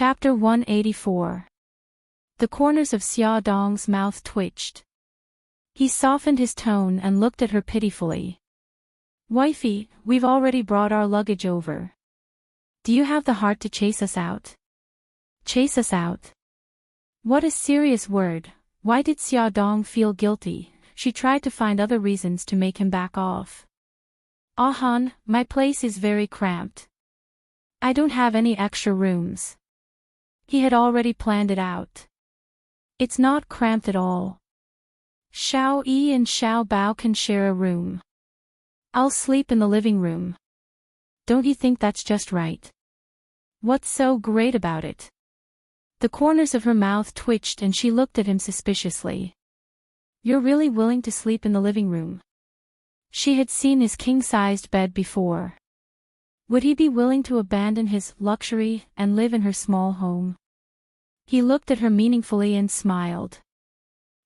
Chapter 184. The corners of Xia Dong's mouth twitched. He softened his tone and looked at her pitifully. "Wifey, we've already brought our luggage over. Do you have the heart to chase us out?" Chase us out? What a serious word. Why did Xia Dong feel guilty? She tried to find other reasons to make him back off. "Ah Han, my place is very cramped. I don't have any extra rooms." He had already planned it out. "It's not cramped at all. Xiao Yi and Xiao Bao can share a room. I'll sleep in the living room. Don't you think that's just right? What's so great about it?" The corners of her mouth twitched and she looked at him suspiciously. "You're really willing to sleep in the living room?" She had seen his king-sized bed before. Would he be willing to abandon his luxury and live in her small home? He looked at her meaningfully and smiled.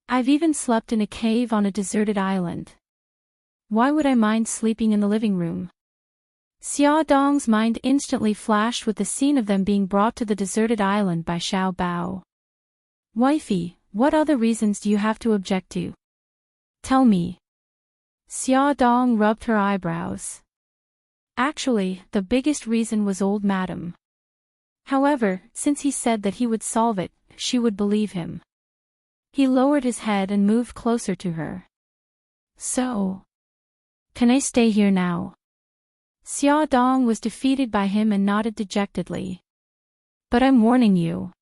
"I've even slept in a cave on a deserted island. Why would I mind sleeping in the living room?" Xia Dong's mind instantly flashed with the scene of them being brought to the deserted island by Xiao Bao. "Wifey, what other reasons do you have to object to? Tell me." Xia Dong rubbed her eyebrows. Actually, the biggest reason was old madam. However, since he said that he would solve it, she would believe him. He lowered his head and moved closer to her. "So, can I stay here now?" Xia Dong was defeated by him and nodded dejectedly. "But I'm warning you.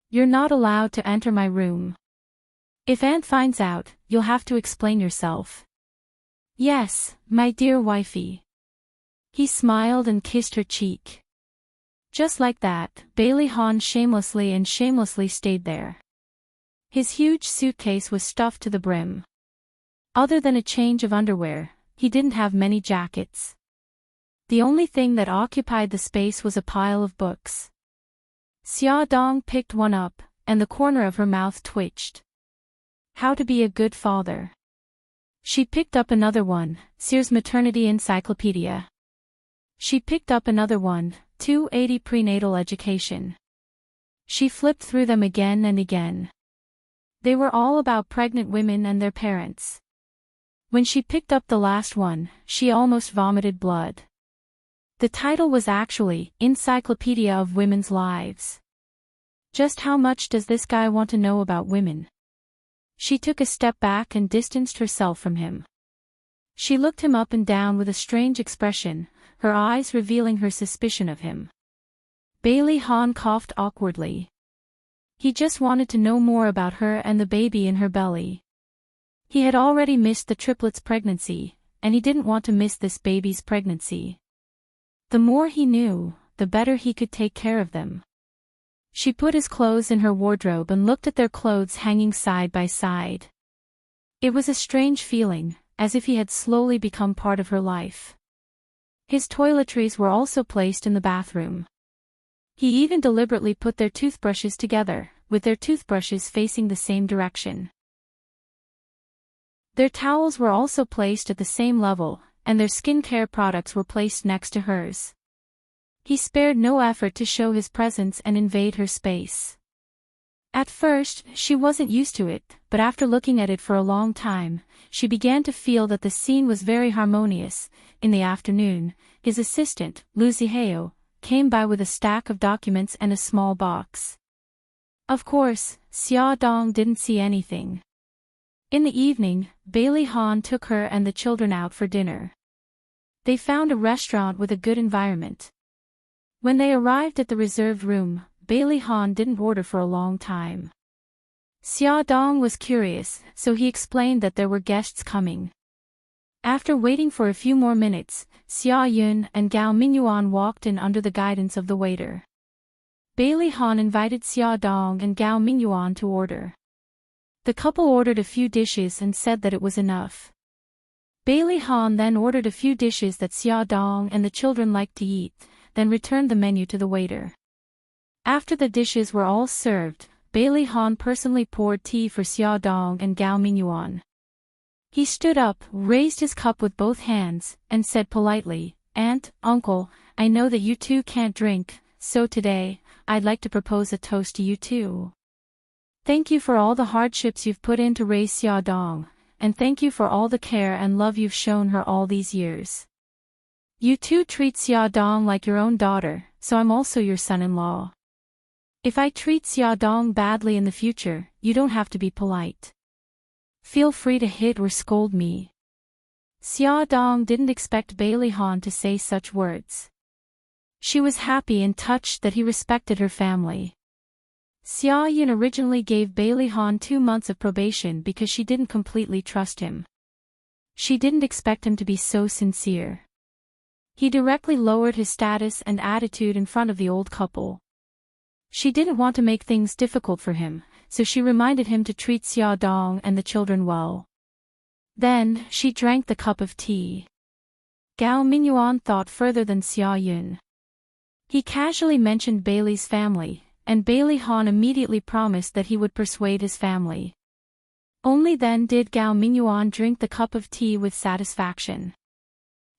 You're not allowed to enter my room. If Aunt finds out, you'll have to explain yourself." "Yes, my dear wifey." He smiled and kissed her cheek. Just like that, Bailey Han shamelessly stayed there. His huge suitcase was stuffed to the brim. Other than a change of underwear, he didn't have many jackets. The only thing that occupied the space was a pile of books. Xia Dong picked one up, and the corner of her mouth twitched. How to be a good father. She picked up another one, Sears Maternity Encyclopedia. She picked up another one, 280 Prenatal Education. She flipped through them again and again. They were all about pregnant women and their parents. When she picked up the last one, she almost vomited blood. The title was actually Encyclopedia of Women's Lives. Just how much does this guy want to know about women? She took a step back and distanced herself from him. She looked him up and down with a strange expression, her eyes revealing her suspicion of him. Bailey Han coughed awkwardly. He just wanted to know more about her and the baby in her belly. He had already missed the triplets' pregnancy, and he didn't want to miss this baby's pregnancy. The more he knew, the better he could take care of them. She put his clothes in her wardrobe and looked at their clothes hanging side by side. It was a strange feeling, as if he had slowly become part of her life. His toiletries were also placed in the bathroom. He even deliberately put their toothbrushes together, with their toothbrushes facing the same direction. Their towels were also placed at the same level, and their skincare products were placed next to hers. He spared no effort to show his presence and invade her space. At first, she wasn't used to it, but after looking at it for a long time, she began to feel that the scene was very harmonious. In the afternoon, his assistant, Lu Zihao, came by with a stack of documents and a small box. Of course, Xia Dong didn't see anything. In the evening, Bailey Han took her and the children out for dinner. They found a restaurant with a good environment. When they arrived at the reserved room, Bailey Han didn't order for a long time. Xia Dong was curious, so he explained that there were guests coming. After waiting for a few more minutes, Xia Yun and Gao Mingyuan walked in under the guidance of the waiter. Bailey Han invited Xia Dong and Gao Mingyuan to order. The couple ordered a few dishes and said that it was enough. Bailey Han then ordered a few dishes that Xia Dong and the children liked to eat, then returned the menu to the waiter. After the dishes were all served, Bailey Han personally poured tea for Xia Dong and Gao Mingyuan. He stood up, raised his cup with both hands, and said politely, "Aunt, Uncle, I know that you two can't drink, so today, I'd like to propose a toast to you too. Thank you for all the hardships you've put in to raise Xiaodong, and thank you for all the care and love you've shown her all these years. You too treat Xiaodong like your own daughter, so I'm also your son-in-law. If I treat Xiaodong badly in the future, you don't have to be polite. Feel free to hit or scold me. Xiaodong didn't expect Bailey Han to say such words. She was happy and touched that he respected her family. Xia Yun originally gave Bailey Han 2 months of probation because she didn't completely trust him. She didn't expect him to be so sincere. He directly lowered his status and attitude in front of the old couple. She didn't want to make things difficult for him, so she reminded him to treat Xiaodong and the children well. Then, she drank the cup of tea. Gao Mingyuan thought further than Xia Yun. He casually mentioned Bailey's family, and Bailey Han immediately promised that he would persuade his family. Only then did Gao Mingyuan drink the cup of tea with satisfaction.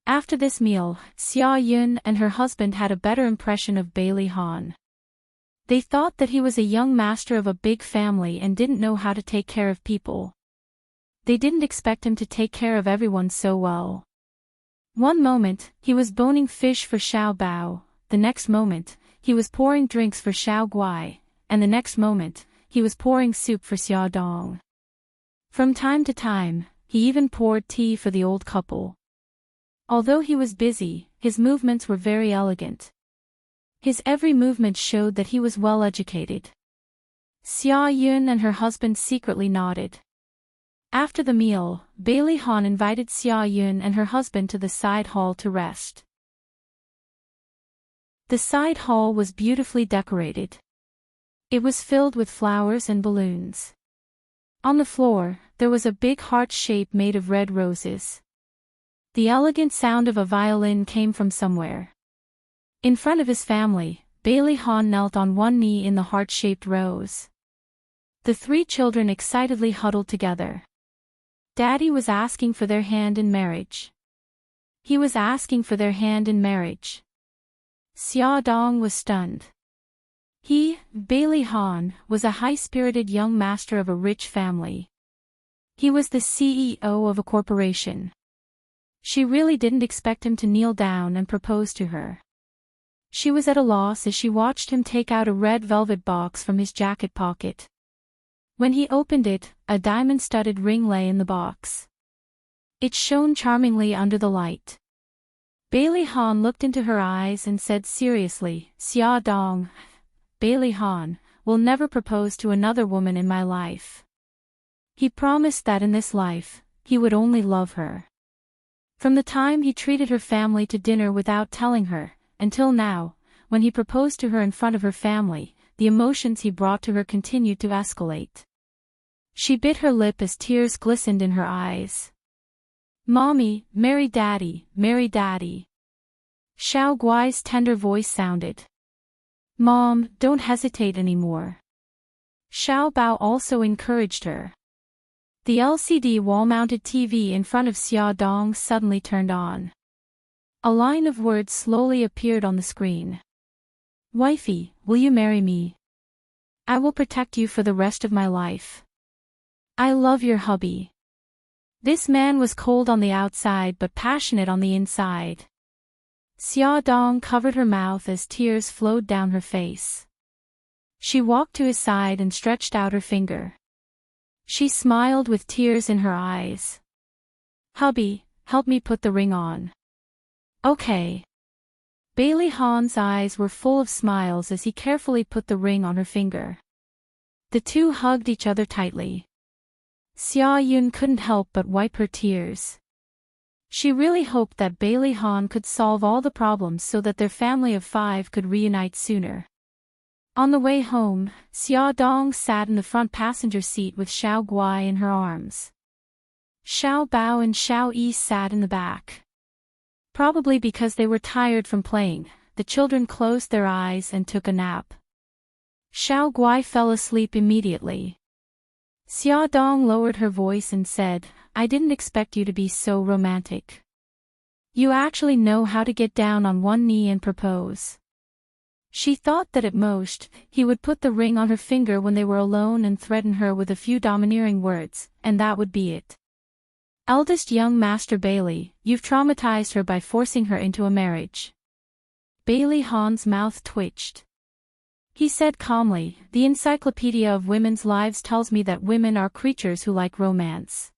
After this meal, Xia Yun and her husband had a better impression of Bailey Han. They thought that he was a young master of a big family and didn't know how to take care of people. They didn't expect him to take care of everyone so well. One moment, he was boning fish for Xiao Bao, the next moment, he was pouring drinks for Xiao Guai, and the next moment, he was pouring soup for Xiaodong. From time to time, he even poured tea for the old couple. Although he was busy, his movements were very elegant. His every movement showed that he was well educated. Xia Yun and her husband secretly nodded. After the meal, Bailey Han invited Xia Yun and her husband to the side hall to rest. The side hall was beautifully decorated. It was filled with flowers and balloons. On the floor, there was a big heart shape made of red roses. The elegant sound of a violin came from somewhere. In front of his family, Bailey Han knelt on one knee in the heart-shaped rose. The 3 children excitedly huddled together. Daddy was asking for their hand in marriage. He was asking for their hand in marriage. Xiaodong was stunned. He, Bailey Han, was a high-spirited young master of a rich family. He was the CEO of a corporation. She really didn't expect him to kneel down and propose to her. She was at a loss as she watched him take out a red velvet box from his jacket pocket. When he opened it, a diamond-studded ring lay in the box. It shone charmingly under the light. Bailey Han looked into her eyes and said seriously, Xiaodong, Bailey Han, will never propose to another woman in my life. He promised that in this life, he would only love her. From the time he treated her family to dinner without telling her, until now, when he proposed to her in front of her family, the emotions he brought to her continued to escalate. She bit her lip as tears glistened in her eyes. Mommy, marry Daddy, marry Daddy. Xiao Guai's tender voice sounded. Mom, don't hesitate anymore. Xiao Bao also encouraged her. The LCD wall-mounted TV in front of Xiaodong suddenly turned on. A line of words slowly appeared on the screen. Wifey, will you marry me? I will protect you for the rest of my life. I love your hubby. This man was cold on the outside but passionate on the inside. Xiaodong covered her mouth as tears flowed down her face. She walked to his side and stretched out her finger. She smiled with tears in her eyes. Hubby, help me put the ring on. Okay. Bailey Han's eyes were full of smiles as he carefully put the ring on her finger. The two hugged each other tightly. Xia Yun couldn't help but wipe her tears. She really hoped that Bailey Han could solve all the problems so that their family of 5 could reunite sooner. On the way home, Xiaodong sat in the front passenger seat with Xiao Guai in her arms. Xiao Bao and Xiao Yi sat in the back. Probably because they were tired from playing, the children closed their eyes and took a nap. Xiao Guai fell asleep immediately. Xiaodong lowered her voice and said, I didn't expect you to be so romantic. You actually know how to get down on one knee and propose. She thought that at most, he would put the ring on her finger when they were alone and threaten her with a few domineering words, and that would be it. Eldest young Master Bailey, you've traumatized her by forcing her into a marriage. Bailey Han's mouth twitched. He said calmly, the Encyclopedia of Women's Lives tells me that women are creatures who like romance.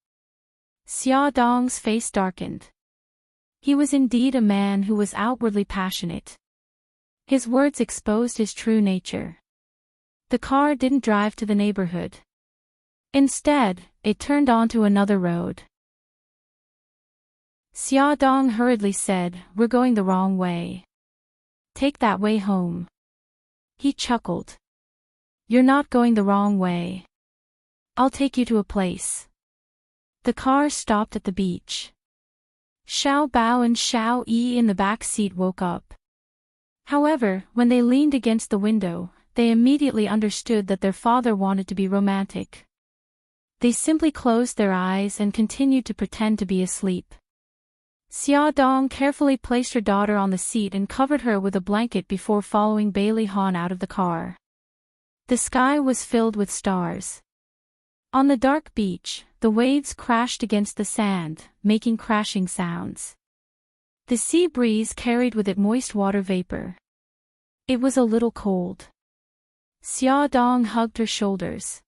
Xia Dong's face darkened. He was indeed a man who was outwardly passionate. His words exposed his true nature. The car didn't drive to the neighborhood. Instead, it turned onto another road. Xia Dong hurriedly said, we're going the wrong way. Take that way home. He chuckled. You're not going the wrong way. I'll take you to a place. The car stopped at the beach. Xiao Bao and Xiao Yi in the back seat woke up. However, when they leaned against the window, they immediately understood that their father wanted to be romantic. They simply closed their eyes and continued to pretend to be asleep. Xia Dong carefully placed her daughter on the seat and covered her with a blanket before following Bailey Han out of the car. The sky was filled with stars. On the dark beach, the waves crashed against the sand, making crashing sounds. The sea breeze carried with it moist water vapor. It was a little cold. Xia Dong hugged her shoulders.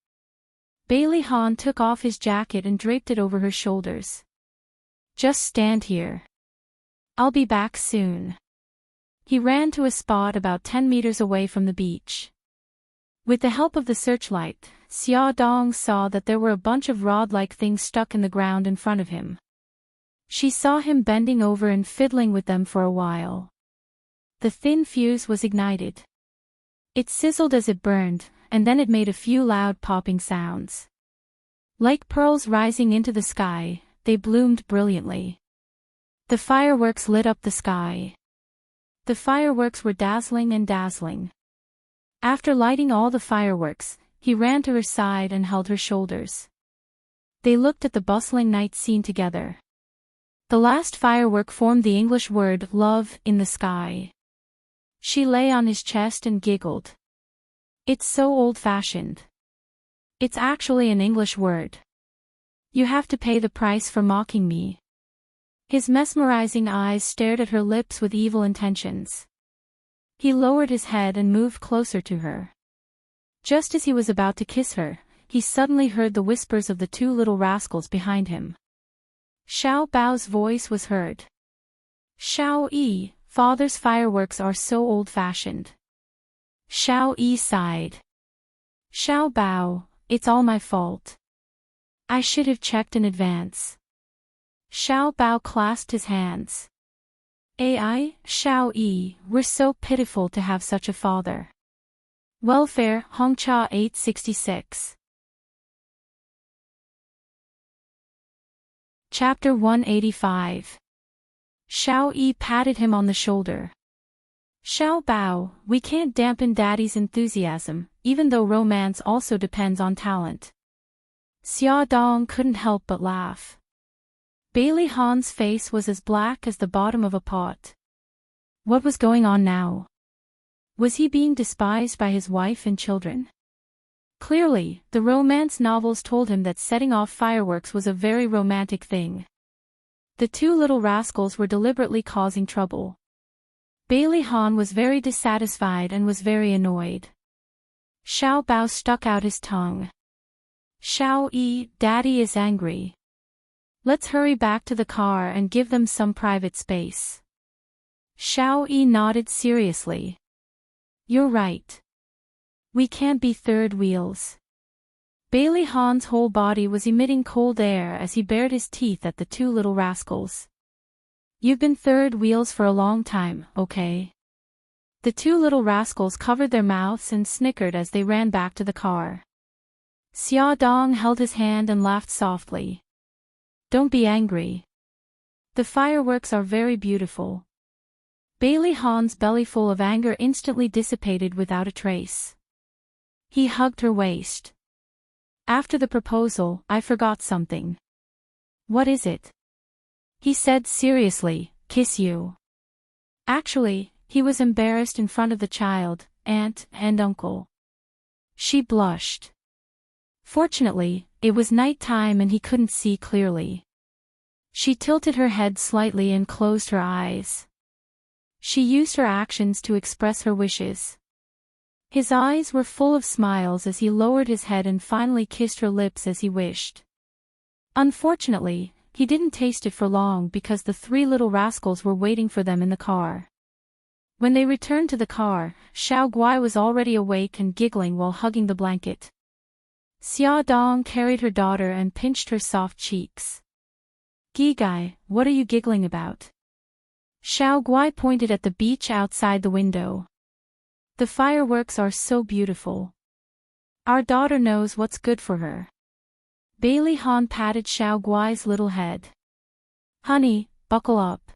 Bailey Han took off his jacket and draped it over her shoulders. Just stand here. I'll be back soon. He ran to a spot about 10 meters away from the beach. With the help of the searchlight, Xia Dong saw that there were a bunch of rod-like things stuck in the ground in front of him. She saw him bending over and fiddling with them for a while. The thin fuse was ignited. It sizzled as it burned, and then it made a few loud popping sounds. Like pearls rising into the sky, they bloomed brilliantly. The fireworks lit up the sky. The fireworks were dazzling and dazzling. After lighting all the fireworks, he ran to her side and held her shoulders. They looked at the bustling night scene together. The last firework formed the English word love in the sky. She lay on his chest and giggled. It's so old-fashioned. It's actually an English word. You have to pay the price for mocking me. His mesmerizing eyes stared at her lips with evil intentions. He lowered his head and moved closer to her. Just as he was about to kiss her, he suddenly heard the whispers of the two little rascals behind him. Xiao Bao's voice was heard. Xiao Yi, father's fireworks are so old-fashioned. Xiao Yi sighed. Xiao Bao, it's all my fault. I should have checked in advance. Xiao Bao clasped his hands. Ai, Xiao Yi, we're so pitiful to have such a father. Welfare, Hongcha 866. Chapter 185. Xiao Yi patted him on the shoulder. Xiao Bao, we can't dampen Daddy's enthusiasm, even though romance also depends on talent. Xia Dong couldn't help but laugh. Bailey Han's face was as black as the bottom of a pot. What was going on now? Was he being despised by his wife and children? Clearly, the romance novels told him that setting off fireworks was a very romantic thing. The two little rascals were deliberately causing trouble. Bailey Han was very dissatisfied and was very annoyed. Xiao Bao stuck out his tongue. Xiao Yi, Daddy is angry. Let's hurry back to the car and give them some private space. Xiao Yi nodded seriously. You're right. We can't be third wheels. Bailey Han's whole body was emitting cold air as he bared his teeth at the two little rascals. You've been third wheels for a long time, okay? The two little rascals covered their mouths and snickered as they ran back to the car. Xia Dong held his hand and laughed softly. Don't be angry. The fireworks are very beautiful. Bailey Han's belly full of anger instantly dissipated without a trace. He hugged her waist. After the proposal, I forgot something. What is it? He said seriously, kiss you. Actually, He was embarrassed in front of the child, aunt, and uncle. She blushed. Fortunately, it was night time and he couldn't see clearly. She tilted her head slightly and closed her eyes. She used her actions to express her wishes. His eyes were full of smiles as he lowered his head and finally kissed her lips as he wished. Unfortunately, he didn't taste it for long because the three little rascals were waiting for them in the car. When they returned to the car, Xiao Guai was already awake and giggling while hugging the blanket. Xia Dong carried her daughter and pinched her soft cheeks. Gigai, what are you giggling about? Xiao Guai pointed at the beach outside the window. The fireworks are so beautiful. Our daughter knows what's good for her. Bailey Han patted Xiao Guai's little head. Honey, buckle up.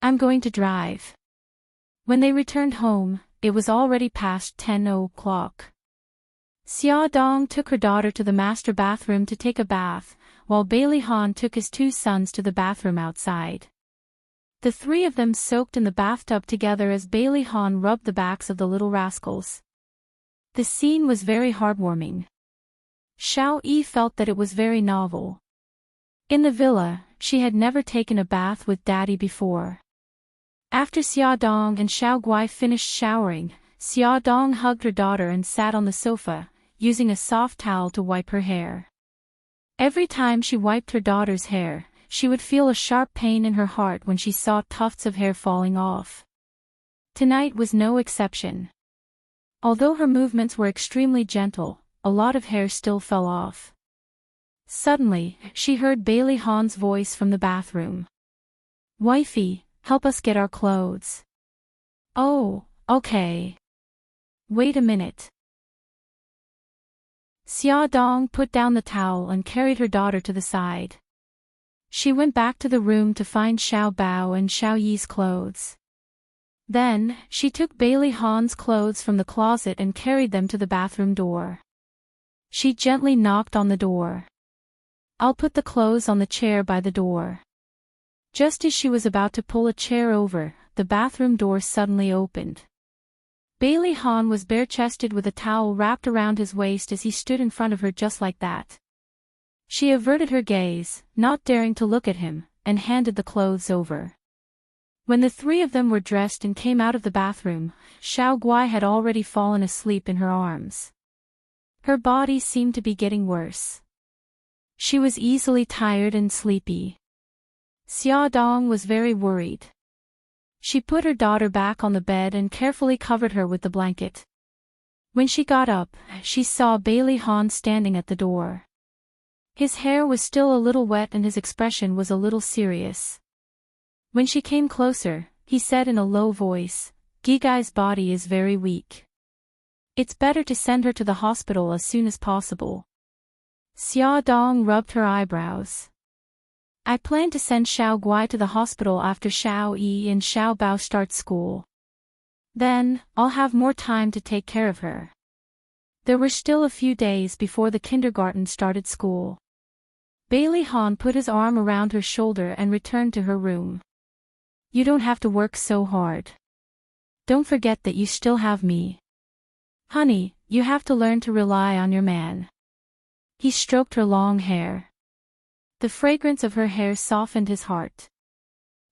I'm going to drive. When they returned home, it was already past 10 o'clock. Xia Dong took her daughter to the master bathroom to take a bath, while Bailey Han took his two sons to the bathroom outside. The three of them soaked in the bathtub together as Bailey Han rubbed the backs of the little rascals. The scene was very heartwarming. Xiao Yi felt that it was very novel. In the villa, she had never taken a bath with Daddy before. After Xia Dong and Xiao Guai finished showering, Xia Dong hugged her daughter and sat on the sofa, using a soft towel to wipe her hair. Every time she wiped her daughter's hair, she would feel a sharp pain in her heart when she saw tufts of hair falling off. Tonight was no exception. Although her movements were extremely gentle, a lot of hair still fell off. Suddenly, she heard Bailey Han's voice from the bathroom. Wifey, help us get our clothes. Oh, okay. Wait a minute. Xia Dong put down the towel and carried her daughter to the side. She went back to the room to find Xiao Bao and Xiao Yi's clothes. Then, she took Bailey Han's clothes from the closet and carried them to the bathroom door. She gently knocked on the door. I'll put the clothes on the chair by the door. Just as she was about to pull a chair over, the bathroom door suddenly opened. Bailey Han was bare-chested with a towel wrapped around his waist as he stood in front of her just like that. She averted her gaze, not daring to look at him, and handed the clothes over. When the three of them were dressed and came out of the bathroom, Xiao Guai had already fallen asleep in her arms. Her body seemed to be getting worse. She was easily tired and sleepy. Xia Dong was very worried. She put her daughter back on the bed and carefully covered her with the blanket. When she got up, she saw Bailey Han standing at the door. His hair was still a little wet and his expression was a little serious. When she came closer, he said in a low voice, Gigai's body is very weak. It's better to send her to the hospital as soon as possible. Xia Dong rubbed her eyebrows. I plan to send Xiao Guai to the hospital after Xiao Yi and Xiao Bao start school. Then, I'll have more time to take care of her. There were still a few days before the kindergarten started school. Bailey Han put his arm around her shoulder and returned to her room. You don't have to work so hard. Don't forget that you still have me. Honey, you have to learn to rely on your man. He stroked her long hair. The fragrance of her hair softened his heart.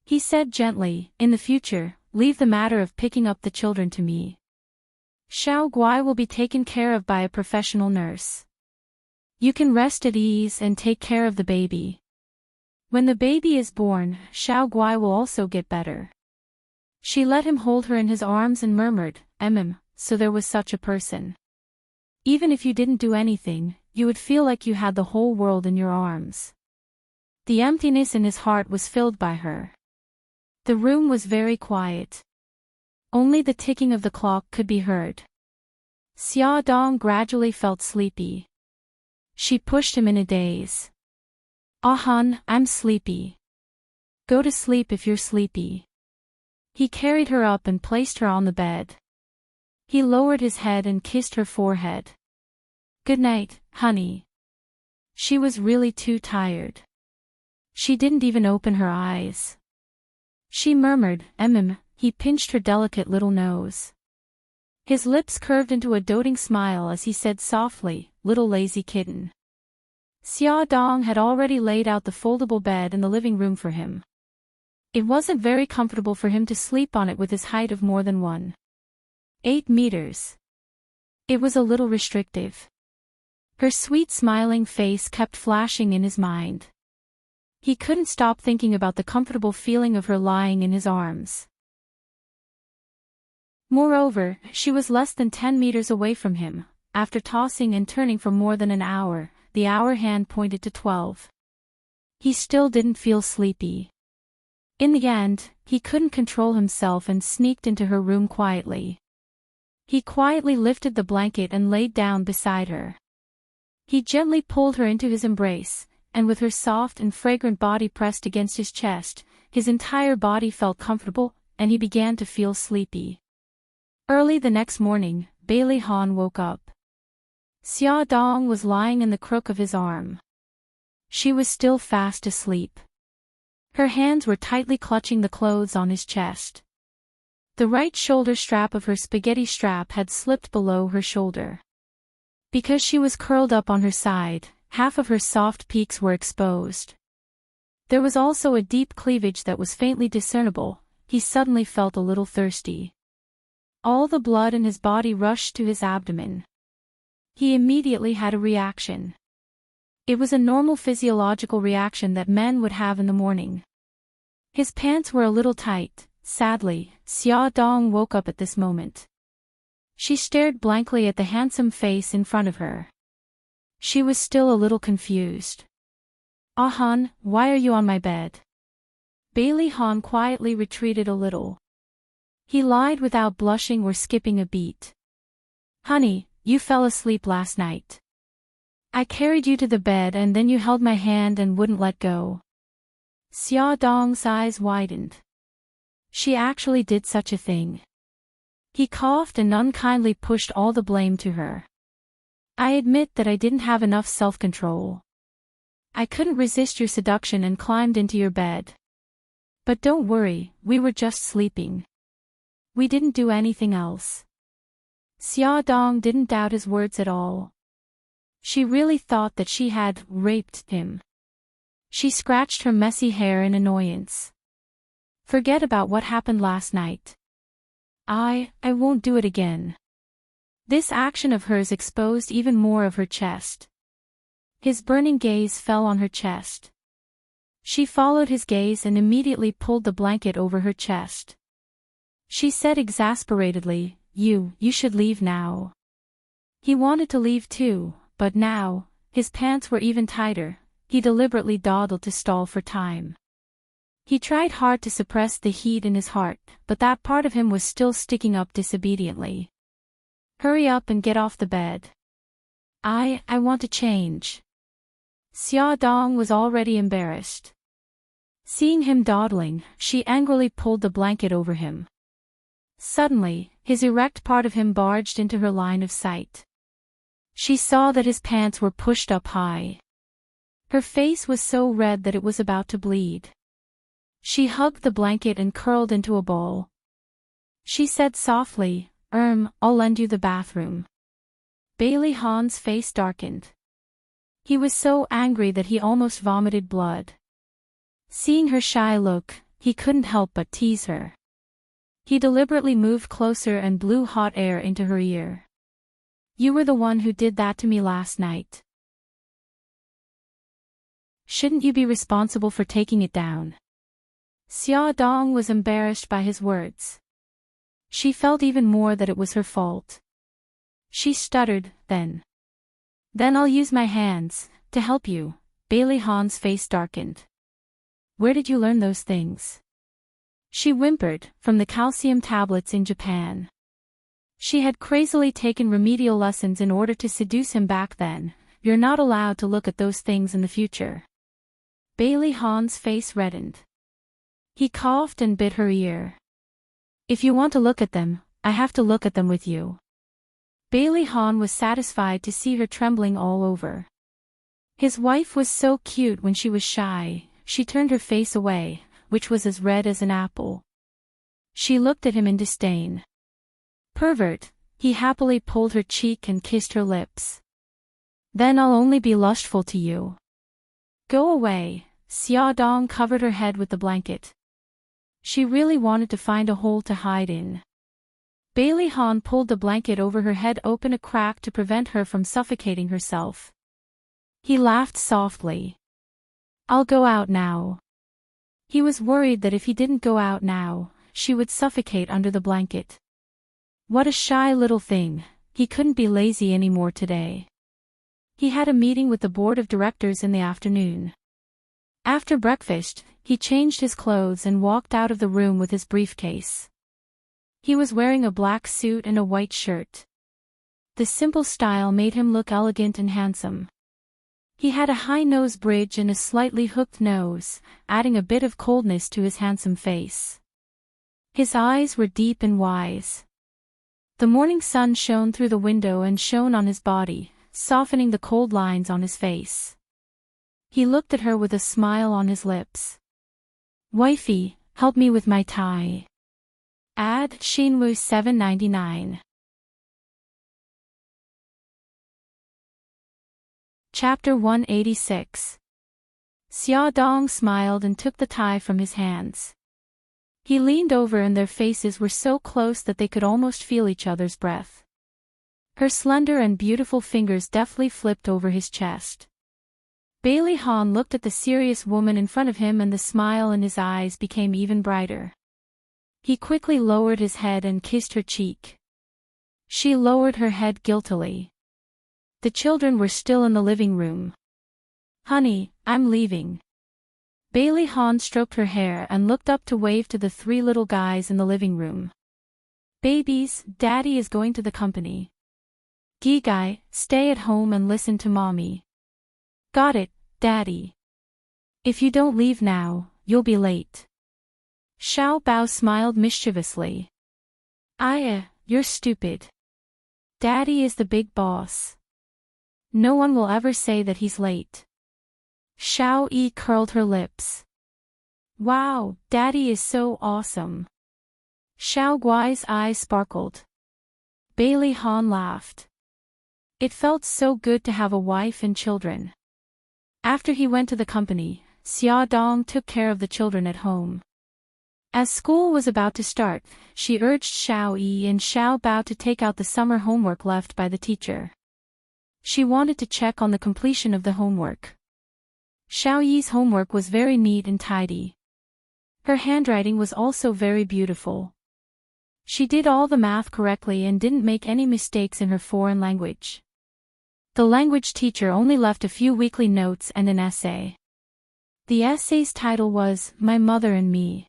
He said gently, in the future, leave the matter of picking up the children to me. Xiao Guai will be taken care of by a professional nurse. You can rest at ease and take care of the baby. When the baby is born, Xiao Guai will also get better. She let him hold her in his arms and murmured, so there was such a person. Even if you didn't do anything, you would feel like you had the whole world in your arms. The emptiness in his heart was filled by her. The room was very quiet. Only the ticking of the clock could be heard. Xia Dong gradually felt sleepy. She pushed him in a daze. Han, I'm sleepy. Go to sleep if you're sleepy. He carried her up and placed her on the bed. He lowered his head and kissed her forehead. Good night, honey. She was really too tired. She didn't even open her eyes. She murmured, he pinched her delicate little nose. His lips curved into a doting smile as he said softly, "Little lazy kitten." Xia Dong had already laid out the foldable bed in the living room for him. It wasn't very comfortable for him to sleep on it with his height of more than 1.8 meters. It was a little restrictive. Her sweet smiling face kept flashing in his mind. He couldn't stop thinking about the comfortable feeling of her lying in his arms. Moreover, she was less than 10 meters away from him. After tossing and turning for more than an hour, the hour hand pointed to 12. He still didn't feel sleepy. In the end, he couldn't control himself and sneaked into her room quietly. He quietly lifted the blanket and laid down beside her. He gently pulled her into his embrace, and with her soft and fragrant body pressed against his chest, his entire body felt comfortable, and he began to feel sleepy. Early the next morning, Bailey Han woke up. Xia Dong was lying in the crook of his arm. She was still fast asleep. Her hands were tightly clutching the clothes on his chest. The right shoulder strap of her spaghetti strap had slipped below her shoulder. Because she was curled up on her side, half of her soft peaks were exposed. There was also a deep cleavage that was faintly discernible. He suddenly felt a little thirsty. All the blood in his body rushed to his abdomen. He immediately had a reaction. It was a normal physiological reaction that men would have in the morning. His pants were a little tight. Sadly, Xia Dong woke up at this moment. She stared blankly at the handsome face in front of her. She was still a little confused. "Ah Han, why are you on my bed?" Bailey Han quietly retreated a little. He lied without blushing or skipping a beat. "Honey, you fell asleep last night. I carried you to the bed and then you held my hand and wouldn't let go." Xia Dong's eyes widened. She actually did such a thing. He coughed and unkindly pushed all the blame to her. "I admit that I didn't have enough self-control. I couldn't resist your seduction and climbed into your bed. But don't worry, we were just sleeping. We didn't do anything else." Xia Dong didn't doubt his words at all. She really thought that she had raped him. She scratched her messy hair in annoyance. "Forget about what happened last night. I won't do it again." This action of hers exposed even more of her chest. His burning gaze fell on her chest. She followed his gaze and immediately pulled the blanket over her chest. She said exasperatedly, You should leave now." He wanted to leave too, but now, his pants were even tighter. He deliberately dawdled to stall for time. He tried hard to suppress the heat in his heart, but that part of him was still sticking up disobediently. "Hurry up and get off the bed. I want to change." Xia Dong was already embarrassed. Seeing him dawdling, she angrily pulled the blanket over him. Suddenly, his erect part of him barged into her line of sight. She saw that his pants were pushed up high. Her face was so red that it was about to bleed. She hugged the blanket and curled into a ball. She said softly, I'll lend you the bathroom." Bailey Han's face darkened. He was so angry that he almost vomited blood. Seeing her shy look, he couldn't help but tease her. He deliberately moved closer and blew hot air into her ear. "You were the one who did that to me last night. Shouldn't you be responsible for taking it down?" Xia Dong was embarrassed by his words. She felt even more that it was her fault. She stuttered, Then I'll use my hands to help you." Bailey Han's face darkened. "Where did you learn those things?" She whimpered, "From the calcium tablets in Japan." She had crazily taken remedial lessons in order to seduce him back then. "You're not allowed to look at those things in the future." Bailey Han's face reddened. He coughed and bit her ear. "If you want to look at them, I have to look at them with you." Bailey Han was satisfied to see her trembling all over. His wife was so cute when she was shy. She turned her face away, which was as red as an apple. She looked at him in disdain. Pervert, he happily pulled her cheek and kissed her lips. Then I'll only be lustful to you. Go away. Xia Dong covered her head with the blanket. She really wanted to find a hole to hide in. Bailey Han pulled the blanket over her head, open a crack to prevent her from suffocating herself. He laughed softly. I'll go out now. He was worried that if he didn't go out now, she would suffocate under the blanket. What a shy little thing, he couldn't be lazy anymore today. He had a meeting with the board of directors in the afternoon. After breakfast, he changed his clothes and walked out of the room with his briefcase. He was wearing a black suit and a white shirt. The simple style made him look elegant and handsome. He had a high nose bridge and a slightly hooked nose, adding a bit of coldness to his handsome face. His eyes were deep and wise. The morning sun shone through the window and shone on his body, softening the cold lines on his face. He looked at her with a smile on his lips. Wifey, help me with my tie. Ad Shinwu 799. Chapter 186. Xia Dong smiled and took the tie from his hands. He leaned over and their faces were so close that they could almost feel each other's breath. Her slender and beautiful fingers deftly flipped over his chest. Bailey Han looked at the serious woman in front of him and the smile in his eyes became even brighter. He quickly lowered his head and kissed her cheek. She lowered her head guiltily. The children were still in the living room. Honey, I'm leaving. Bailey Han stroked her hair and looked up to wave to the three little guys in the living room. Babies, Daddy is going to the company. Gigai, stay at home and listen to Mommy. Got it, Daddy. If you don't leave now, you'll be late. Xiao Bao smiled mischievously. You're stupid. Daddy is the big boss. No one will ever say that he's late. Xiao Yi curled her lips. Wow, Daddy is so awesome. Xiao Guai's eyes sparkled. Bailey Han laughed. It felt so good to have a wife and children. After he went to the company, Xia Dong took care of the children at home. As school was about to start, she urged Xiao Yi and Xiao Bao to take out the summer homework left by the teacher. She wanted to check on the completion of the homework. Xiao Yi's homework was very neat and tidy. Her handwriting was also very beautiful. She did all the math correctly and didn't make any mistakes in her foreign language. The language teacher only left a few weekly notes and an essay. The essay's title was, My Mother and Me.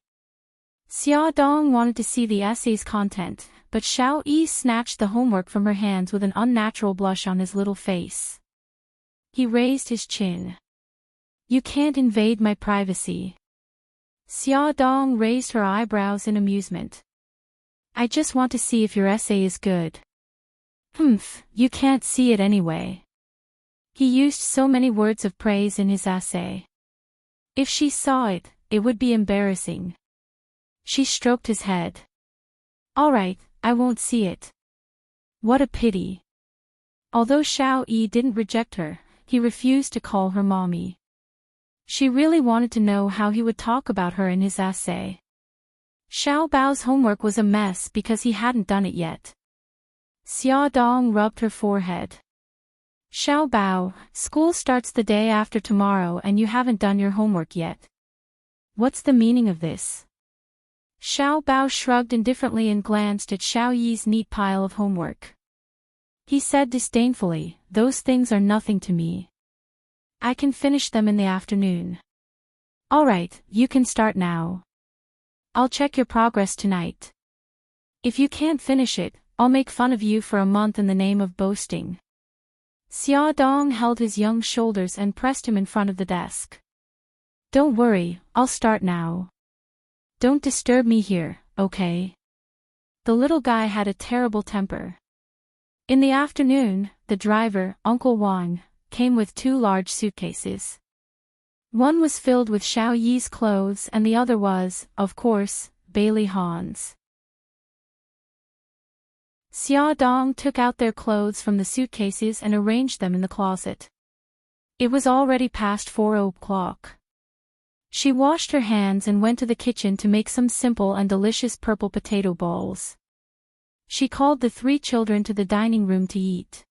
Xia Dong wanted to see the essay's content, but Xiao Yi snatched the homework from her hands with an unnatural blush on his little face. He raised his chin. You can't invade my privacy. Xia Dong raised her eyebrows in amusement. I just want to see if your essay is good. Humph, you can't see it anyway. He used so many words of praise in his essay. If she saw it, it would be embarrassing. She stroked his head. All right, I won't see it. What a pity. Although Xiao Yi didn't reject her, he refused to call her mommy. She really wanted to know how he would talk about her in his essay. Xiao Bao's homework was a mess because he hadn't done it yet. Xia Dong rubbed her forehead. Xiao Bao, school starts the day after tomorrow and you haven't done your homework yet. What's the meaning of this? Xiao Bao shrugged indifferently and glanced at Xiao Yi's neat pile of homework. He said disdainfully, those things are nothing to me. I can finish them in the afternoon. All right, you can start now. I'll check your progress tonight. If you can't finish it, I'll make fun of you for a month in the name of boasting. Xia Dong held his young shoulders and pressed him in front of the desk. Don't worry, I'll start now. Don't disturb me here, okay? The little guy had a terrible temper. In the afternoon, the driver, Uncle Wang, came with 2 large suitcases. One was filled with Xiao Yi's clothes and the other was, of course, Bailey Hans. Xia Dong took out their clothes from the suitcases and arranged them in the closet. It was already past 4 o'clock. She washed her hands and went to the kitchen to make some simple and delicious purple potato balls. She called the 3 children to the dining room to eat.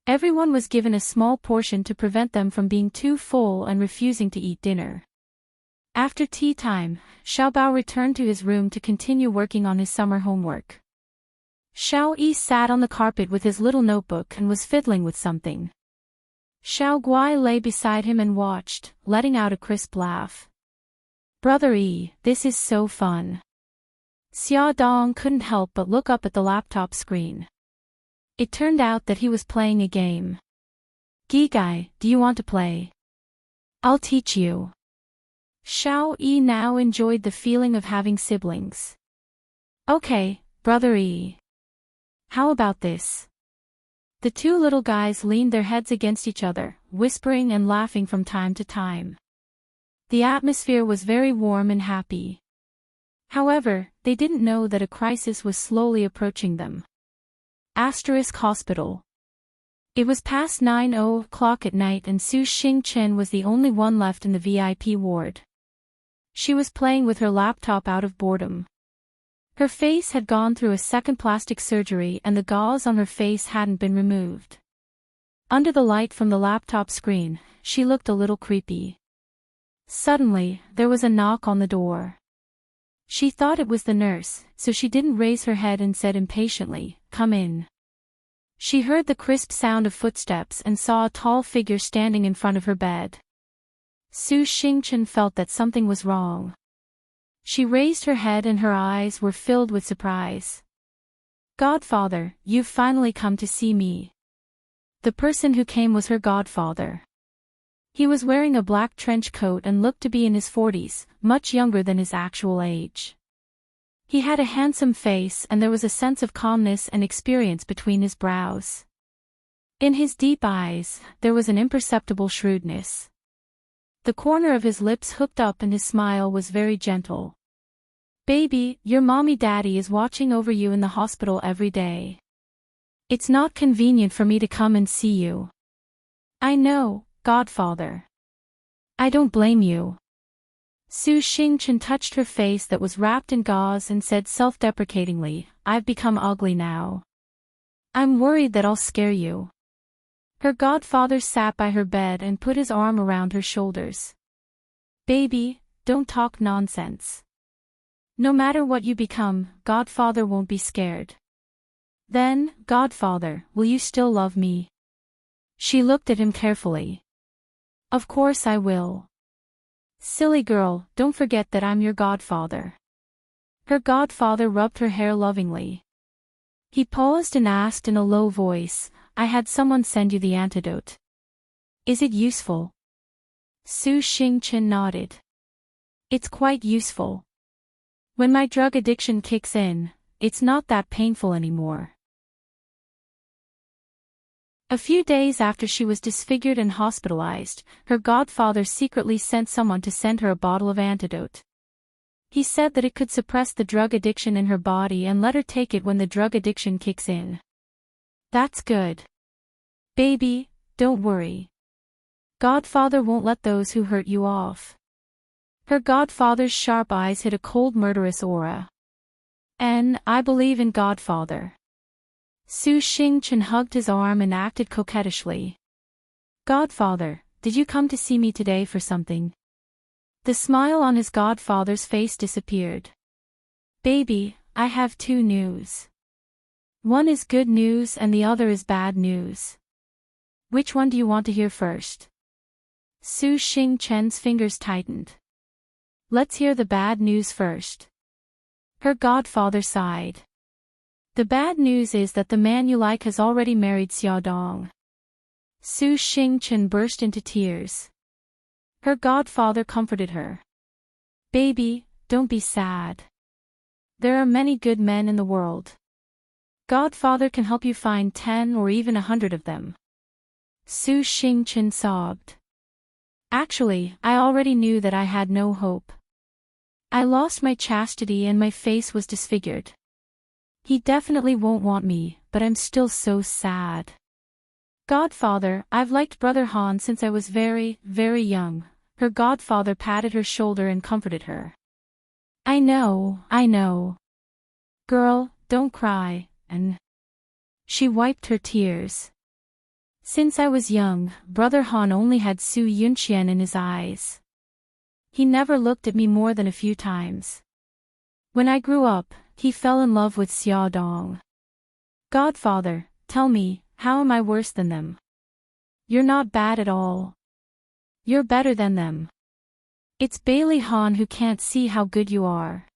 Everyone was given a small portion to prevent them from being too full and refusing to eat dinner. After tea time, Xiaobao returned to his room to continue working on his summer homework. Xiao Yi sat on the carpet with his little notebook and was fiddling with something. Xiao Guai lay beside him and watched, letting out a crisp laugh. "Brother Yi, this is so fun." Xia Dong couldn't help but look up at the laptop screen. It turned out that he was playing a game. "Gigai, do you want to play? I'll teach you." Xiao Yi now enjoyed the feeling of having siblings. "Okay, Brother Yi. How about this?" The 2 little guys leaned their heads against each other, whispering and laughing from time to time. The atmosphere was very warm and happy. However, they didn't know that a crisis was slowly approaching them. Hospital. It was past 9 o'clock at night and Su Xingchen was the only one left in the VIP ward. She was playing with her laptop out of boredom. Her face had gone through a second plastic surgery and the gauze on her face hadn't been removed. Under the light from the laptop screen, she looked a little creepy. Suddenly, there was a knock on the door. She thought it was the nurse, so she didn't raise her head and said impatiently, "Come in." She heard the crisp sound of footsteps and saw a tall figure standing in front of her bed. Su Xingchen felt that something was wrong. She raised her head and her eyes were filled with surprise. "Godfather, you've finally come to see me." The person who came was her godfather. He was wearing a black trench coat and looked to be in his 40s, much younger than his actual age. He had a handsome face and there was a sense of calmness and experience between his brows. In his deep eyes, there was an imperceptible shrewdness. The corner of his lips hooked up and his smile was very gentle. "Baby, your mommy-daddy is watching over you in the hospital every day. It's not convenient for me to come and see you." "I know, Godfather. I don't blame you." Su Xingchen touched her face that was wrapped in gauze and said self-deprecatingly, "I've become ugly now. I'm worried that I'll scare you." Her godfather sat by her bed and put his arm around her shoulders. "Baby, don't talk nonsense. No matter what you become, Godfather won't be scared." "Then, Godfather, will you still love me?" She looked at him carefully. "Of course I will." "Silly girl, don't forget that I'm your godfather." Her godfather rubbed her hair lovingly. He paused and asked in a low voice, "I had someone send you the antidote. Is it useful?" Su Xingchen nodded. "It's quite useful. When my drug addiction kicks in, it's not that painful anymore." A few days after she was disfigured and hospitalized, her godfather secretly sent someone to send her a bottle of antidote. He said that it could suppress the drug addiction in her body and let her take it when the drug addiction kicks in. "That's good. Baby, don't worry. Godfather won't let those who hurt you off." Her godfather's sharp eyes hid a cold murderous aura. "And I believe in Godfather." Su Xingchen hugged his arm and acted coquettishly. "Godfather, did you come to see me today for something?" The smile on his godfather's face disappeared. "Baby, I have 2 news. One is good news and the other is bad news. Which one do you want to hear first?" Su Xingchen's fingers tightened. "Let's hear the bad news first." Her godfather sighed. "The bad news is that the man you like has already married Xiaodong." Su Xingchen burst into tears. Her godfather comforted her. "Baby, don't be sad. There are many good men in the world. Godfather can help you find 10 or even 100 of them." Su Xingchen sobbed. "Actually, I already knew that I had no hope. I lost my chastity and my face was disfigured. He definitely won't want me, but I'm still so sad. Godfather, I've liked Brother Han since I was very, very young. Her godfather patted her shoulder and comforted her. I know. Girl, don't cry, and she wiped her tears. Since I was young, Brother Han only had Su Yunqian in his eyes. He never looked at me more than a few times. When I grew up, he fell in love with Xia Dong. Godfather, tell me, how am I worse than them? You're not bad at all. You're better than them. It's Bailey Han who can't see how good you are.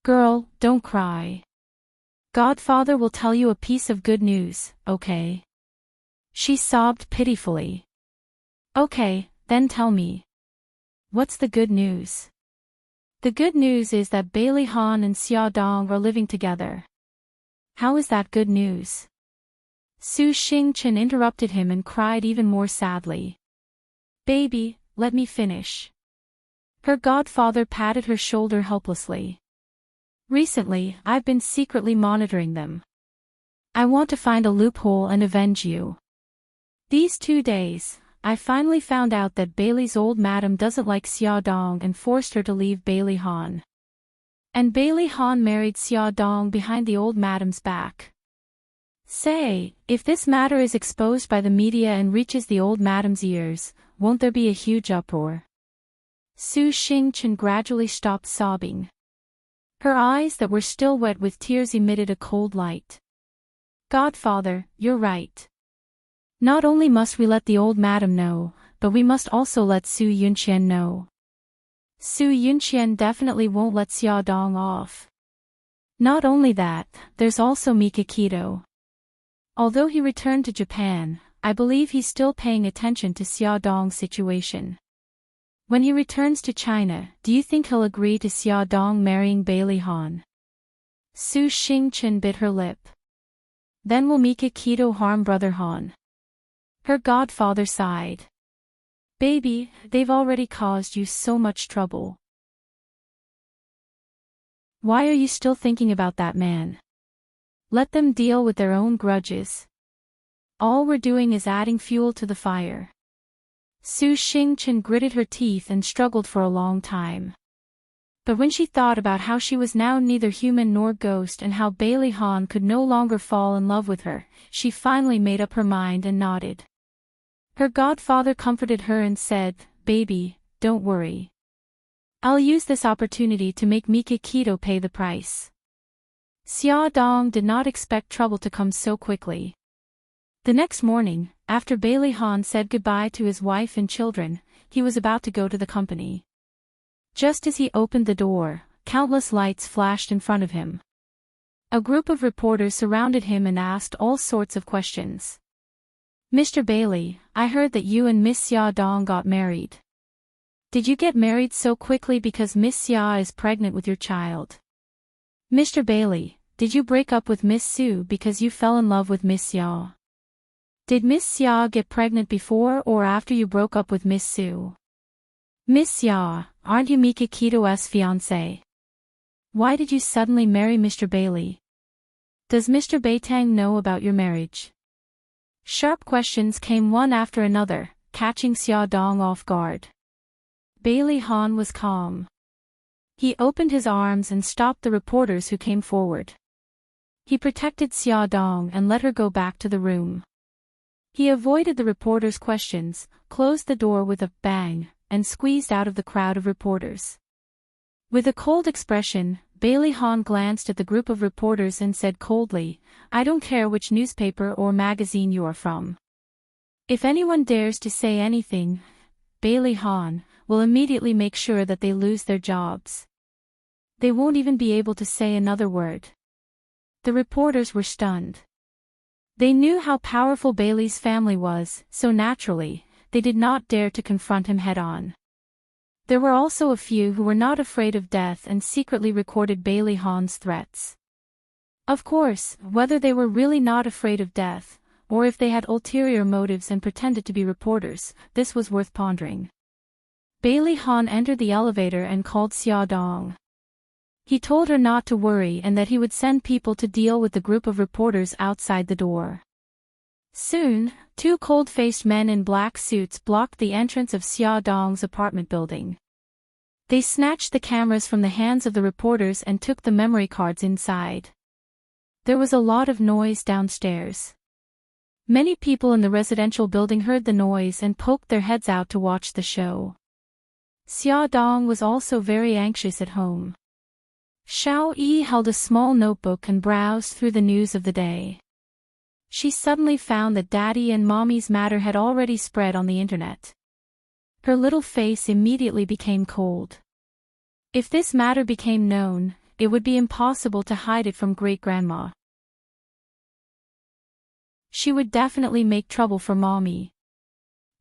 Girl, don't cry. Godfather will tell you a piece of good news, okay? She sobbed pitifully. Okay, then tell me. What's the good news? The good news is that Bailey Han and Xia Dong are living together. How is that good news? Su Xingchen interrupted him and cried even more sadly. Baby, let me finish. Her godfather patted her shoulder helplessly. Recently, I've been secretly monitoring them. I want to find a loophole and avenge you. These 2 days, I finally found out that Bailey's old madam doesn't like Xia Dong and forced her to leave Bailey Han. And Bailey Han married Xia Dong behind the old madam's back. Say, if this matter is exposed by the media and reaches the old madam's ears, won't there be a huge uproar? Su Xingchen gradually stopped sobbing. Her eyes that were still wet with tears emitted a cold light. Godfather, you're right. Not only must we let the old madam know, but we must also let Su Yunqian know. Su Yunqian definitely won't let Xia Dong off. Not only that, there's also Mikakito. Although he returned to Japan, I believe he's still paying attention to Xia Dong's situation. When he returns to China, do you think he'll agree to Xia Dong marrying Bailey Han? Su Xingchen bit her lip. Then will Mikakito harm Brother Han? Her godfather sighed. Baby, they've already caused you so much trouble. Why are you still thinking about that man? Let them deal with their own grudges. All we're doing is adding fuel to the fire. Su Xingchen gritted her teeth and struggled for a long time. But when she thought about how she was now neither human nor ghost and how Bailey Han could no longer fall in love with her, she finally made up her mind and nodded. Her godfather comforted her and said, Baby, don't worry. I'll use this opportunity to make Mikakito pay the price. Xia Dong did not expect trouble to come so quickly. The next morning, after Bailey Han said goodbye to his wife and children, he was about to go to the company. Just as he opened the door, countless lights flashed in front of him. A group of reporters surrounded him and asked all sorts of questions. Mr. Bailey, I heard that you and Miss Xia Dong got married. Did you get married so quickly because Miss Xia is pregnant with your child? Mr. Bailey, did you break up with Miss Su because you fell in love with Miss Xia? Did Miss Xia get pregnant before or after you broke up with Miss Su? Miss Xia, aren't you Mikakito's fiancée? Why did you suddenly marry Mr. Bailey? Does Mr. Beitang know about your marriage? Sharp questions came one after another, catching Xia Dong off guard. Bailey Han was calm. He opened his arms and stopped the reporters who came forward. He protected Xia Dong and let her go back to the room. He avoided the reporters' questions, closed the door with a bang, and squeezed out of the crowd of reporters. With a cold expression, Bailey Han glanced at the group of reporters and said coldly, I don't care which newspaper or magazine you are from. If anyone dares to say anything, Bailey Han will immediately make sure that they lose their jobs. They won't even be able to say another word. The reporters were stunned. They knew how powerful Bailey's family was, so naturally, they did not dare to confront him head-on. There were also a few who were not afraid of death and secretly recorded Bailey Han's threats. Of course, whether they were really not afraid of death, or if they had ulterior motives and pretended to be reporters, this was worth pondering. Bailey Han entered the elevator and called Xia Dong. He told her not to worry and that he would send people to deal with the group of reporters outside the door. Soon, two cold-faced men in black suits blocked the entrance of Xia Dong's apartment building. They snatched the cameras from the hands of the reporters and took the memory cards inside. There was a lot of noise downstairs. Many people in the residential building heard the noise and poked their heads out to watch the show. Xia Dong was also very anxious at home. Xiao Yi held a small notebook and browsed through the news of the day. She suddenly found that Daddy and Mommy's matter had already spread on the internet. Her little face immediately became cold. If this matter became known, it would be impossible to hide it from great-grandma. She would definitely make trouble for Mommy.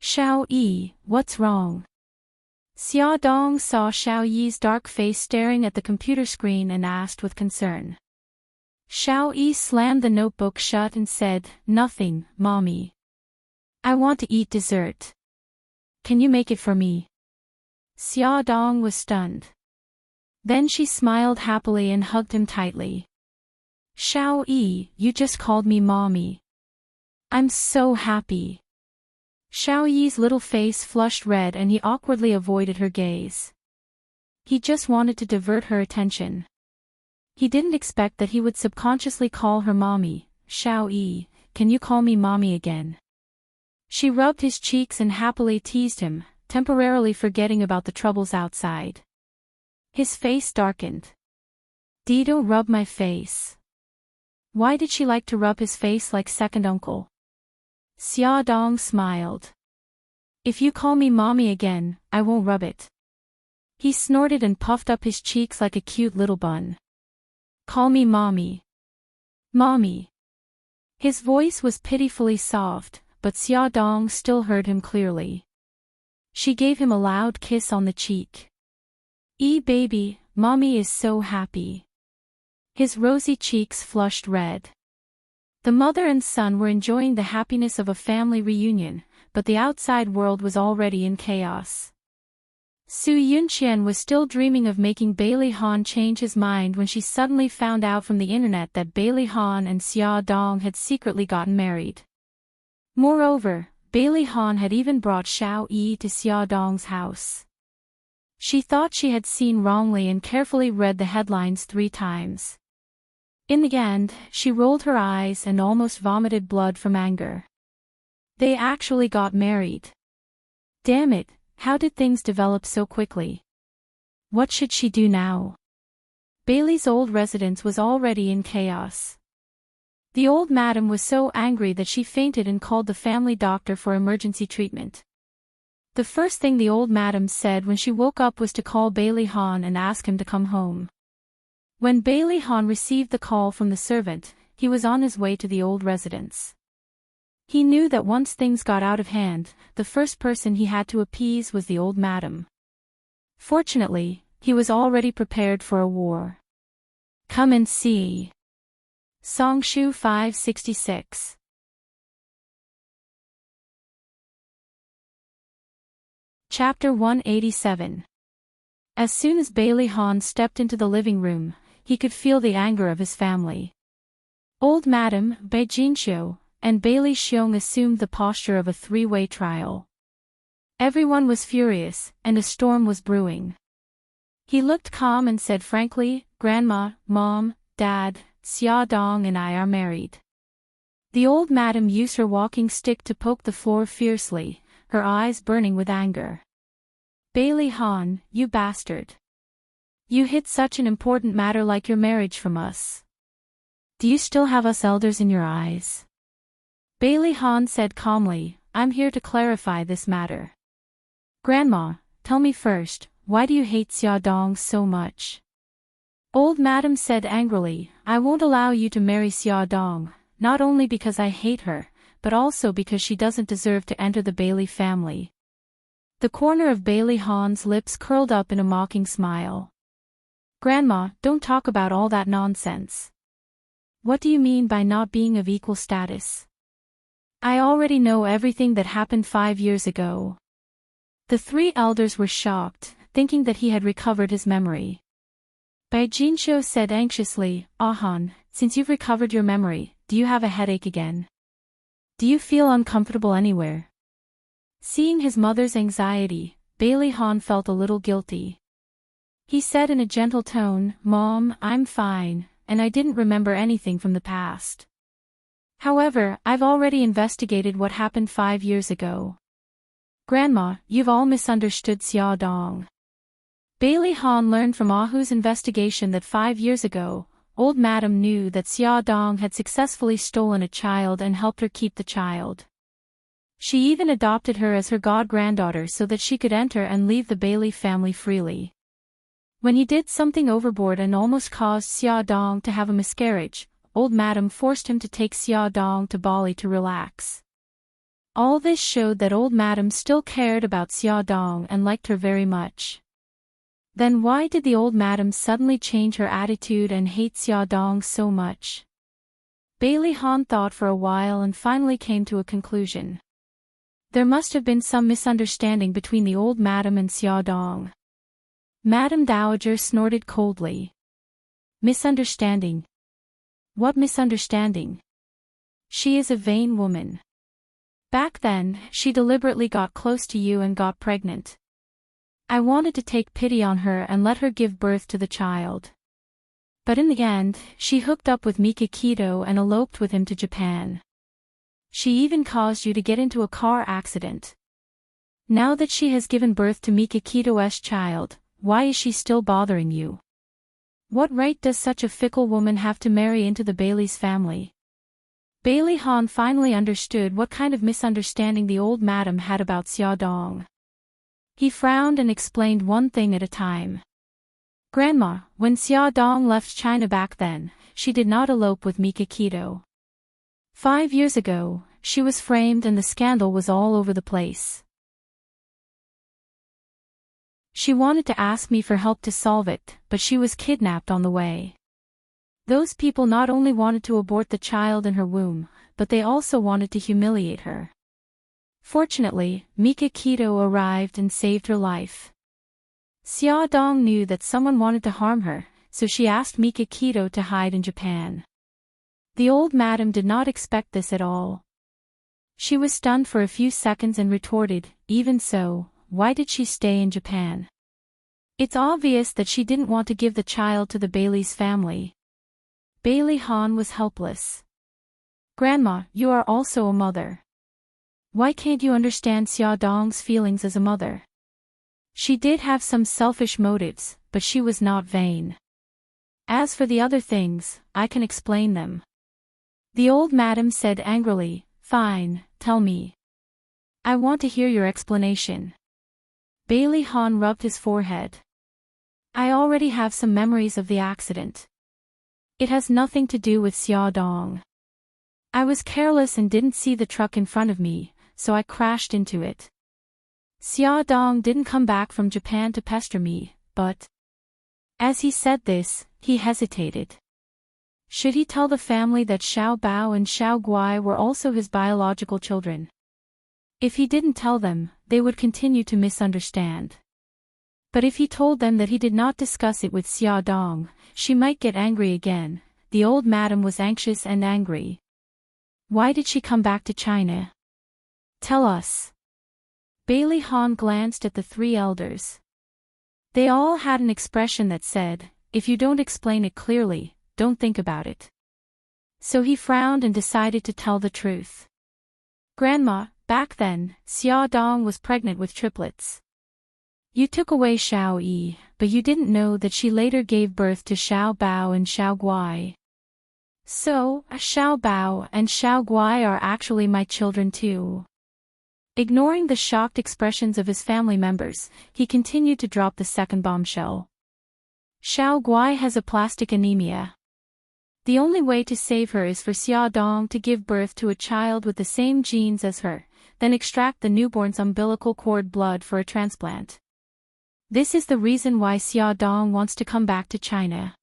Xiao Yi, what's wrong? Xia Dong saw Xiao Yi's dark face staring at the computer screen and asked with concern. Xiao Yi slammed the notebook shut and said, "Nothing, Mommy. I want to eat dessert. Can you make it for me?" Xia Dong was stunned. Then she smiled happily and hugged him tightly. "Xiao Yi, you just called me Mommy. I'm so happy." Xiao Yi's little face flushed red and he awkwardly avoided her gaze. He just wanted to divert her attention. He didn't expect that he would subconsciously call her Mommy. "Xiao Yi, can you call me Mommy again?" She rubbed his cheeks and happily teased him, temporarily forgetting about the troubles outside. His face darkened. "Dido rub my face." Why did she like to rub his face like second uncle? Xia Dong smiled. "If you call me Mommy again, I won't rub it." He snorted and puffed up his cheeks like a cute little bun. "Call me Mommy. Mommy." His voice was pitifully soft, but Xia Dong still heard him clearly. She gave him a loud kiss on the cheek. Baby, Mommy is so happy." His rosy cheeks flushed red. The mother and son were enjoying the happiness of a family reunion, but the outside world was already in chaos. Su Yunqian was still dreaming of making Bailey Han change his mind when she suddenly found out from the internet that Bailey Han and Xia Dong had secretly gotten married. Moreover, Bailey Han had even brought Xiao Yi to Xia Dong's house. She thought she had seen wrongly and carefully read the headlines 3 times. In the end, she rolled her eyes and almost vomited blood from anger. They actually got married. Damn it, how did things develop so quickly? What should she do now? Bailey's old residence was already in chaos. The old madam was so angry that she fainted and called the family doctor for emergency treatment. The first thing the old madam said when she woke up was to call Bailey Han and ask him to come home. When Bailey Han received the call from the servant, he was on his way to the old residence. He knew that once things got out of hand, the first person he had to appease was the old madam. Fortunately, he was already prepared for a war. Come and see. Songshu 566. Chapter 187. As soon as Bailey Han stepped into the living room, he could feel the anger of his family. Old Madam, Bai Jinxiu, and Bailey Xiong assumed the posture of a 3-way trial. Everyone was furious, and a storm was brewing. He looked calm and said frankly, "Grandma, Mom, Dad, Xia Dong and I are married." The old madam used her walking stick to poke the floor fiercely, her eyes burning with anger. "Bailey Han, you bastard. You hid such an important matter like your marriage from us. Do you still have us elders in your eyes?" Bailey Han said calmly, "I'm here to clarify this matter. Grandma, tell me first, why do you hate Xia Dong so much?" Old Madam said angrily, "I won't allow you to marry Xia Dong, not only because I hate her, but also because she doesn't deserve to enter the Bailey family." The corner of Bailey Han's lips curled up in a mocking smile. "Grandma, don't talk about all that nonsense. What do you mean by not being of equal status? I already know everything that happened 5 years ago." The three elders were shocked, thinking that he had recovered his memory. Bai Jinshou said anxiously, "Ahan, since you've recovered your memory, do you have a headache again? Do you feel uncomfortable anywhere?" Seeing his mother's anxiety, Bailey Han felt a little guilty. He said in a gentle tone, "Mom, I'm fine, and I didn't remember anything from the past. However, I've already investigated what happened 5 years ago." "Grandma, you've all misunderstood Xia Dong." Bailey Han learned from Ahu's investigation that 5 years ago, old madam knew that Xia Dong had successfully stolen a child and helped her keep the child. She even adopted her as her god-granddaughter so that she could enter and leave the Bailey family freely. When he did something overboard and almost caused Xia Dong to have a miscarriage, old madam forced him to take Xia Dong to Bali to relax. All this showed that old madam still cared about Xia Dong and liked her very much. Then why did the old madam suddenly change her attitude and hate Xia Dong so much? Bailey Han thought for a while and finally came to a conclusion. There must have been some misunderstanding between the old madam and Xia Dong. Madam Dowager snorted coldly. "Misunderstanding? What misunderstanding? She is a vain woman. Back then, she deliberately got close to you and got pregnant. I wanted to take pity on her and let her give birth to the child. But in the end, she hooked up with Mikakito and eloped with him to Japan. She even caused you to get into a car accident. Now that she has given birth to Mikakito's child, why is she still bothering you? What right does such a fickle woman have to marry into the Bailey's family?" Bailey Han finally understood what kind of misunderstanding the old madam had about Xia Dong. He frowned and explained one thing at a time. "Grandma, when Xia Dong left China back then, she did not elope with Mikakito. 5 years ago, she was framed and the scandal was all over the place. She wanted to ask me for help to solve it, but she was kidnapped on the way. Those people not only wanted to abort the child in her womb, but they also wanted to humiliate her. Fortunately, Mikakito arrived and saved her life. Xia Dong knew that someone wanted to harm her, so she asked Mikakito to hide in Japan. The old madam did not expect this at all. She was stunned for a few seconds and retorted, even so, why did she stay in Japan? It's obvious that she didn't want to give the child to the Bailey's family." Bailey Han was helpless. "Grandma, you are also a mother. Why can't you understand Xia Dong's feelings as a mother? She did have some selfish motives, but she was not vain. As for the other things, I can explain them." The old madam said angrily, "Fine, tell me. I want to hear your explanation." Bailey Han rubbed his forehead. "I already have some memories of the accident. It has nothing to do with Xia Dong. I was careless and didn't see the truck in front of me, so I crashed into it. Xia Dong didn't come back from Japan to pester me, but..." As he said this, he hesitated. Should he tell the family that Xiao Bao and Xiao Guai were also his biological children? If he didn't tell them, they would continue to misunderstand. But if he told them that he did not discuss it with Xia Dong, she might get angry again. The old madam was anxious and angry. "Why did she come back to China? Tell us." Bailey Han glanced at the three elders. They all had an expression that said, "If you don't explain it clearly, don't think about it." So he frowned and decided to tell the truth. "Grandma, back then, Xia Dong was pregnant with triplets. You took away Xiao Yi, but you didn't know that she later gave birth to Xiao Bao and Xiao Guai. So, Xiao Bao and Xiao Guai are actually my children too." Ignoring the shocked expressions of his family members, he continued to drop the second bombshell. "Xiao Guai has aplastic anemia. The only way to save her is for Xia Dong to give birth to a child with the same genes as her, then extract the newborn's umbilical cord blood for a transplant. This is the reason why Xia Dong wants to come back to China."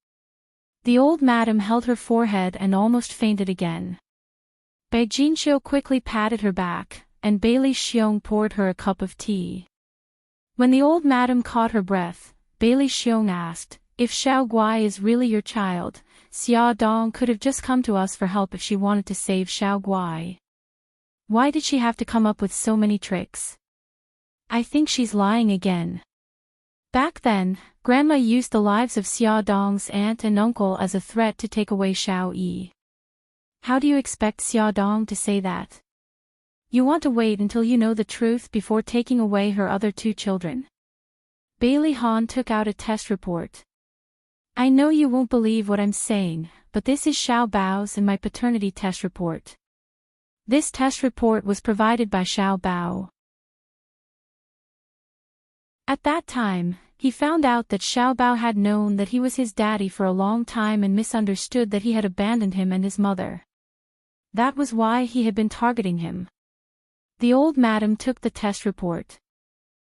The old madam held her forehead and almost fainted again. Bai Jinshou quickly patted her back, and Bailey Xiong poured her a cup of tea. When the old madam caught her breath, Bailey Xiong asked, "If Xiao Guai is really your child, Xia Dong could have just come to us for help if she wanted to save Xiao Guai. Why did she have to come up with so many tricks? I think she's lying again." Back then, Grandma used the lives of Xia Dong's aunt and uncle as a threat to take away Xiao Yi. How do you expect Xia Dong to say that? You want to wait until you know the truth before taking away her other two children. Bailey Han took out a test report. "I know you won't believe what I'm saying, but this is Xiao Bao's and my paternity test report. This test report was provided by Xiao Bao." At that time, he found out that Xiao Bao had known that he was his daddy for a long time and misunderstood that he had abandoned him and his mother. That was why he had been targeting him. The old madam took the test report.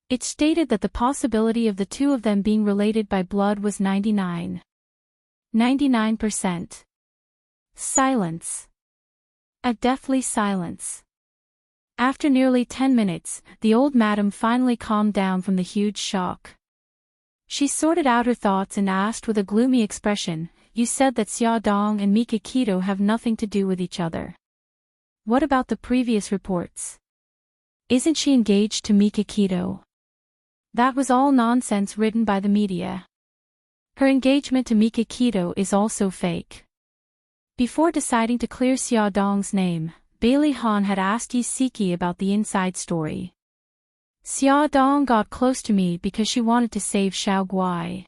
It stated that the possibility of the two of them being related by blood was 99%. Silence. A deathly silence. After nearly 10 minutes, the old madam finally calmed down from the huge shock. She sorted out her thoughts and asked with a gloomy expression, "You said that Xia Dong and Mika Keto have nothing to do with each other. What about the previous reports? Isn't she engaged to Mika Keto?" That was all nonsense written by the media. Her engagement to Mika Keto is also fake. Before deciding to clear Xia Dong's name, Bailey Han had asked Yi Siki about the inside story. "Xia Dong got close to me because she wanted to save Xiao Guai.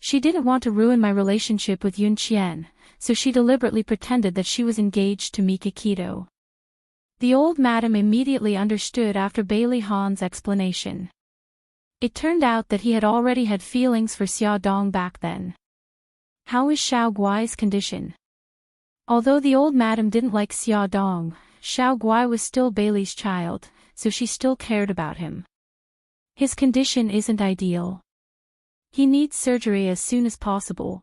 She didn't want to ruin my relationship with Yun Qian, so she deliberately pretended that she was engaged to Mika Keto." The old madam immediately understood after Bailey Han's explanation. It turned out that he had already had feelings for Xia Dong back then. How is Xiao Guai's condition? Although the old madam didn't like Xia Dong, Xiao Guai was still Bailey's child, so she still cared about him. His condition isn't ideal. He needs surgery as soon as possible.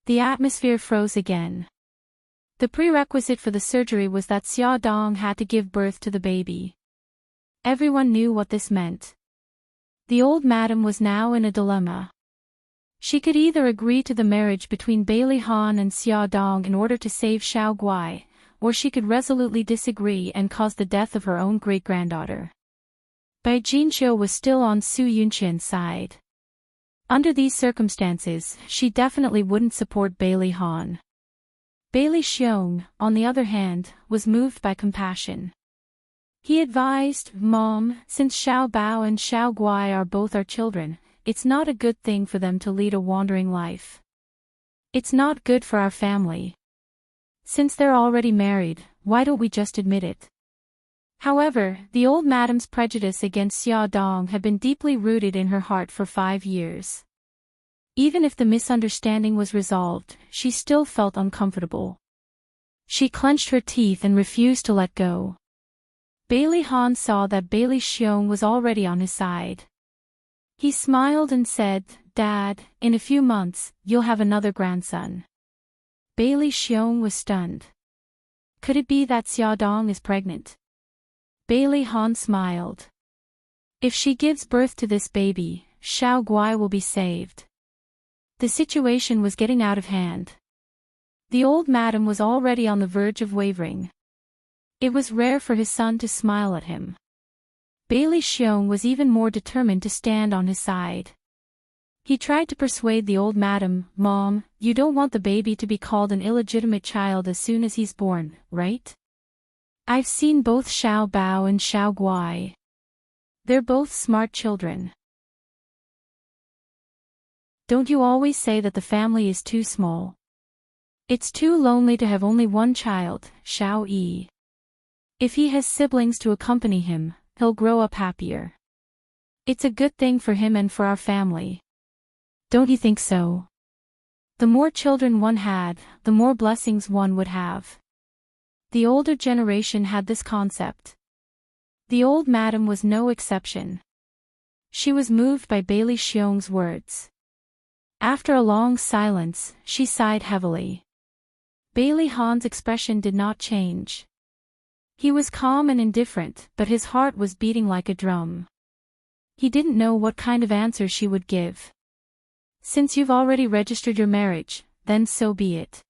The atmosphere froze again. The prerequisite for the surgery was that Xia Dong had to give birth to the baby. Everyone knew what this meant. The old madam was now in a dilemma. She could either agree to the marriage between Bailey Han and Xia Dong in order to save Xiao Guai, or she could resolutely disagree and cause the death of her own great-granddaughter. Bai Jinqiu was still on Su Yunqian's side. Under these circumstances, she definitely wouldn't support Bailey Han. Bailey Xiong, on the other hand, was moved by compassion. He advised, "Mom, since Xiao Bao and Xiao Guai are both our children, it's not a good thing for them to lead a wandering life. It's not good for our family. Since they're already married, why don't we just admit it?" However, the old madam's prejudice against Xia Dong had been deeply rooted in her heart for 5 years. Even if the misunderstanding was resolved, she still felt uncomfortable. She clenched her teeth and refused to let go. Bailey Han saw that Bailey Xiong was already on his side. He smiled and said, "Dad, in a few months, you'll have another grandson." Bailey Xiong was stunned. Could it be that Xia Dong is pregnant? Bailey Han smiled. If she gives birth to this baby, Xiao Guai will be saved. The situation was getting out of hand. The old madam was already on the verge of wavering. It was rare for his son to smile at him. Bailey Xiong was even more determined to stand on his side. He tried to persuade the old madam, "Mom, you don't want the baby to be called an illegitimate child as soon as he's born, right? I've seen both Xiao Bao and Xiao Guai. They're both smart children. Don't you always say that the family is too small? It's too lonely to have only one child, Xiao Yi. If he has siblings to accompany him, he'll grow up happier. It's a good thing for him and for our family. Don't you think so? The more children one had, the more blessings one would have." The older generation had this concept. The old madam was no exception. She was moved by Bailey Xiong's words. After a long silence, she sighed heavily. Bailey Han's expression did not change. He was calm and indifferent, but his heart was beating like a drum. He didn't know what kind of answer she would give. Since you've already registered your marriage, then so be it.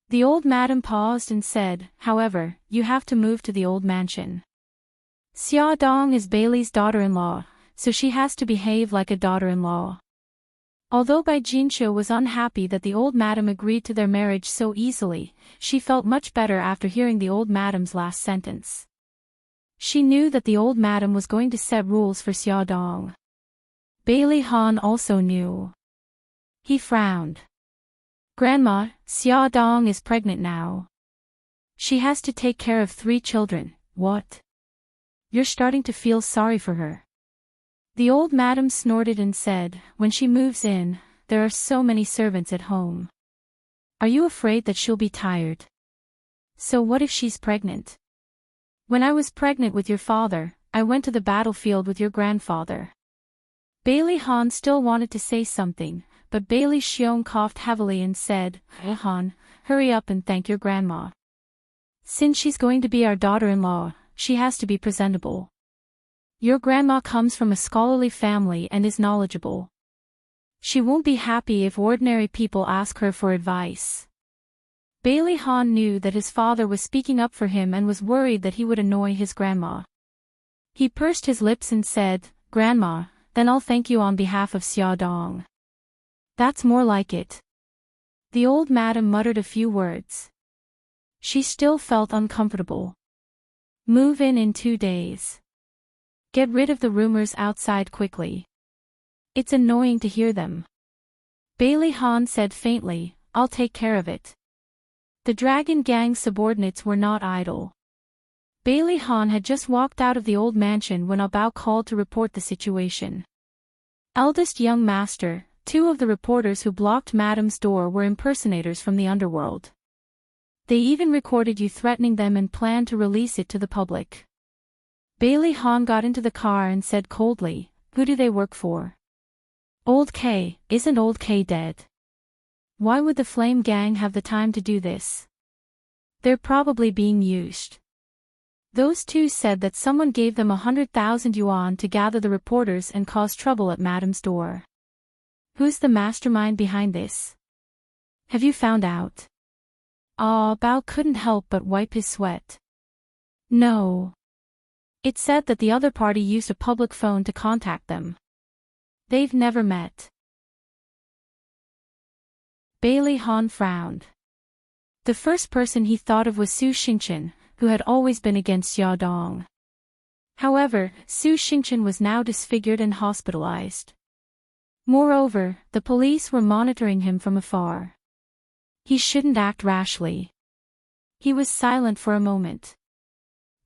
The old madam paused and said, however, you have to move to the old mansion. Xia Dong is Bailey's daughter-in-law, so she has to behave like a daughter-in-law. Although Bai Jinshu was unhappy that the old madam agreed to their marriage so easily, she felt much better after hearing the old madam's last sentence. She knew that the old madam was going to set rules for Xia Dong. Bailey Han also knew. He frowned. Grandma, Xia Dong is pregnant now. She has to take care of 3 children. What? You're starting to feel sorry for her. The old madam snorted and said, when she moves in, there are so many servants at home. Are you afraid that she'll be tired? So what if she's pregnant? When I was pregnant with your father, I went to the battlefield with your grandfather. Bailey Han still wanted to say something, but Bailey Xiong coughed heavily and said, Han, hurry up and thank your grandma. Since she's going to be our daughter-in-law, she has to be presentable. Your grandma comes from a scholarly family and is knowledgeable. She won't be happy if ordinary people ask her for advice. Bailey Han knew that his father was speaking up for him and was worried that he would annoy his grandma. He pursed his lips and said, Grandma, then I'll thank you on behalf of Xia Dong. That's more like it. The old madam muttered a few words. She still felt uncomfortable. Move in 2 days. Get rid of the rumors outside quickly. It's annoying to hear them. Bailey Han said faintly, I'll take care of it. The Dragon Gang's subordinates were not idle. Bailey Han had just walked out of the old mansion when Bao called to report the situation. Eldest young master, 2 of the reporters who blocked Madam's door were impersonators from the underworld. They even recorded you threatening them and planned to release it to the public. Bailey Han got into the car and said coldly, who do they work for? Old K, isn't Old K dead? Why would the Flame Gang have the time to do this? They're probably being used. Those 2 said that someone gave them 100,000 yuan to gather the reporters and cause trouble at Madam's door. Who's the mastermind behind this? Have you found out? Bao couldn't help but wipe his sweat. No. It said that the other party used a public phone to contact them. They've never met. Bailey Han frowned. The first person he thought of was Su Xingchen, who had always been against Xia Dong. However, Su Xingchen was now disfigured and hospitalized. Moreover, the police were monitoring him from afar. He shouldn't act rashly. He was silent for a moment.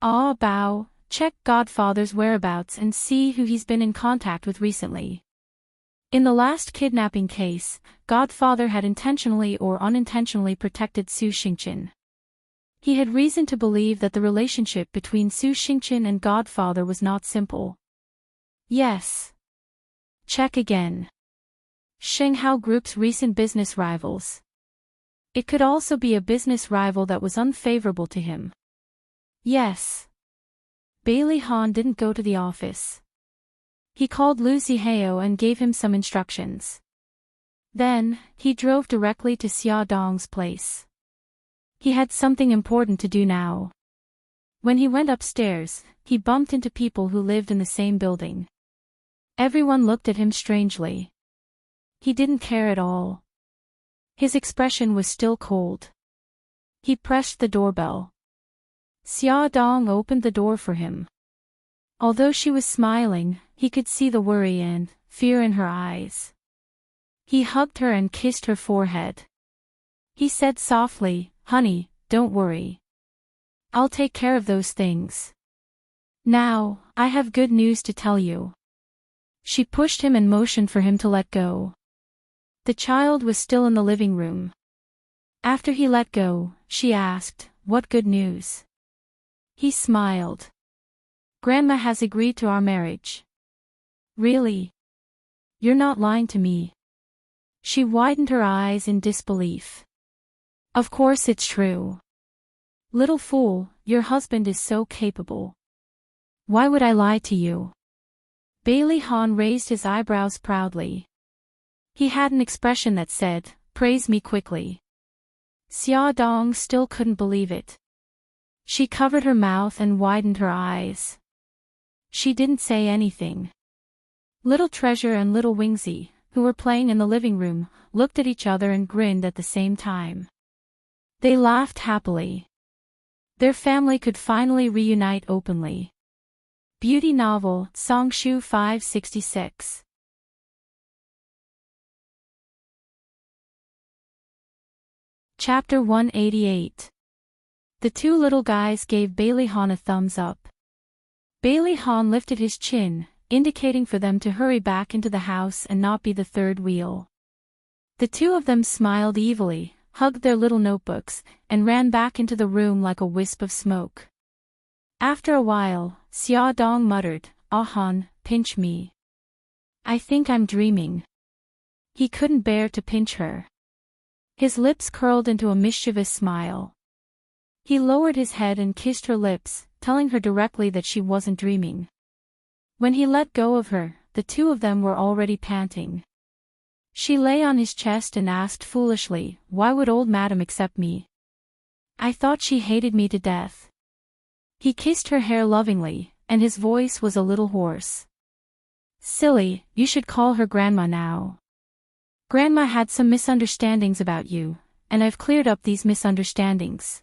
Bao, check Godfather's whereabouts and see who he's been in contact with recently. In the last kidnapping case, Godfather had intentionally or unintentionally protected Su Xingchen. He had reason to believe that the relationship between Su Xingchen and Godfather was not simple. Yes. Check again. Shenghao Group's recent business rivals. It could also be a business rival that was unfavorable to him. Yes. Bailey Han didn't go to the office. He called Lu Zihao and gave him some instructions. Then, he drove directly to Xia Dong's place. He had something important to do now. When he went upstairs, he bumped into people who lived in the same building. Everyone looked at him strangely. He didn't care at all. His expression was still cold. He pressed the doorbell. Xia Dong opened the door for him. Although she was smiling, he could see the worry and fear in her eyes. He hugged her and kissed her forehead. He said softly, "Honey, don't worry. I'll take care of those things. Now, I have good news to tell you." She pushed him and motioned for him to let go. The child was still in the living room. After he let go, she asked, "What good news?" He smiled. "Grandma has agreed to our marriage." "Really? You're not lying to me?" She widened her eyes in disbelief. "Of course it's true. Little fool, your husband is so capable. Why would I lie to you?" Bailey Han raised his eyebrows proudly. He had an expression that said, "Praise me quickly." Xia Dong still couldn't believe it. She covered her mouth and widened her eyes. She didn't say anything. Little Treasure and Little Wingsy, who were playing in the living room, looked at each other and grinned at the same time. They laughed happily. Their family could finally reunite openly. Beauty novel, Songshu 566. Chapter 188. The two little guys gave Bailey Han a thumbs up. Bailey Han lifted his chin, indicating for them to hurry back into the house and not be the third wheel. The two of them smiled evilly, hugged their little notebooks, and ran back into the room like a wisp of smoke. After a while, Xia Dong muttered, "Ah Han, pinch me. I think I'm dreaming." He couldn't bear to pinch her. His lips curled into a mischievous smile. He lowered his head and kissed her lips, telling her directly that she wasn't dreaming. When he let go of her, the two of them were already panting. She lay on his chest and asked foolishly, "Why would old madam accept me? I thought she hated me to death." He kissed her hair lovingly, and his voice was a little hoarse. "Silly, you should call her Grandma now. Grandma had some misunderstandings about you, and I've cleared up these misunderstandings.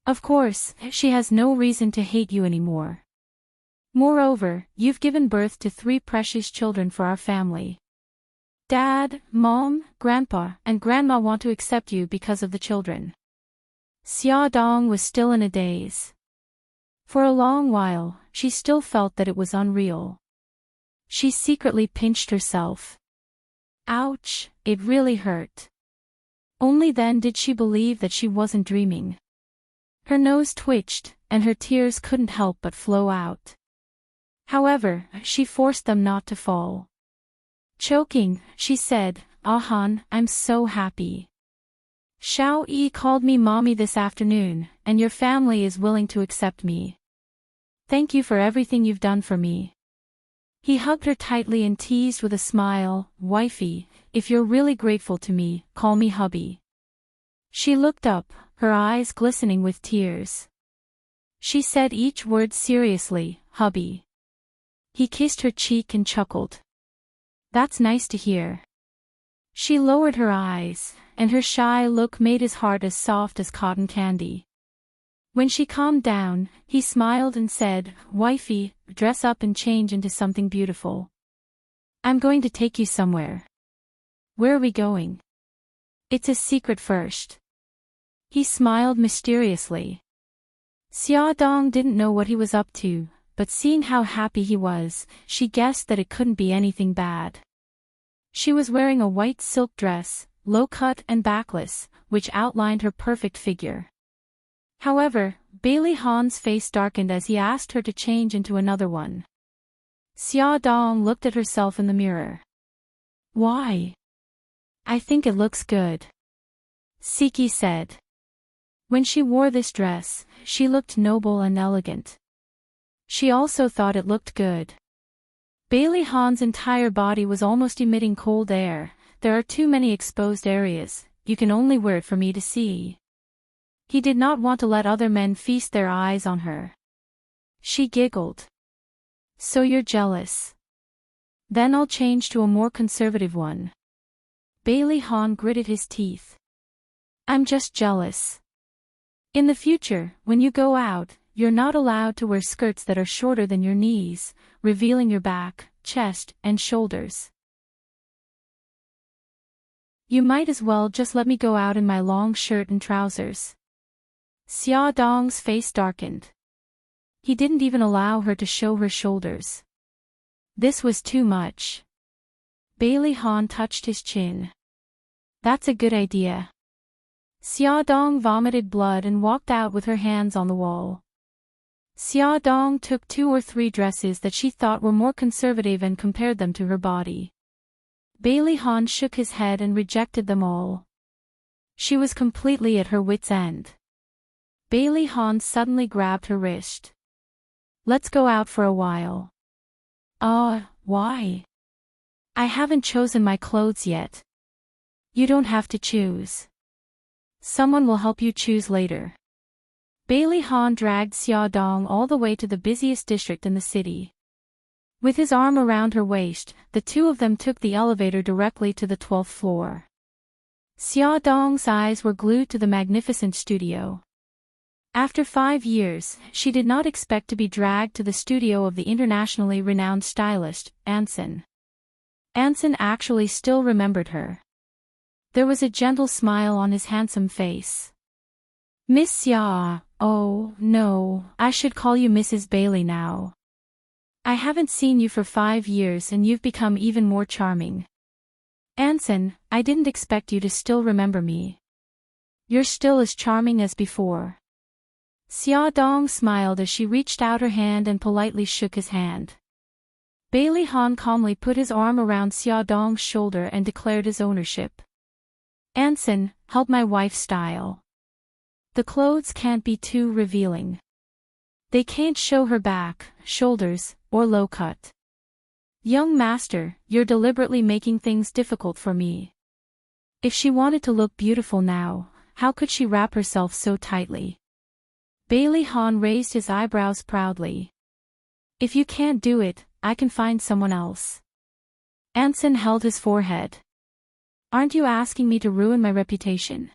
Of course, she has no reason to hate you anymore. Moreover, you've given birth to 3 precious children for our family. Dad, Mom, Grandpa, and Grandma want to accept you because of the children." Xia Dong was still in a daze. For a long while, she still felt that it was unreal. She secretly pinched herself. Ouch, it really hurt. Only then did she believe that she wasn't dreaming. Her nose twitched, and her tears couldn't help but flow out. However, she forced them not to fall. Choking, she said, "Ah Han, I'm so happy. Xiao Yi called me mommy this afternoon, and your family is willing to accept me. Thank you for everything you've done for me." He hugged her tightly and teased with a smile, "Wifey, if you're really grateful to me, call me hubby." She looked up, her eyes glistening with tears. She said each word seriously, "Hubby." He kissed her cheek and chuckled. "That's nice to hear." She lowered her eyes, and her shy look made his heart as soft as cotton candy. When she calmed down, he smiled and said, "Wifey, dress up and change into something beautiful. I'm going to take you somewhere." "Where are we going?" "It's a secret first." He smiled mysteriously. Xia Dong didn't know what he was up to, but seeing how happy he was, she guessed that it couldn't be anything bad. She was wearing a white silk dress, low-cut and backless, which outlined her perfect figure. However, Bailey Han's face darkened as he asked her to change into another one. Xia Dong looked at herself in the mirror. "Why?" "I think it looks good," Siki said. When she wore this dress, she looked noble and elegant. She also thought it looked good. Bailey Han's entire body was almost emitting cold air. "There are too many exposed areas, you can only wear it for me to see." He did not want to let other men feast their eyes on her. She giggled. "So you're jealous? Then I'll change to a more conservative one." Bailey Han gritted his teeth. "I'm just jealous. In the future, when you go out, you're not allowed to wear skirts that are shorter than your knees, revealing your back, chest, and shoulders. You might as well just let me go out in my long shirt and trousers." Xia Dong's face darkened. He didn't even allow her to show her shoulders. This was too much. Bailey Han touched his chin. "That's a good idea." Xia Dong vomited blood and walked out with her hands on the wall. Xia Dong took 2 or 3 dresses that she thought were more conservative and compared them to her body. Bailey Han shook his head and rejected them all. She was completely at her wit's end. Bailey Han suddenly grabbed her wrist. "Let's go out for a while." Why? I haven't chosen my clothes yet. You don't have to choose. Someone will help you choose later. Bailey Han dragged Xia Dong all the way to the busiest district in the city. With his arm around her waist, the two of them took the elevator directly to the 12th floor. Xia Dong's eyes were glued to the magnificent studio. After 5 years, she did not expect to be dragged to the studio of the internationally renowned stylist, Anson. Anson actually still remembered her. There was a gentle smile on his handsome face. Miss Xia, oh, no, I should call you Mrs. Bailey now. I haven't seen you for 5 years and you've become even more charming. Anson, I didn't expect you to still remember me. You're still as charming as before. Xia Dong smiled as she reached out her hand and politely shook his hand. Bailey Han calmly put his arm around Xia Dong's shoulder and declared his ownership. Anson, help my wife style. The clothes can't be too revealing. They can't show her back, shoulders, or low cut. Young master, you're deliberately making things difficult for me. If she wanted to look beautiful now, how could she wrap herself so tightly? Bailey Han raised his eyebrows proudly. If you can't do it, I can find someone else. Anson held his forehead. Aren't you asking me to ruin my reputation?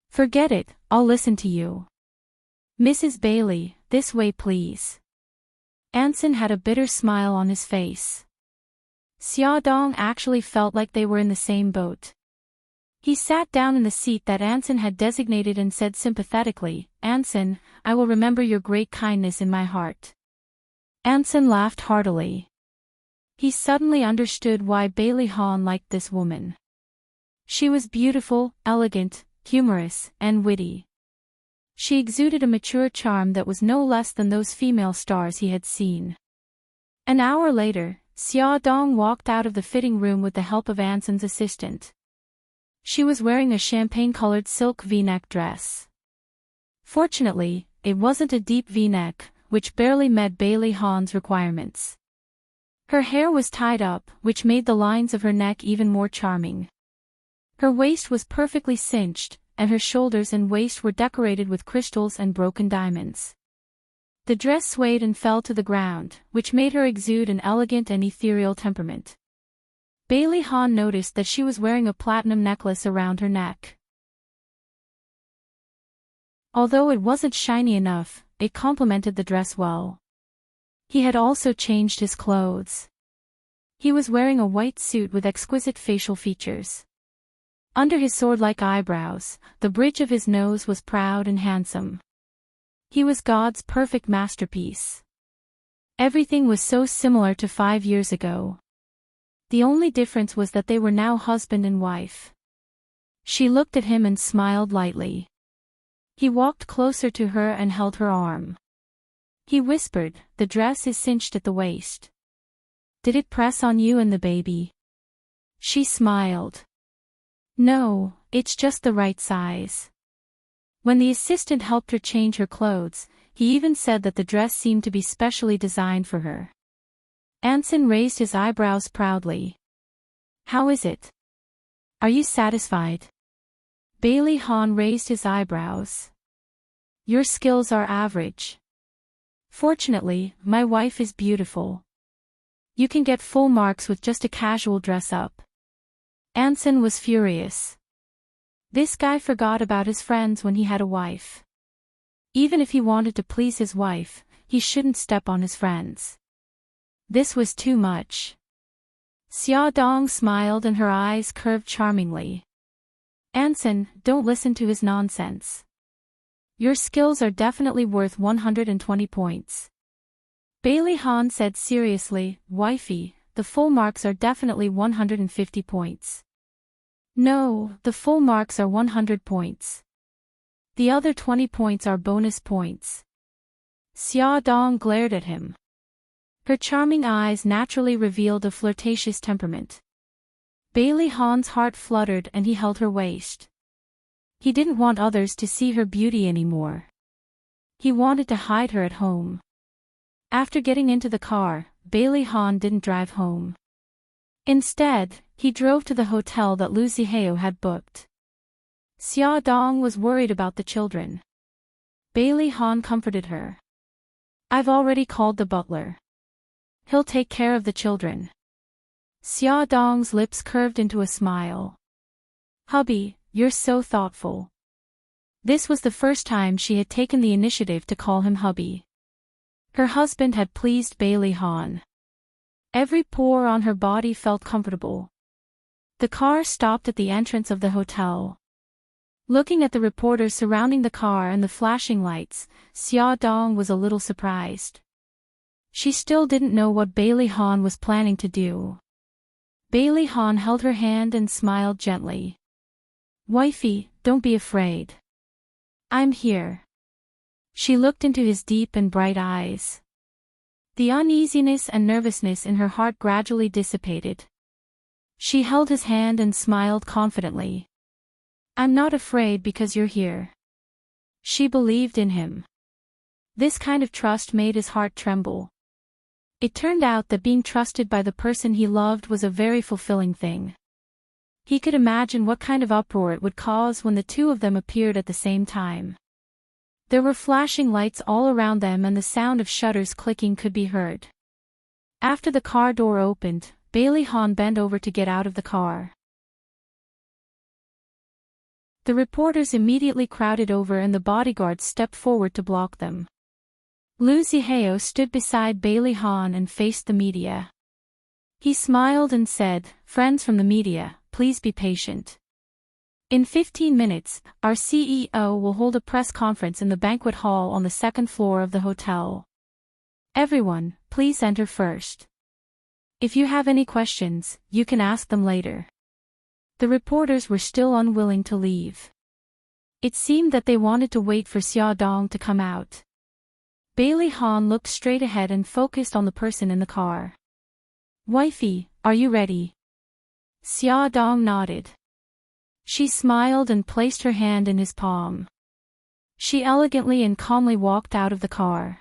Forget it, I'll listen to you. Mrs. Bailey, this way please. Anson had a bitter smile on his face. Xia Dong actually felt like they were in the same boat. He sat down in the seat that Anson had designated and said sympathetically, Anson, I will remember your great kindness in my heart. Anson laughed heartily. He suddenly understood why Bailey Han liked this woman. She was beautiful, elegant, humorous, and witty. She exuded a mature charm that was no less than those female stars he had seen. An hour later, Xia Dong walked out of the fitting room with the help of Anson's assistant. She was wearing a champagne-colored silk V-neck dress. Fortunately, it wasn't a deep V-neck, which barely met Bailey Han's requirements. Her hair was tied up, which made the lines of her neck even more charming. Her waist was perfectly cinched, and her shoulders and waist were decorated with crystals and broken diamonds. The dress swayed and fell to the ground, which made her exude an elegant and ethereal temperament. Bailey Han noticed that she was wearing a platinum necklace around her neck. Although it wasn't shiny enough, it complemented the dress well. He had also changed his clothes. He was wearing a white suit with exquisite facial features. Under his sword-like eyebrows, the bridge of his nose was proud and handsome. He was God's perfect masterpiece. Everything was so similar to 5 years ago. The only difference was that they were now husband and wife. She looked at him and smiled lightly. He walked closer to her and held her arm. He whispered, the dress is cinched at the waist. Did it press on you and the baby? She smiled. No, it's just the right size. When the assistant helped her change her clothes, he even said that the dress seemed to be specially designed for her. Anson raised his eyebrows proudly. How is it? Are you satisfied? Bailey Han raised his eyebrows. Your skills are average. Fortunately, my wife is beautiful. You can get full marks with just a casual dress-up. Anson was furious. This guy forgot about his friends when he had a wife. Even if he wanted to please his wife, he shouldn't step on his friends. This was too much. Xia Dong smiled and her eyes curved charmingly. Anson, don't listen to his nonsense. Your skills are definitely worth 120 points. Bailey Han said seriously, wifey, the full marks are definitely 150 points. No, the full marks are 100 points. The other 20 points are bonus points. Xia Dong glared at him. Her charming eyes naturally revealed a flirtatious temperament. Bailey Han's heart fluttered and he held her waist. He didn't want others to see her beauty anymore. He wanted to hide her at home. After getting into the car, Bailey Han didn't drive home. Instead, he drove to the hotel that Lu Zihao had booked. Xia Dong was worried about the children. Bailey Han comforted her. "I've already called the butler. He'll take care of the children." Xia Dong's lips curved into a smile. "Hubby, you're so thoughtful." This was the first time she had taken the initiative to call him hubby. Her husband had pleased Bailey Han. Every pore on her body felt comfortable. The car stopped at the entrance of the hotel. Looking at the reporters surrounding the car and the flashing lights, Xia Dong was a little surprised. She still didn't know what Bailey Han was planning to do. Bailey Han held her hand and smiled gently. "Wifey, don't be afraid. I'm here." She looked into his deep and bright eyes. The uneasiness and nervousness in her heart gradually dissipated. She held his hand and smiled confidently. "I'm not afraid because you're here." She believed in him. This kind of trust made his heart tremble. It turned out that being trusted by the person he loved was a very fulfilling thing. He could imagine what kind of uproar it would cause when the two of them appeared at the same time. There were flashing lights all around them and the sound of shutters clicking could be heard. After the car door opened, Bailey Han bent over to get out of the car. The reporters immediately crowded over and the bodyguards stepped forward to block them. Lu Zihao stood beside Bailey Han and faced the media. He smiled and said, "Friends from the media, please be patient. In 15 minutes, our CEO will hold a press conference in the banquet hall on the second floor of the hotel. Everyone, please enter first. If you have any questions, you can ask them later." The reporters were still unwilling to leave. It seemed that they wanted to wait for Xia Dong to come out. Bailey Han looked straight ahead and focused on the person in the car. "Wifey, are you ready?" Xia Dong nodded. She smiled and placed her hand in his palm. She elegantly and calmly walked out of the car.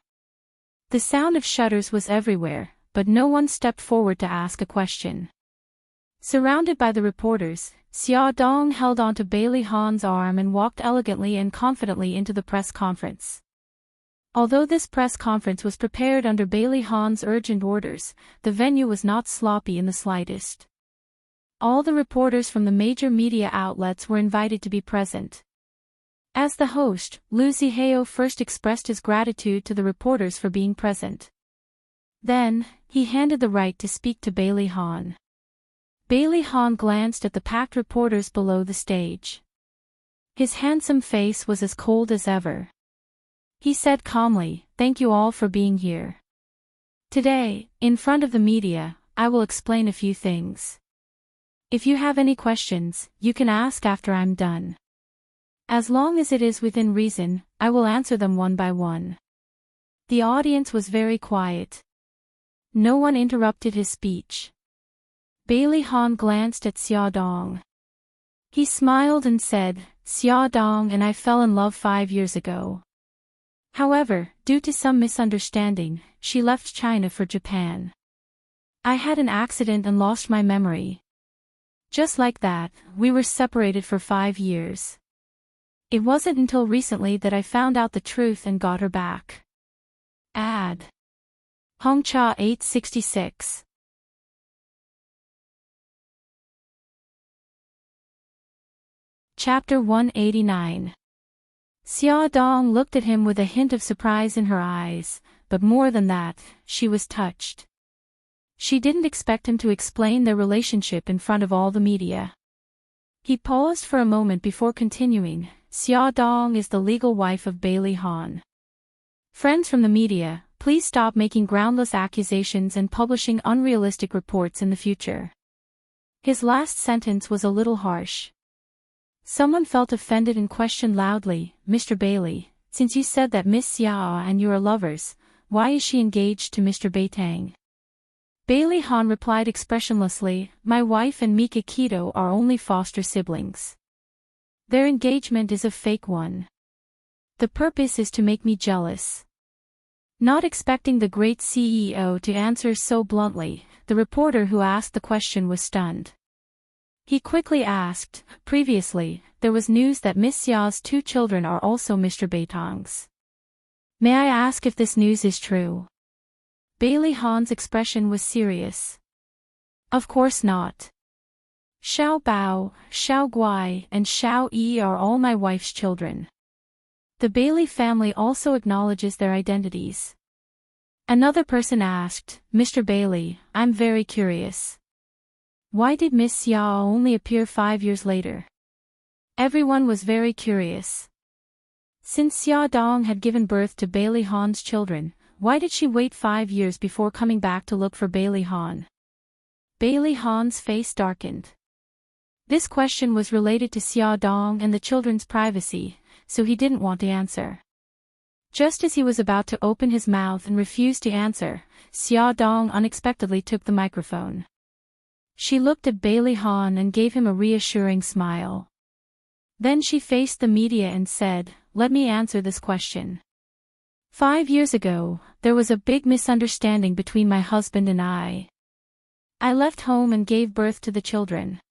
The sound of shutters was everywhere, but no one stepped forward to ask a question. Surrounded by the reporters, Xia Dong held onto Bailey Han's arm and walked elegantly and confidently into the press conference. Although this press conference was prepared under Bailey Han's urgent orders, the venue was not sloppy in the slightest. All the reporters from the major media outlets were invited to be present. As the host, Lu Zihao first expressed his gratitude to the reporters for being present. Then, he handed the right to speak to Bailey Han. Bailey Han glanced at the packed reporters below the stage. His handsome face was as cold as ever. He said calmly, "Thank you all for being here. Today, in front of the media, I will explain a few things. If you have any questions, you can ask after I'm done. As long as it is within reason, I will answer them one by one." The audience was very quiet. No one interrupted his speech. Bailey Han glanced at Xia Dong. He smiled and said, "Xia Dong and I fell in love 5 years ago. However, due to some misunderstanding, she left China for Japan. I had an accident and lost my memory. Just like that, we were separated for 5 years. It wasn't until recently that I found out the truth and got her back." Ad. Hongcha 866. Chapter 189. Xia Dong looked at him with a hint of surprise in her eyes, but more than that, she was touched. She didn't expect him to explain their relationship in front of all the media. He paused for a moment before continuing, "Xia Dong is the legal wife of Bailey Han. Friends from the media, please stop making groundless accusations and publishing unrealistic reports in the future." His last sentence was a little harsh. Someone felt offended and questioned loudly, "Mr. Bailey, since you said that Miss Xia and you are lovers, why is she engaged to Mr. Beitang?" Bailey Han replied expressionlessly, "My wife and Mika Keto are only foster siblings. Their engagement is a fake one. The purpose is to make me jealous. Not expecting the great CEO to answer so bluntly, the reporter who asked the question was stunned. He quickly asked, "Previously, there was news that Miss Xia's 2 children are also Mr. Beitong's. May I ask if this news is true?" Bailey Han's expression was serious. "Of course not. Xiao Bao, Xiao Guai, and Xiao Yi are all my wife's children. The Bailey family also acknowledges their identities." Another person asked, "Mr. Bailey, I'm very curious. Why did Miss Xia only appear 5 years later?" Everyone was very curious. Since Xia Dong had given birth to Bailey Han's children, why did she wait 5 years before coming back to look for Bailey Han? Bailey Han's face darkened. This question was related to Xia Dong and the children's privacy, so he didn't want to answer. Just as he was about to open his mouth and refuse to answer, Xia Dong unexpectedly took the microphone. She looked at Bailey Han and gave him a reassuring smile. Then she faced the media and said, "Let me answer this question. 5 years ago, there was a big misunderstanding between my husband and I. I left home and gave birth to the children.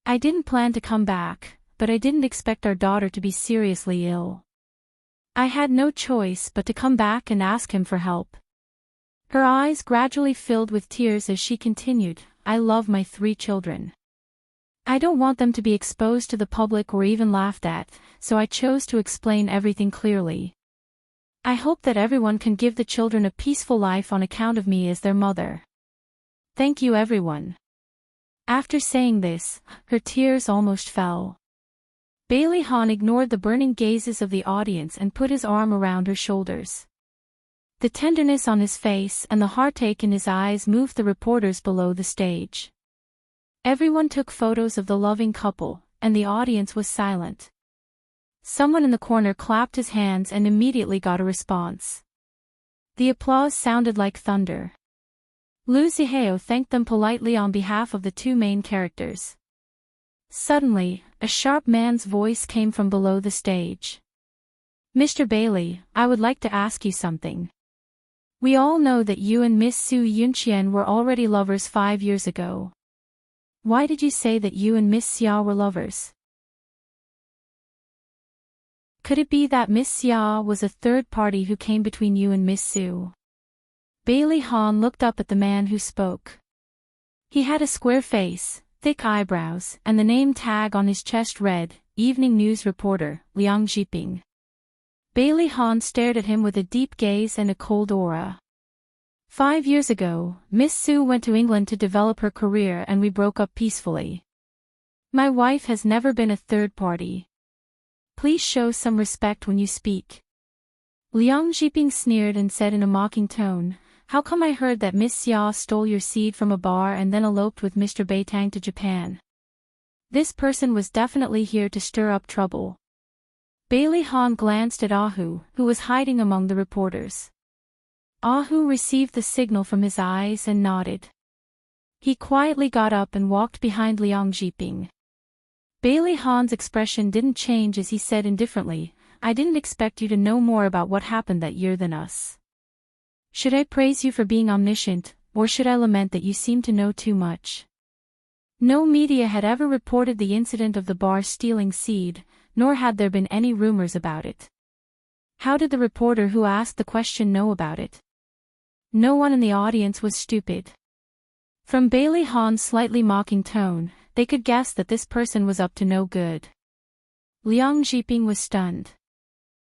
I didn't plan to come back, but I didn't expect our daughter to be seriously ill. I had no choice but to come back and ask him for help." Her eyes gradually filled with tears as she continued, "I love my 3 children. I don't want them to be exposed to the public or even laughed at, so I chose to explain everything clearly. I hope that everyone can give the children a peaceful life on account of me as their mother. Thank you everyone." After saying this, her tears almost fell. Bailey Han ignored the burning gazes of the audience and put his arm around her shoulders. The tenderness on his face and the heartache in his eyes moved the reporters below the stage. Everyone took photos of the loving couple, and the audience was silent. Someone in the corner clapped his hands and immediately got a response. The applause sounded like thunder. Lu Zihao thanked them politely on behalf of the 2 main characters. Suddenly, a sharp man's voice came from below the stage. "Mr. Bailey, I would like to ask you something. We all know that you and Miss Su Yunqian were already lovers 5 years ago. Why did you say that you and Miss Xia were lovers? Could it be that Miss Xia was a third party who came between you and Miss Su?" Bailey Han looked up at the man who spoke. He had a square face, thick eyebrows, and the name tag on his chest read, "Evening News Reporter, Liang Jiping." Bailey Han stared at him with a deep gaze and a cold aura. 5 years ago, Miss Su went to England to develop her career and we broke up peacefully. My wife has never been a third party. Please show some respect when you speak. Liang Jiping sneered and said in a mocking tone, "How come I heard that Miss Xia stole your seed from a bar and then eloped with Mr. Beitang to Japan? This person was definitely here to stir up trouble." Bailey Han glanced at Ahu, who was hiding among the reporters. Ahu received the signal from his eyes and nodded. He quietly got up and walked behind Liang Jiping. Bailey Han's expression didn't change as he said indifferently, "I didn't expect you to know more about what happened that year than us. Should I praise you for being omniscient, or should I lament that you seem to know too much?" No media had ever reported the incident of the bar stealing seed, nor had there been any rumors about it. How did the reporter who asked the question know about it? No one in the audience was stupid. From Bailey Han's slightly mocking tone, they could guess that this person was up to no good. Liang Jiping was stunned.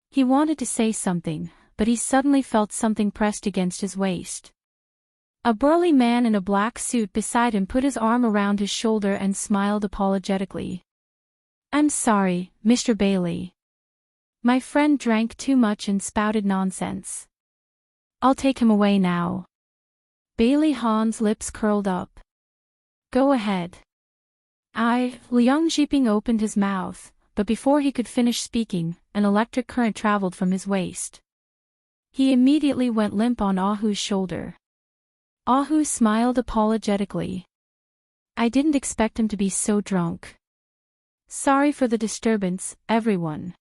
He wanted to say something, but he suddenly felt something pressed against his waist. A burly man in a black suit beside him put his arm around his shoulder and smiled apologetically. "I'm sorry, Mr. Bailey. My friend drank too much and spouted nonsense. I'll take him away now." Bailey Han's lips curled up. "Go ahead." Liang Jiping opened his mouth, but before he could finish speaking, an electric current traveled from his waist. He immediately went limp on Ahu's shoulder. Ahu smiled apologetically. "I didn't expect him to be so drunk. Sorry for the disturbance, everyone."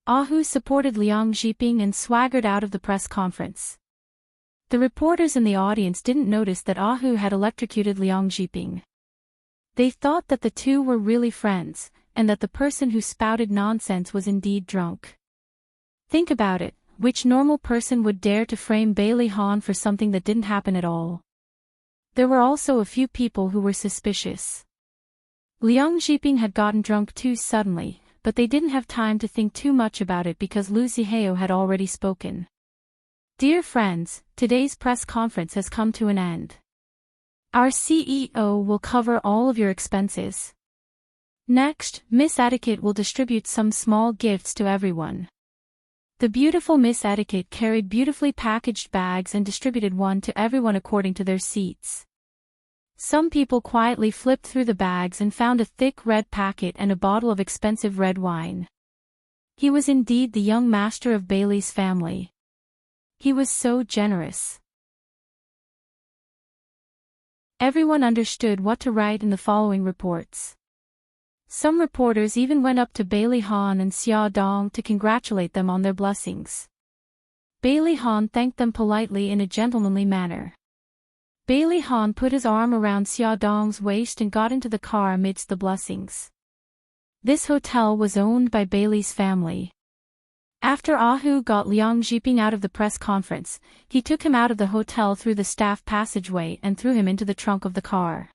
Ahu supported Liang Zhiping and swaggered out of the press conference. The reporters in the audience didn't notice that Ahu had electrocuted Liang Zhiping. They thought that the two were really friends, and that the person who spouted nonsense was indeed drunk. Think about it, which normal person would dare to frame Bailey Han for something that didn't happen at all? There were also a few people who were suspicious. Liang Zhiping had gotten drunk too suddenly, but they didn't have time to think too much about it because Lu Zihao had already spoken. Dear friends, today's press conference has come to an end. Our CEO will cover all of your expenses. Next, Miss Etiquette will distribute some small gifts to everyone. The beautiful Miss Etiquette carried beautifully packaged bags and distributed one to everyone according to their seats. Some people quietly flipped through the bags and found a thick red packet and a bottle of expensive red wine. He was indeed the young master of Bailey's family. He was so generous. Everyone understood what to write in the following reports. Some reporters even went up to Bailey Han and Xia Dong to congratulate them on their blessings. Bailey Han thanked them politely in a gentlemanly manner. Bailey Han put his arm around Xia Dong's waist and got into the car amidst the blessings. This hotel was owned by Bailey's family. After Ahu got Liang Zhiping out of the press conference, he took him out of the hotel through the staff passageway and threw him into the trunk of the car.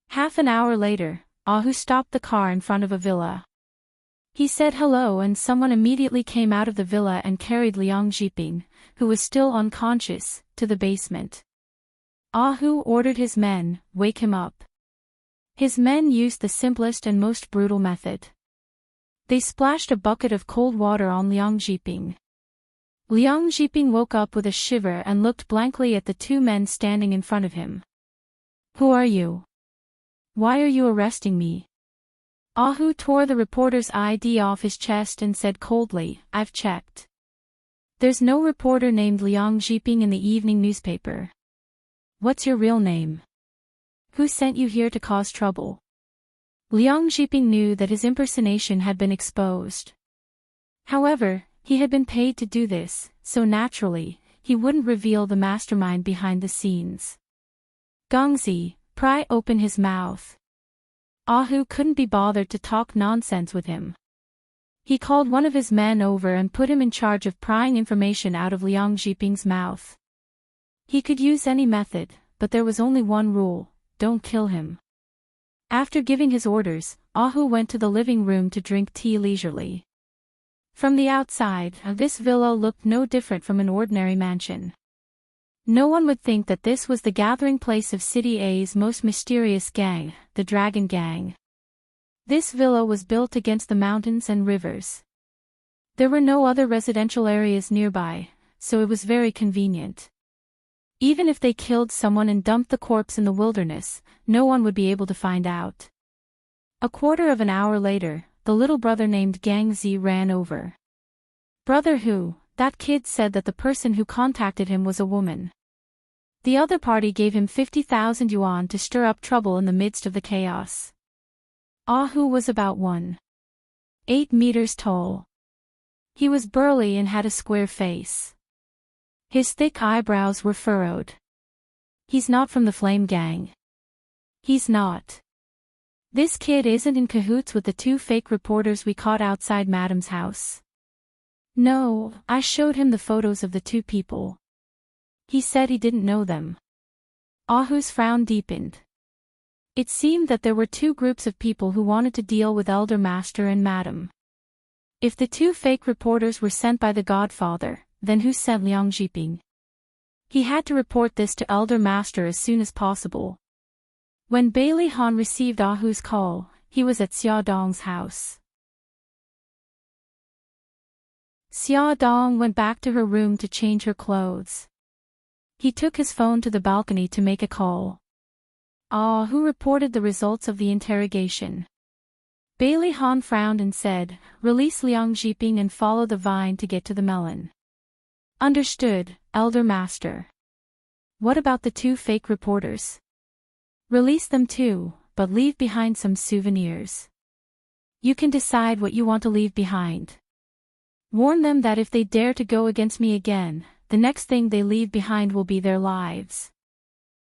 Half an hour later, Ahu stopped the car in front of a villa. He said hello and someone immediately came out of the villa and carried Liang Zhiping, who was still unconscious, to the basement. Ahu ordered his men, wake him up. His men used the simplest and most brutal method. They splashed a bucket of cold water on Liang Zhiping. Liang Zhiping woke up with a shiver and looked blankly at the two men standing in front of him. Who are you? Why are you arresting me? Ahu tore the reporter's ID off his chest and said coldly, I've checked. There's no reporter named Liang Zhiping in the evening newspaper. What's your real name? Who sent you here to cause trouble? Liang Zhiping knew that his impersonation had been exposed. However, he had been paid to do this, so naturally, he wouldn't reveal the mastermind behind the scenes. Gongzi, pry open his mouth. Ahu couldn't be bothered to talk nonsense with him. He called one of his men over and put him in charge of prying information out of Liang Zhiping's mouth. He could use any method, but there was only one rule: don't kill him. After giving his orders, Ahu went to the living room to drink tea leisurely. From the outside, this villa looked no different from an ordinary mansion. No one would think that this was the gathering place of City A's most mysterious gang, the Dragon Gang. This villa was built against the mountains and rivers. There were no other residential areas nearby, so it was very convenient. Even if they killed someone and dumped the corpse in the wilderness, no one would be able to find out. A quarter of an hour later, the little brother named Gang Zi ran over. Brother who? That kid said that the person who contacted him was a woman. The other party gave him 50,000 yuan to stir up trouble in the midst of the chaos. Ahu was about 1.8 meters tall. He was burly and had a square face. His thick eyebrows were furrowed. He's not from the Flame Gang. He's not. This kid isn't in cahoots with the two fake reporters we caught outside Madam's house. No, I showed him the photos of the two people. He said he didn't know them. Ahu's frown deepened. It seemed that there were two groups of people who wanted to deal with Elder Master and Madam. If the two fake reporters were sent by the Godfather, then who sent Liang Zhiping? He had to report this to Elder Master as soon as possible. When Bailey Han received Ahu's call, he was at Xia Dong's house. Xia Dong went back to her room to change her clothes. He took his phone to the balcony to make a call. Ahu reported the results of the interrogation. Bailey Han frowned and said, release Liang Zhiping and follow the vine to get to the melon. Understood, Elder Master. What about the two fake reporters? Release them too, but leave behind some souvenirs. You can decide what you want to leave behind. Warn them that if they dare to go against me again, the next thing they leave behind will be their lives.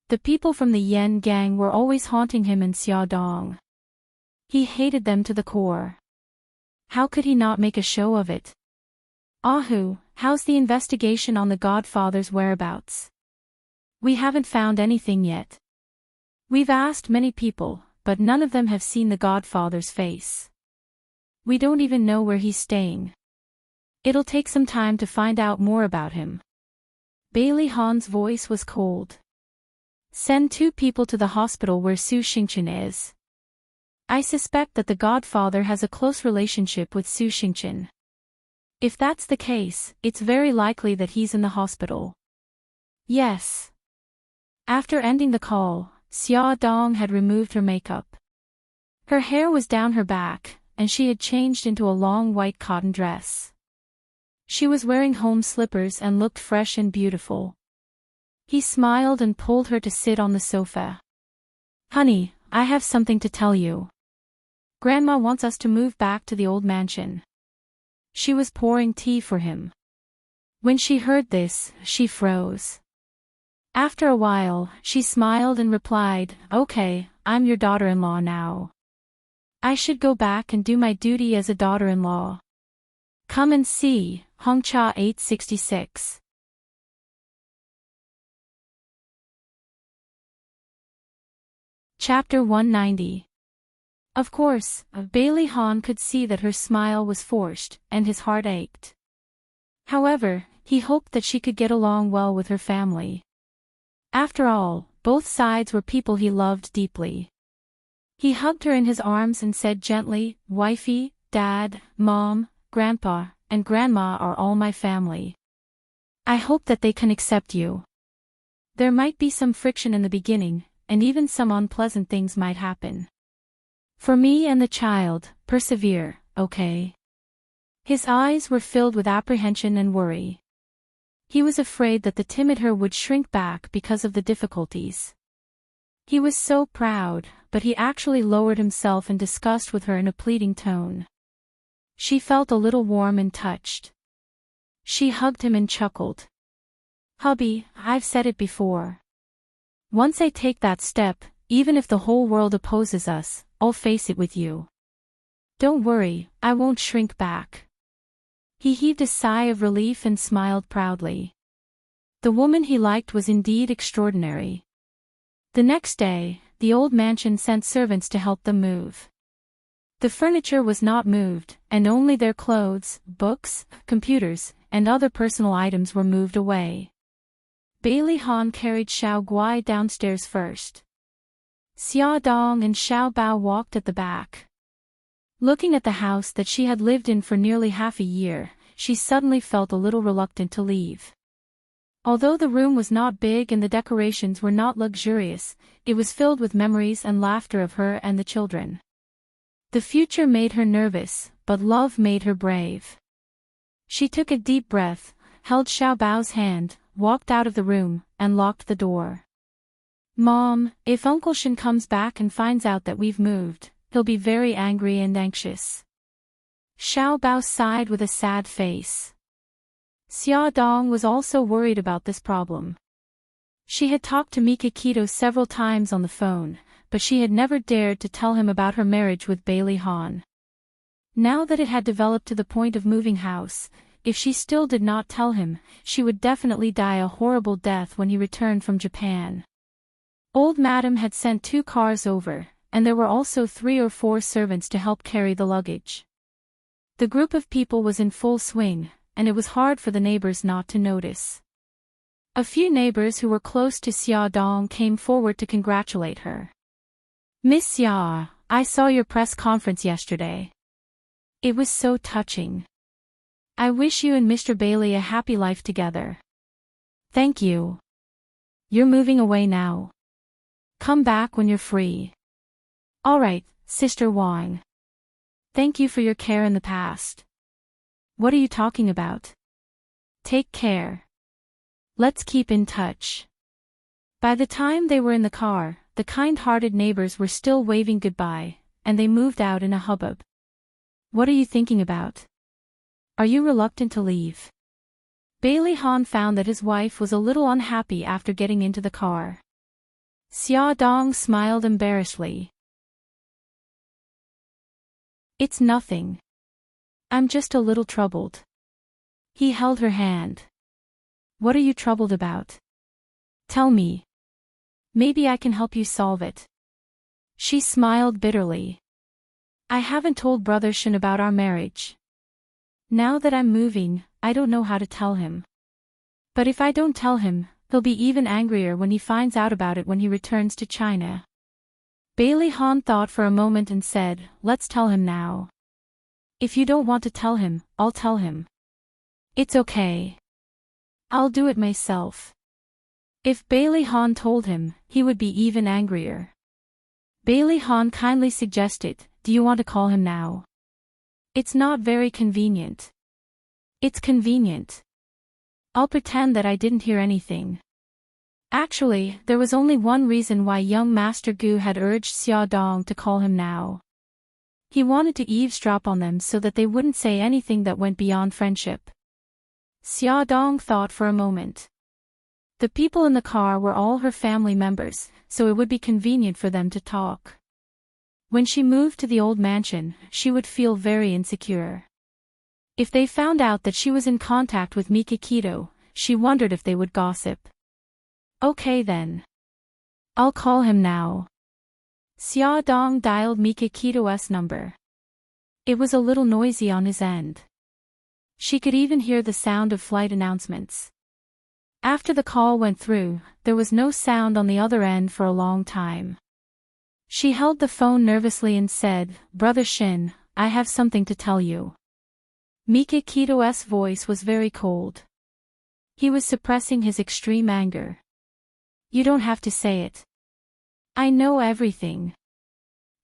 The people from the Yen gang were always haunting him in Xiaodong. He hated them to the core. How could he not make a show of it? Ahu, how's the investigation on the Godfather's whereabouts? We haven't found anything yet. We've asked many people, but none of them have seen the Godfather's face. We don't even know where he's staying. It'll take some time to find out more about him. Bailey Han's voice was cold. Send 2 people to the hospital where Su Xingchen is. I suspect that the Godfather has a close relationship with Su Xingchen. If that's the case, it's very likely that he's in the hospital. Yes. After ending the call, Xia Dong had removed her makeup. Her hair was down her back, and she had changed into a long white cotton dress. She was wearing home slippers and looked fresh and beautiful. He smiled and pulled her to sit on the sofa. Honey, I have something to tell you. Grandma wants us to move back to the old mansion. She was pouring tea for him. When she heard this, she froze. After a while, she smiled and replied, "Okay, I'm your daughter-in-law now. I should go back and do my duty as a daughter-in-law. Come and see." Hongcha 866. Chapter 190. Of course, Bailey Han could see that her smile was forced, and his heart ached. However, he hoped that she could get along well with her family. After all, both sides were people he loved deeply. He hugged her in his arms and said gently, "Wifey, Dad, Mom, Grandpa, and Grandma are all my family. I hope that they can accept you. There might be some friction in the beginning, and even some unpleasant things might happen. For me and the child, persevere, okay?" His eyes were filled with apprehension and worry. He was afraid that the timid her would shrink back because of the difficulties. He was so proud, but he actually lowered himself and discussed with her in a pleading tone. She felt a little warm and touched. She hugged him and chuckled. "Hubby, I've said it before. Once I take that step, even if the whole world opposes us, I'll face it with you. Don't worry, I won't shrink back." He heaved a sigh of relief and smiled proudly. The woman he liked was indeed extraordinary. The next day, the old mansion sent servants to help them move. The furniture was not moved, and only their clothes, books, computers, and other personal items were moved away. Bailey Han carried Xiao Guai downstairs first. Xia Dong and Xiao Bao walked at the back. Looking at the house that she had lived in for nearly half a year, she suddenly felt a little reluctant to leave. Although the room was not big and the decorations were not luxurious, it was filled with memories and laughter of her and the children. The future made her nervous, but love made her brave. She took a deep breath, held Xiao Bao's hand, walked out of the room, and locked the door. "Mom, if Uncle Shen comes back and finds out that we've moved, he'll be very angry and anxious." Xiao Bao sighed with a sad face. Xia Dong was also worried about this problem. She had talked to Mikakito several times on the phone, but she had never dared to tell him about her marriage with Bailey Han. Now that it had developed to the point of moving house, if she still did not tell him, she would definitely die a horrible death when he returned from Japan. Old Madam had sent 2 cars over, and there were also 3 or 4 servants to help carry the luggage. The group of people was in full swing, and it was hard for the neighbors not to notice. A few neighbors who were close to Xia Dong came forward to congratulate her. "Miss Xia, I saw your press conference yesterday. It was so touching. I wish you and Mr. Bailey a happy life together." "Thank you. You're moving away now. Come back when you're free." "All right, Sister Wang. Thank you for your care in the past." "What are you talking about? Take care. Let's keep in touch." By the time they were in the car, the kind-hearted neighbors were still waving goodbye, and they moved out in a hubbub. "What are you thinking about?" Are you reluctant to leave? Bailey Han found that his wife was a little unhappy after getting into the car. Xia Dong smiled embarrassedly. It's nothing. I'm just a little troubled. He held her hand. What are you troubled about? Tell me. Maybe I can help you solve it. She smiled bitterly. I haven't told Brother Shen about our marriage. Now that I'm moving, I don't know how to tell him. But if I don't tell him, he'll be even angrier when he finds out about it when he returns to China. Bailey Han thought for a moment and said, let's tell him now. If you don't want to tell him, I'll tell him. It's okay. I'll do it myself. If Bailey Han told him, he would be even angrier. Bailey Han kindly suggested, do you want to call him now? It's not very convenient. It's convenient. I'll pretend that I didn't hear anything. Actually, there was only one reason why young Master Gu had urged Xia Dong to call him now. He wanted to eavesdrop on them so that they wouldn't say anything that went beyond friendship. Xia Dong thought for a moment. The people in the car were all her family members, so it would be convenient for them to talk. When she moved to the old mansion, she would feel very insecure. If they found out that she was in contact with Mikakito, she wondered if they would gossip. Okay then. I'll call him now. Xia Dong dialed Mikakito's number. It was a little noisy on his end. She could even hear the sound of flight announcements. After the call went through, there was no sound on the other end for a long time. She held the phone nervously and said, Brother Shin, I have something to tell you. Mikakito's voice was very cold. He was suppressing his extreme anger. You don't have to say it. I know everything.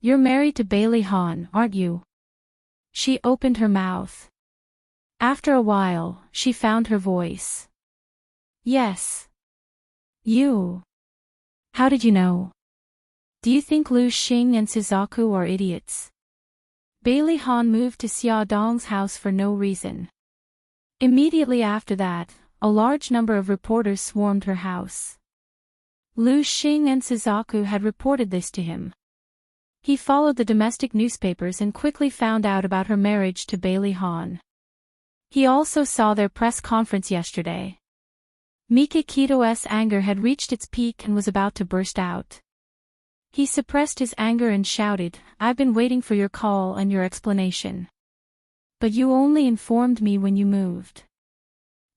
You're married to Bailey Han, aren't you? She opened her mouth. After a while, she found her voice. Yes. You. How did you know? Do you think Lu Xing and Suzaku are idiots? Bailey Han moved to Xia Dong's house for no reason. Immediately after that, a large number of reporters swarmed her house. Lu Xing and Suzaku had reported this to him. He followed the domestic newspapers and quickly found out about her marriage to Bailey Han. He also saw their press conference yesterday. Mikakito's anger had reached its peak and was about to burst out. He suppressed his anger and shouted, I've been waiting for your call and your explanation. But you only informed me when you moved.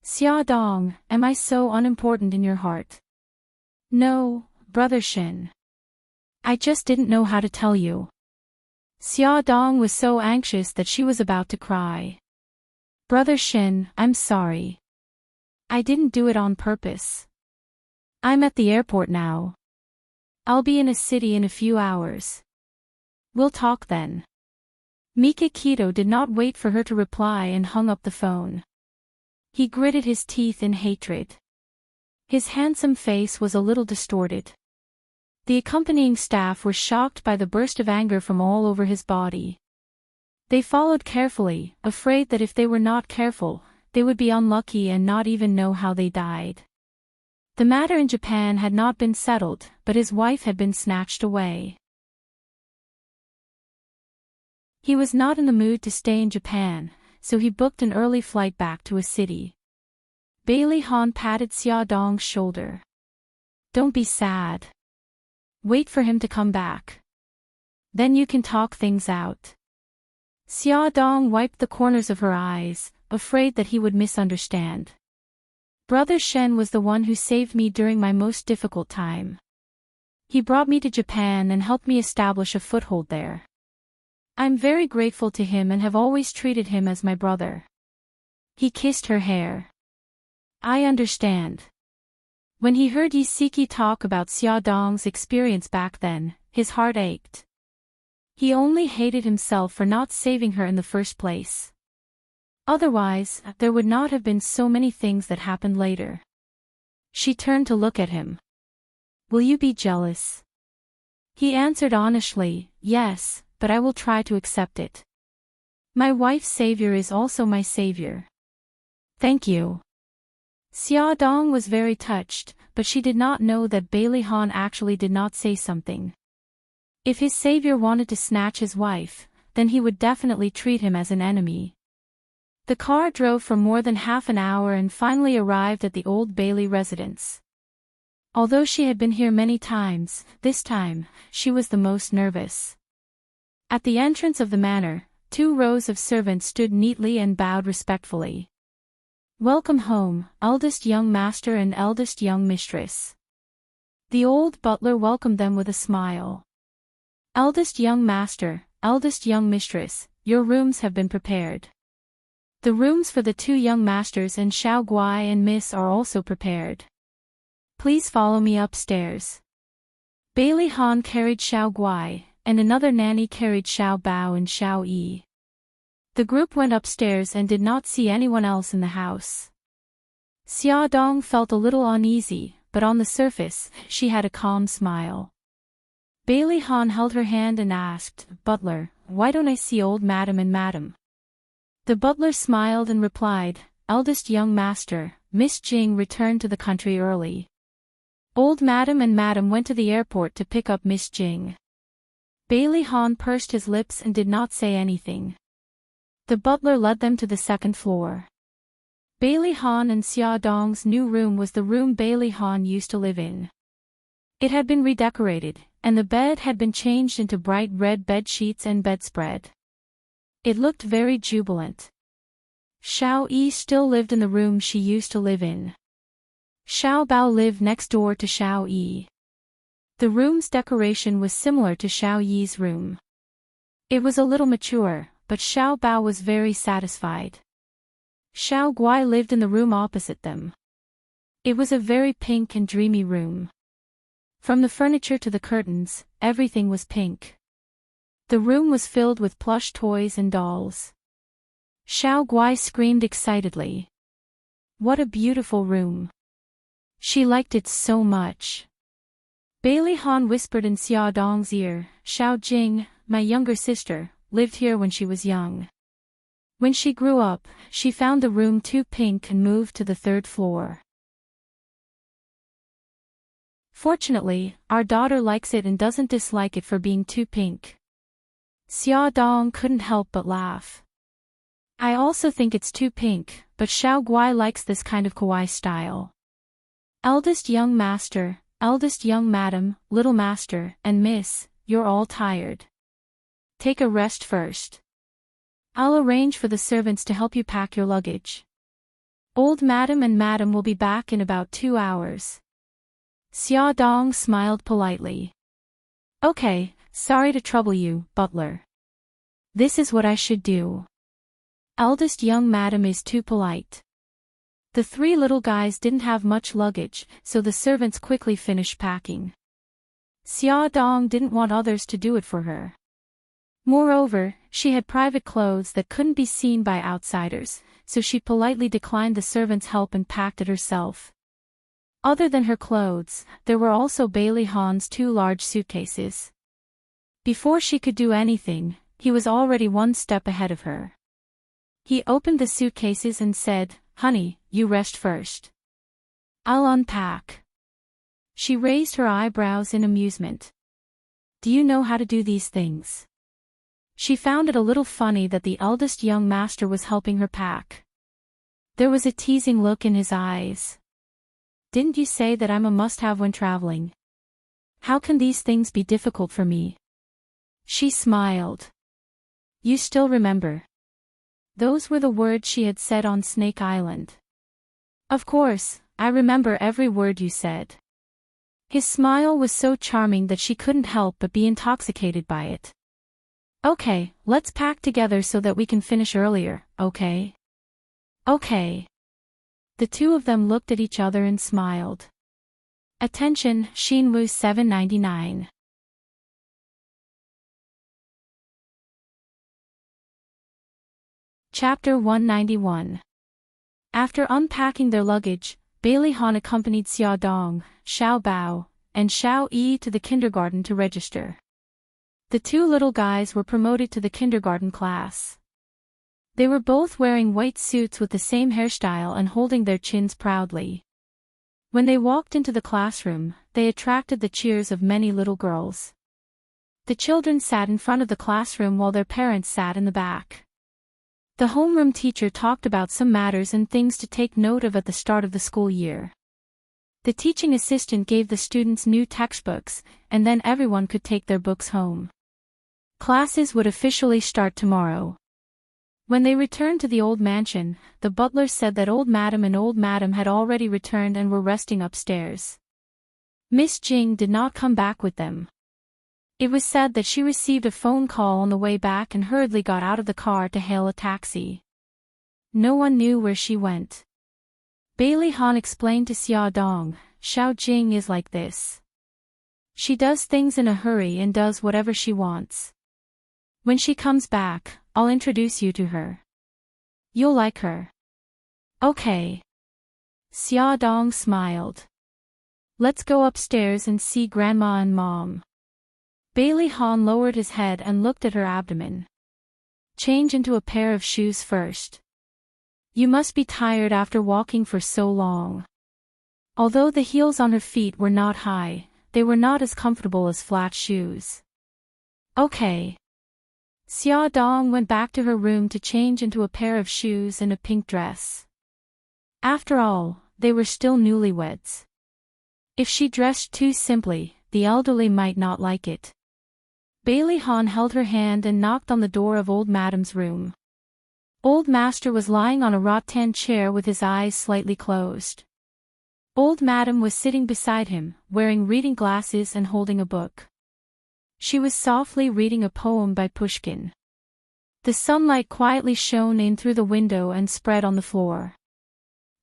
Xia Dong, am I so unimportant in your heart? No, Brother Shin. I just didn't know how to tell you. Xia Dong was so anxious that she was about to cry. Brother Shin, I'm sorry. I didn't do it on purpose. I'm at the airport now. I'll be in a city in a few hours. We'll talk then. Mikakito did not wait for her to reply and hung up the phone. He gritted his teeth in hatred. His handsome face was a little distorted. The accompanying staff were shocked by the burst of anger from all over his body. They followed carefully, afraid that if they were not careful, they would be unlucky and not even know how they died. The matter in Japan had not been settled, but his wife had been snatched away. He was not in the mood to stay in Japan, so he booked an early flight back to a city. Bailey Han patted Xia Dong's shoulder. Don't be sad. Wait for him to come back. Then you can talk things out. Xia Dong wiped the corners of her eyes, afraid that he would misunderstand. Brother Shen was the one who saved me during my most difficult time. He brought me to Japan and helped me establish a foothold there. I'm very grateful to him and have always treated him as my brother. He kissed her hair. I understand. When he heard Yisiki talk about Xia Dong's experience back then, his heart ached. He only hated himself for not saving her in the first place. Otherwise, there would not have been so many things that happened later. She turned to look at him. Will you be jealous? He answered honestly, yes, but I will try to accept it. My wife's savior is also my savior. Thank you. Xia Dong was very touched, but she did not know that Bailey Han actually did not say something. If his savior wanted to snatch his wife, then he would definitely treat him as an enemy. The car drove for more than half an hour and finally arrived at the old Bailey residence. Although she had been here many times, this time, she was the most nervous. At the entrance of the manor, 2 rows of servants stood neatly and bowed respectfully. Welcome home, eldest young master and eldest young mistress. The old butler welcomed them with a smile. Eldest young master, eldest young mistress, your rooms have been prepared. The rooms for the 2 young masters and Xiao Guai and Miss are also prepared. Please follow me upstairs. Bailey Han carried Xiao Guai, and another nanny carried Xiao Bao and Xiao Yi. The group went upstairs and did not see anyone else in the house. Xia Dong felt a little uneasy, but on the surface, she had a calm smile. Bailey Han held her hand and asked, Butler, why don't I see old madam and madam? The butler smiled and replied, eldest young master, Miss Jing returned to the country early. Old madam and madam went to the airport to pick up Miss Jing. Bailey Han pursed his lips and did not say anything. The butler led them to the 2nd floor. Bailey Han and Xia Dong's new room was the room Bailey Han used to live in. It had been redecorated, and the bed had been changed into bright red bed sheets and bedspread. It looked very jubilant. Xiao Yi still lived in the room she used to live in. Xiao Bao lived next door to Xiao Yi. The room's decoration was similar to Xiao Yi's room. It was a little mature, but Xiao Bao was very satisfied. Xiao Guai lived in the room opposite them. It was a very pink and dreamy room. From the furniture to the curtains, everything was pink. The room was filled with plush toys and dolls. Xiao Guai screamed excitedly. What a beautiful room. She liked it so much. Bailey Han whispered in Xia Dong's ear, Xiao Jing, my younger sister, lived here when she was young. When she grew up, she found the room too pink and moved to the 3rd floor. Fortunately, our daughter likes it and doesn't dislike it for being too pink. Xia Dong couldn't help but laugh. I also think it's too pink, but Xiao Guai likes this kind of kawaii style. Eldest young master, eldest young madam, little master, and miss, you're all tired. Take a rest first. I'll arrange for the servants to help you pack your luggage. Old madam and madam will be back in about 2 hours. Xia Dong smiled politely. Okay, sorry to trouble you, butler. This is what I should do. Eldest young madam is too polite. The 3 little guys didn't have much luggage, so the servants quickly finished packing. Xia Dong didn't want others to do it for her. Moreover, she had private clothes that couldn't be seen by outsiders, so she politely declined the servants' help and packed it herself. Other than her clothes, there were also Bailey Han's 2 large suitcases. Before she could do anything, he was already 1 step ahead of her. He opened the suitcases and said, Honey, you rest first. I'll unpack. She raised her eyebrows in amusement. Do you know how to do these things? She found it a little funny that the eldest young master was helping her pack. There was a teasing look in his eyes. Didn't you say that I'm a must-have when traveling? How can these things be difficult for me? She smiled. You still remember. Those were the words she had said on Snake Island. Of course, I remember every word you said. His smile was so charming that she couldn't help but be intoxicated by it. Okay, let's pack together so that we can finish earlier, okay? Okay. The 2 of them looked at each other and smiled. Attention, Shinwu 799. Chapter 191. After unpacking their luggage, Bailey Han accompanied Xia Dong, Xiao Bao, and Xiao Yi to the kindergarten to register. The 2 little guys were promoted to the kindergarten class. They were both wearing white suits with the same hairstyle and holding their chins proudly. When they walked into the classroom, they attracted the cheers of many little girls. The children sat in front of the classroom while their parents sat in the back. The homeroom teacher talked about some matters and things to take note of at the start of the school year. The teaching assistant gave the students new textbooks, and then everyone could take their books home. Classes would officially start tomorrow. When they returned to the old mansion, the butler said that old madam had already returned and were resting upstairs. Miss Jing did not come back with them. It was said that she received a phone call on the way back and hurriedly got out of the car to hail a taxi. No one knew where she went. Bailey Han explained to Xia Dong, Xiao Jing is like this. She does things in a hurry and does whatever she wants. When she comes back, I'll introduce you to her. You'll like her. Okay. Xia Dong smiled. Let's go upstairs and see Grandma and Mom. Bailey Han lowered his head and looked at her abdomen. Change into a pair of shoes first. You must be tired after walking for so long. Although the heels on her feet were not high, they were not as comfortable as flat shoes. Okay. Xia Dong went back to her room to change into a pair of shoes and a pink dress. After all, they were still newlyweds. If she dressed too simply, the elderly might not like it. Bailey Han held her hand and knocked on the door of old madam's room. Old master was lying on a rattan chair with his eyes slightly closed. Old madam was sitting beside him, wearing reading glasses and holding a book. She was softly reading a poem by Pushkin. The sunlight quietly shone in through the window and spread on the floor.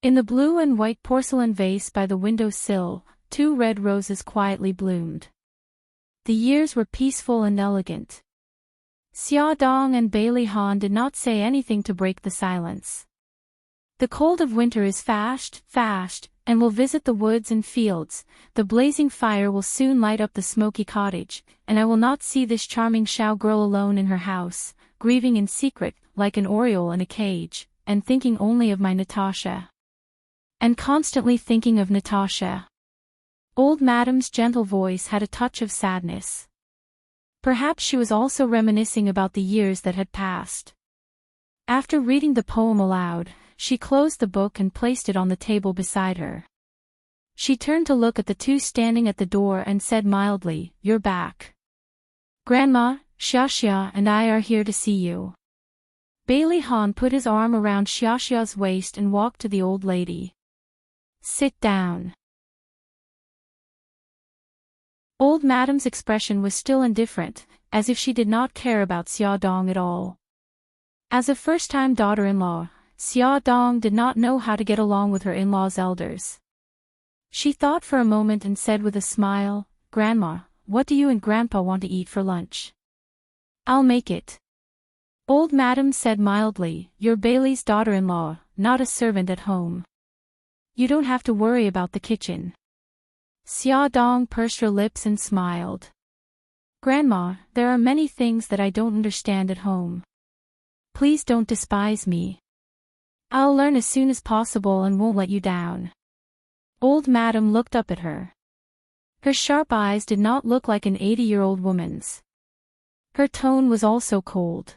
In the blue and white porcelain vase by the window sill, 2 red roses quietly bloomed. The years were peaceful and elegant. Xia Dong and Bailey Han did not say anything to break the silence. The cold of winter is fast, and will visit the woods and fields. The blazing fire will soon light up the smoky cottage, and I will not see this charming Xiao girl alone in her house, grieving in secret, like an oriole in a cage, and thinking only of my Natasha. And constantly thinking of Natasha. Old madam's gentle voice had a touch of sadness. Perhaps she was also reminiscing about the years that had passed. After reading the poem aloud, she closed the book and placed it on the table beside her. She turned to look at the 2 standing at the door and said mildly, "You're back. Grandma, Xiaxia and I are here to see you." Bailey Han put his arm around Xiaxia's waist and walked to the old lady. "Sit down." Old madam's expression was still indifferent, as if she did not care about Xia Dong at all. As a first-time daughter-in-law, Xia Dong did not know how to get along with her in-laws' elders. She thought for a moment and said with a smile, "Grandma, what do you and Grandpa want to eat for lunch?" "I'll make it." Old madam said mildly, "You're Bailey's daughter-in-law, not a servant at home. You don't have to worry about the kitchen." Xia Dong pursed her lips and smiled. "Grandma, there are many things that I don't understand at home. Please don't despise me. I'll learn as soon as possible and won't let you down." Old madam looked up at her. Her sharp eyes did not look like an 80-year-old woman's. Her tone was also cold.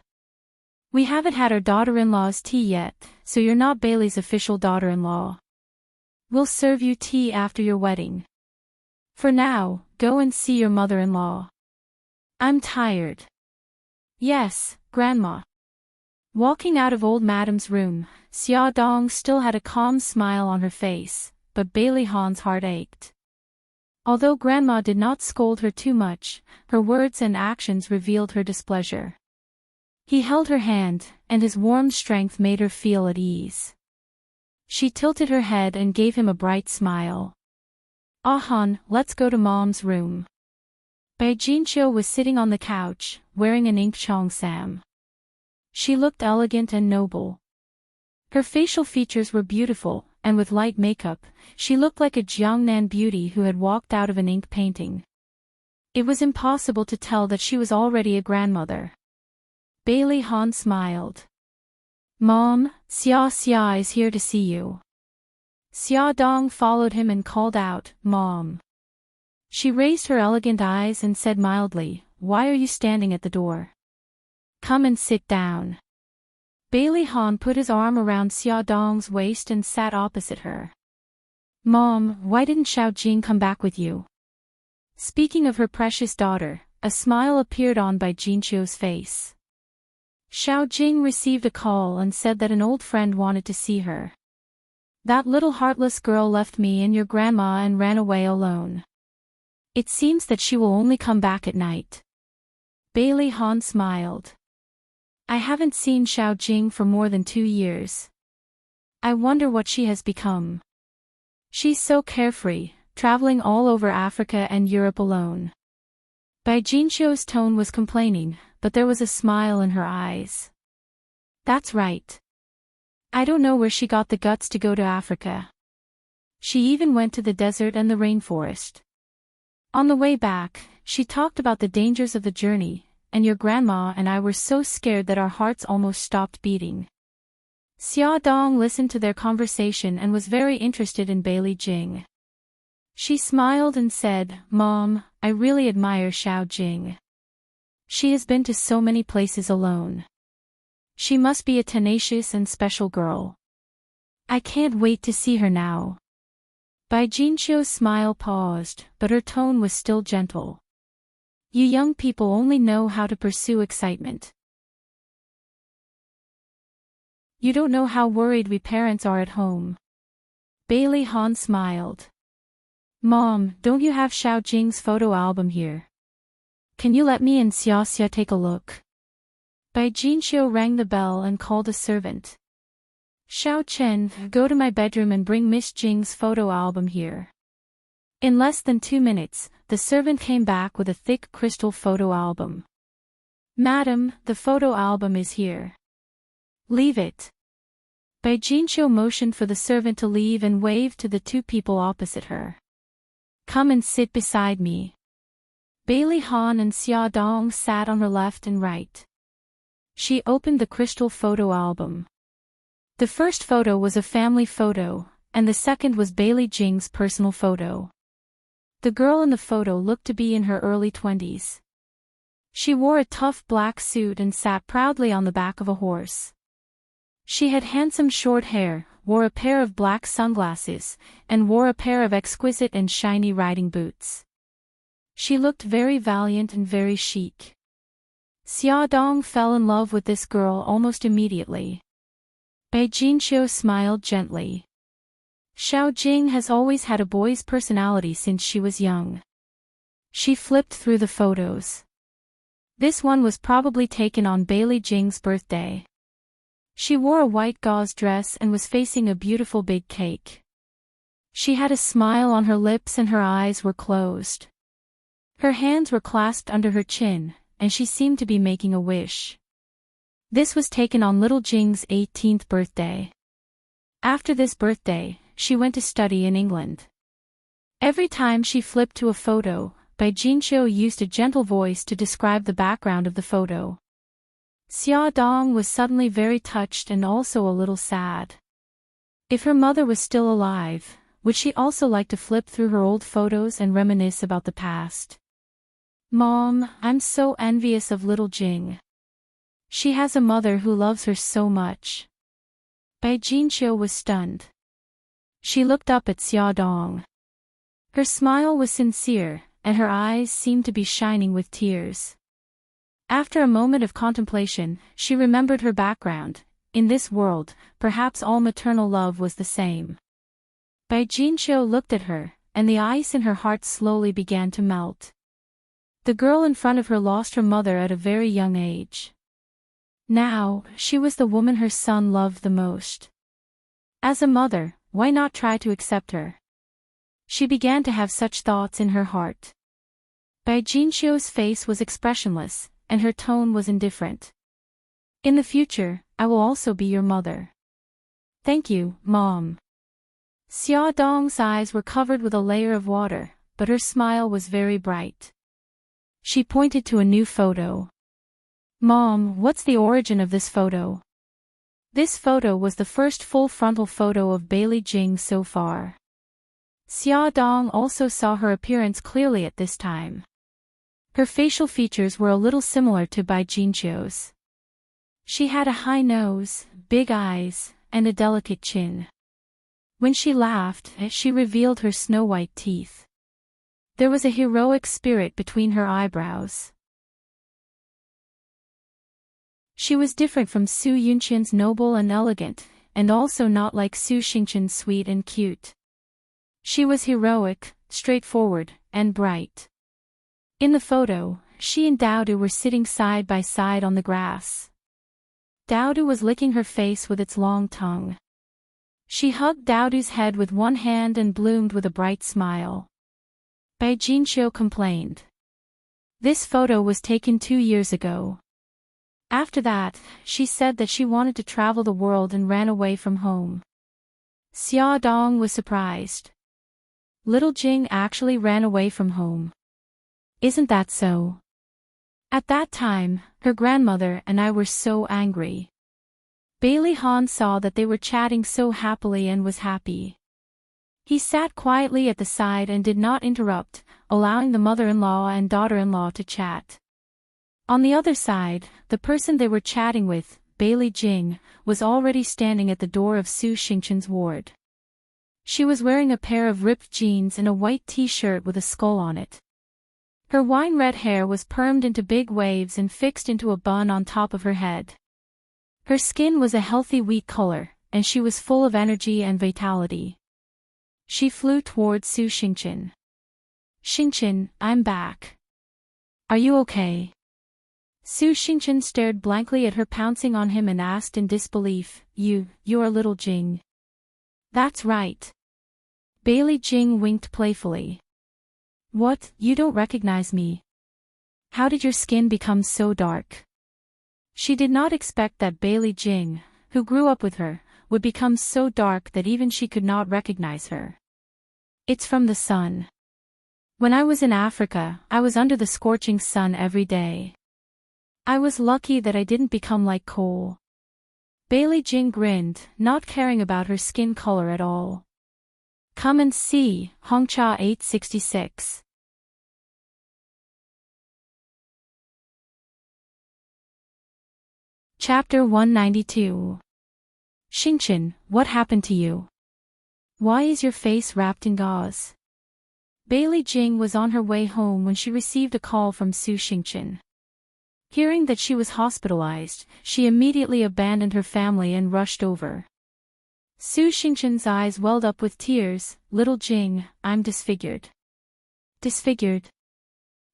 "We haven't had our daughter-in-law's tea yet, so you're not Bailey's official daughter-in-law. We'll serve you tea after your wedding. For now, go and see your mother-in-law." "I'm tired." "Yes, Grandma." Walking out of old madam's room, Xia Dong still had a calm smile on her face, but Bailey Han's heart ached. Although Grandma did not scold her too much, her words and actions revealed her displeasure. He held her hand, and his warm strength made her feel at ease. She tilted her head and gave him a bright smile. "Ah Han, let's go to Mom's room." Bai Jinqiu was sitting on the couch, wearing an ink cheongsam. She looked elegant and noble. Her facial features were beautiful, and with light makeup, she looked like a Jiangnan beauty who had walked out of an ink painting. It was impossible to tell that she was already a grandmother. Bailey Han smiled. Mom, Xia is here to see you. Xia Dong followed him and called out, Mom. She raised her elegant eyes and said mildly, Why are you standing at the door? Come and sit down. Bailey Han put his arm around Xia Dong's waist and sat opposite her. Mom, why didn't Xiao Jing come back with you? Speaking of her precious daughter, a smile appeared on Bai Jinqiu's face. Xiao Jing received a call and said that an old friend wanted to see her. That little heartless girl left me and your grandma and ran away alone. It seems that she will only come back at night. Bailey Han smiled. I haven't seen Xiao Jing for more than 2 years. I wonder what she has become. She's so carefree, traveling all over Africa and Europe alone. Bai Jinqiu's tone was complaining, but there was a smile in her eyes. That's right. I don't know where she got the guts to go to Africa. She even went to the desert and the rainforest. On the way back, she talked about the dangers of the journey, and your grandma and I were so scared that our hearts almost stopped beating. Xia Dong listened to their conversation and was very interested in Bailey Jing. She smiled and said, Mom, I really admire Xiao Jing. She has been to so many places alone. She must be a tenacious and special girl. I can't wait to see her now. Bai Jinqiu's smile paused, but her tone was still gentle. You young people only know how to pursue excitement. You don't know how worried we parents are at home. Bailey Han smiled. Mom, don't you have Xiao Jing's photo album here? Can you let me and Xia take a look? Bai Jinqiu rang the bell and called a servant. Xiao Chen, go to my bedroom and bring Miss Jing's photo album here. In less than 2 minutes, the servant came back with a thick crystal photo album. Madam, the photo album is here. Leave it. Bai Jinqiu motioned for the servant to leave and waved to the 2 people opposite her. Come and sit beside me. Bailey Han and Xia Dong sat on her left and right. She opened the crystal photo album. The first photo was a family photo, and the second was Bailey Jing's personal photo. The girl in the photo looked to be in her early 20s. She wore a tough black suit and sat proudly on the back of a horse. She had handsome short hair, wore a pair of black sunglasses, and wore a pair of exquisite and shiny riding boots. She looked very valiant and very chic. Xia Dong fell in love with this girl almost immediately. Bai Jinqiu smiled gently. Xiao Jing has always had a boy's personality since she was young. She flipped through the photos. This one was probably taken on Bailey Jing's birthday. She wore a white gauze dress and was facing a beautiful big cake. She had a smile on her lips and her eyes were closed. Her hands were clasped under her chin, and she seemed to be making a wish. This was taken on little Jing's 18th birthday. After this birthday, she went to study in England. Every time she flipped to a photo, Bai Jinqiu used a gentle voice to describe the background of the photo. Xia Dong was suddenly very touched and also a little sad. If her mother was still alive, would she also like to flip through her old photos and reminisce about the past? Mom, I'm so envious of little Jing. She has a mother who loves her so much. Bai Jinqiu was stunned. She looked up at Xia Dong. Her smile was sincere, and her eyes seemed to be shining with tears. After a moment of contemplation, she remembered her background. In this world, perhaps all maternal love was the same. Bai Jinqiu looked at her, and the ice in her heart slowly began to melt. The girl in front of her lost her mother at a very young age. Now, she was the woman her son loved the most. As a mother, why not try to accept her? She began to have such thoughts in her heart. Bai Jinqiu's face was expressionless, and her tone was indifferent. In the future, I will also be your mother. Thank you, Mom. Xia Dong's eyes were covered with a layer of water, but her smile was very bright. She pointed to a new photo. Mom, what's the origin of this photo? This photo was the first full frontal photo of Bailey Jing so far. Xia Dong also saw her appearance clearly at this time. Her facial features were a little similar to Bai Jinqiu's. She had a high nose, big eyes, and a delicate chin. When she laughed, she revealed her snow-white teeth. There was a heroic spirit between her eyebrows. She was different from Su Yunqian's noble and elegant, and also not like Su Xingqian's sweet and cute. She was heroic, straightforward, and bright. In the photo, she and Daodu were sitting side by side on the grass. Daodu was licking her face with its long tongue. She hugged Daodu's head with one hand and bloomed with a bright smile. Bai Jinqiu complained. This photo was taken 2 years ago. After that, she said that she wanted to travel the world and ran away from home. Xia Dong was surprised. Little Jing actually ran away from home. Isn't that so? At that time, her grandmother and I were so angry. Bailey Han saw that they were chatting so happily and was happy. He sat quietly at the side and did not interrupt, allowing the mother-in-law and daughter-in-law to chat. On the other side, the person they were chatting with, Bailey Jing, was already standing at the door of Su Xingqian's ward. She was wearing a pair of ripped jeans and a white t-shirt with a skull on it. Her wine-red hair was permed into big waves and fixed into a bun on top of her head. Her skin was a healthy wheat color, and she was full of energy and vitality. She flew towards Su Xingqian. "Xingqian, I'm back. Are you okay?" Su Xingqian stared blankly at her pouncing on him and asked in disbelief, You're little Jing." "That's right." Bailey Jing winked playfully. "What, you don't recognize me? How did your skin become so dark?" She did not expect that Bailey Jing, who grew up with her, would become so dark that even she could not recognize her. "It's from the sun. When I was in Africa, I was under the scorching sun every day. I was lucky that I didn't become like coal." Bailey Jing grinned, not caring about her skin color at all. Come and see, Hongcha 866. Chapter 192. Xingqian, what happened to you? Why is your face wrapped in gauze? Bailey Jing was on her way home when she received a call from Su Xingqian. Hearing that she was hospitalized, she immediately abandoned her family and rushed over. Su Xingqian's eyes welled up with tears. "Little Jing, I'm disfigured." "Disfigured?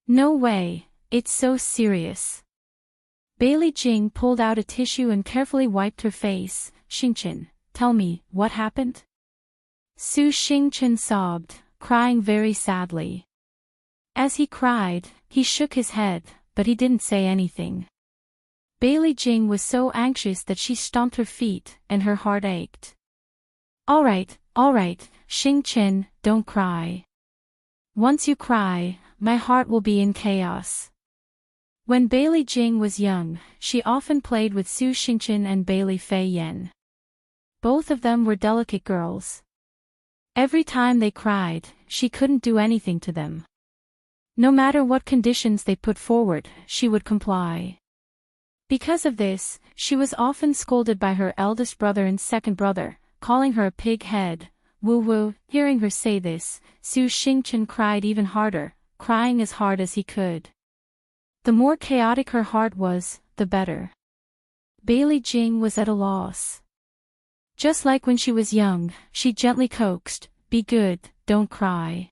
No way, it's so serious." Bailey Jing pulled out a tissue and carefully wiped her face. "Xingqian, tell me, what happened?" Su Xingqian sobbed, crying very sadly. As he cried, he shook his head, but he didn't say anything. Bailey Jing was so anxious that she stomped her feet, and her heart ached. All right, Xingqian, don't cry. Once you cry, my heart will be in chaos." When Bailey Jing was young, she often played with Su Xingqian and Bailey Fei Yan. Both of them were delicate girls. Every time they cried, she couldn't do anything to them. No matter what conditions they put forward, she would comply. Because of this, she was often scolded by her eldest brother and second brother, calling her a pig head. Woo. Hearing her say this, Su Xingqian cried even harder, crying as hard as he could. The more chaotic her heart was, the better. Bailey Jing was at a loss. Just like when she was young, she gently coaxed, "Be good, don't cry.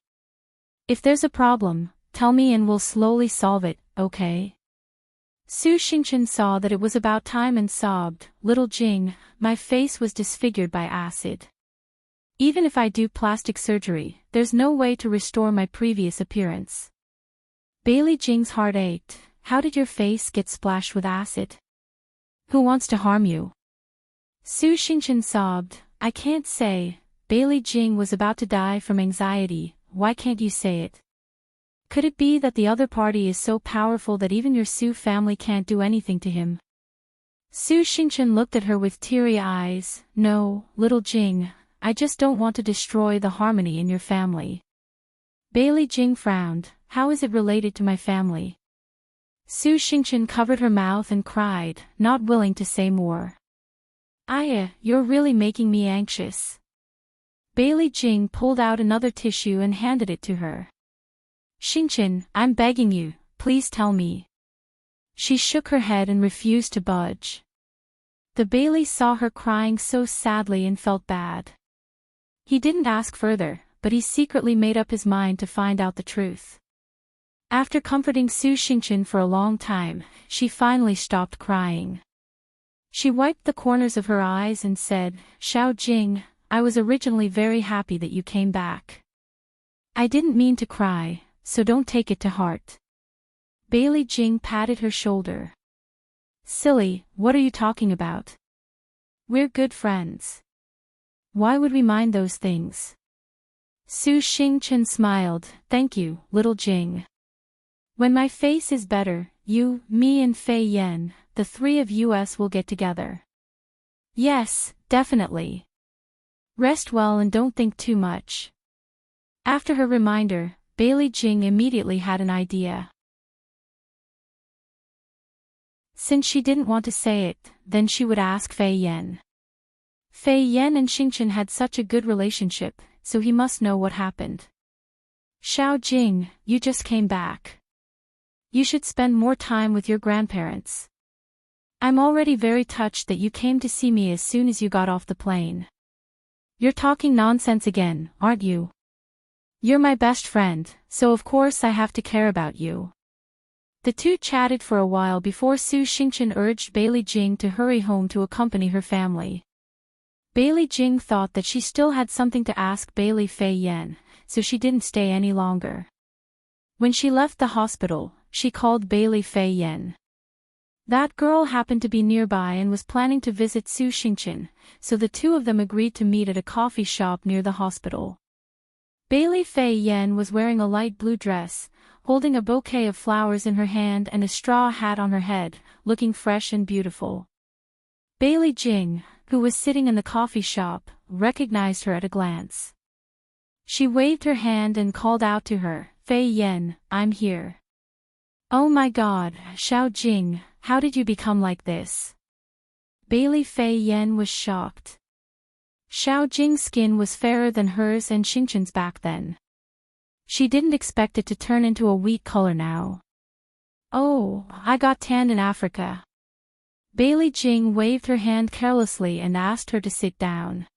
If there's a problem, tell me and we'll slowly solve it, okay?" Su Xingqian saw that it was about time and sobbed, "Little Jing, my face was disfigured by acid. Even if I do plastic surgery, there's no way to restore my previous appearance." Bailey Jing's heart ached. "How did your face get splashed with acid? Who wants to harm you?" Su Xingqian sobbed, "I can't say." Bailey Jing was about to die from anxiety. "Why can't you say it? Could it be that the other party is so powerful that even your Su family can't do anything to him?" Su Xingchen looked at her with teary eyes. No, little Jing, I just don't want to destroy the harmony in your family. Bailey Jing frowned. How is it related to my family? Su Xingchen covered her mouth and cried, not willing to say more. Aya, you're really making me anxious. Bailey Jing pulled out another tissue and handed it to her. Xingchen, I'm begging you, please tell me. She shook her head and refused to budge. The Bailey saw her crying so sadly and felt bad. He didn't ask further, but he secretly made up his mind to find out the truth. After comforting Su Xingchen for a long time, she finally stopped crying. She wiped the corners of her eyes and said, Xiao Jing, I was originally very happy that you came back. I didn't mean to cry, so don't take it to heart. Bailey Jing patted her shoulder. Silly, what are you talking about? We're good friends. Why would we mind those things? Su Xingchen smiled. Thank you, little Jing. When my face is better, you, me and Fei Yan, the three of us will get together. Yes, definitely. Rest well and don't think too much. After her reminder, Bailey Jing immediately had an idea. Since she didn't want to say it, then she would ask Fei Yan. Fei Yan and Xingchen had such a good relationship, so he must know what happened. Xiao Jing, you just came back. You should spend more time with your grandparents. I'm already very touched that you came to see me as soon as you got off the plane. You're talking nonsense again, aren't you? You're my best friend, so of course I have to care about you. The two chatted for a while before Su Xingchen urged Bailey Jing to hurry home to accompany her family. Bailey Jing thought that she still had something to ask Bailey Fei Yan, so she didn't stay any longer. When she left the hospital, she called Bailey Fei Yan. That girl happened to be nearby and was planning to visit Su Xingchen, so the two of them agreed to meet at a coffee shop near the hospital. Bailey Fei Yan was wearing a light blue dress, holding a bouquet of flowers in her hand and a straw hat on her head, looking fresh and beautiful. Bailey Jing, who was sitting in the coffee shop, recognized her at a glance. She waved her hand and called out to her, Fei Yan, I'm here. Oh my God, Xiao Jing, how did you become like this? Bailey Fei Yan was shocked. Xiao Jing's skin was fairer than hers and Xingchen's back then. She didn't expect it to turn into a wheat color now. Oh, I got tanned in Africa. Bailey Jing waved her hand carelessly and asked her to sit down.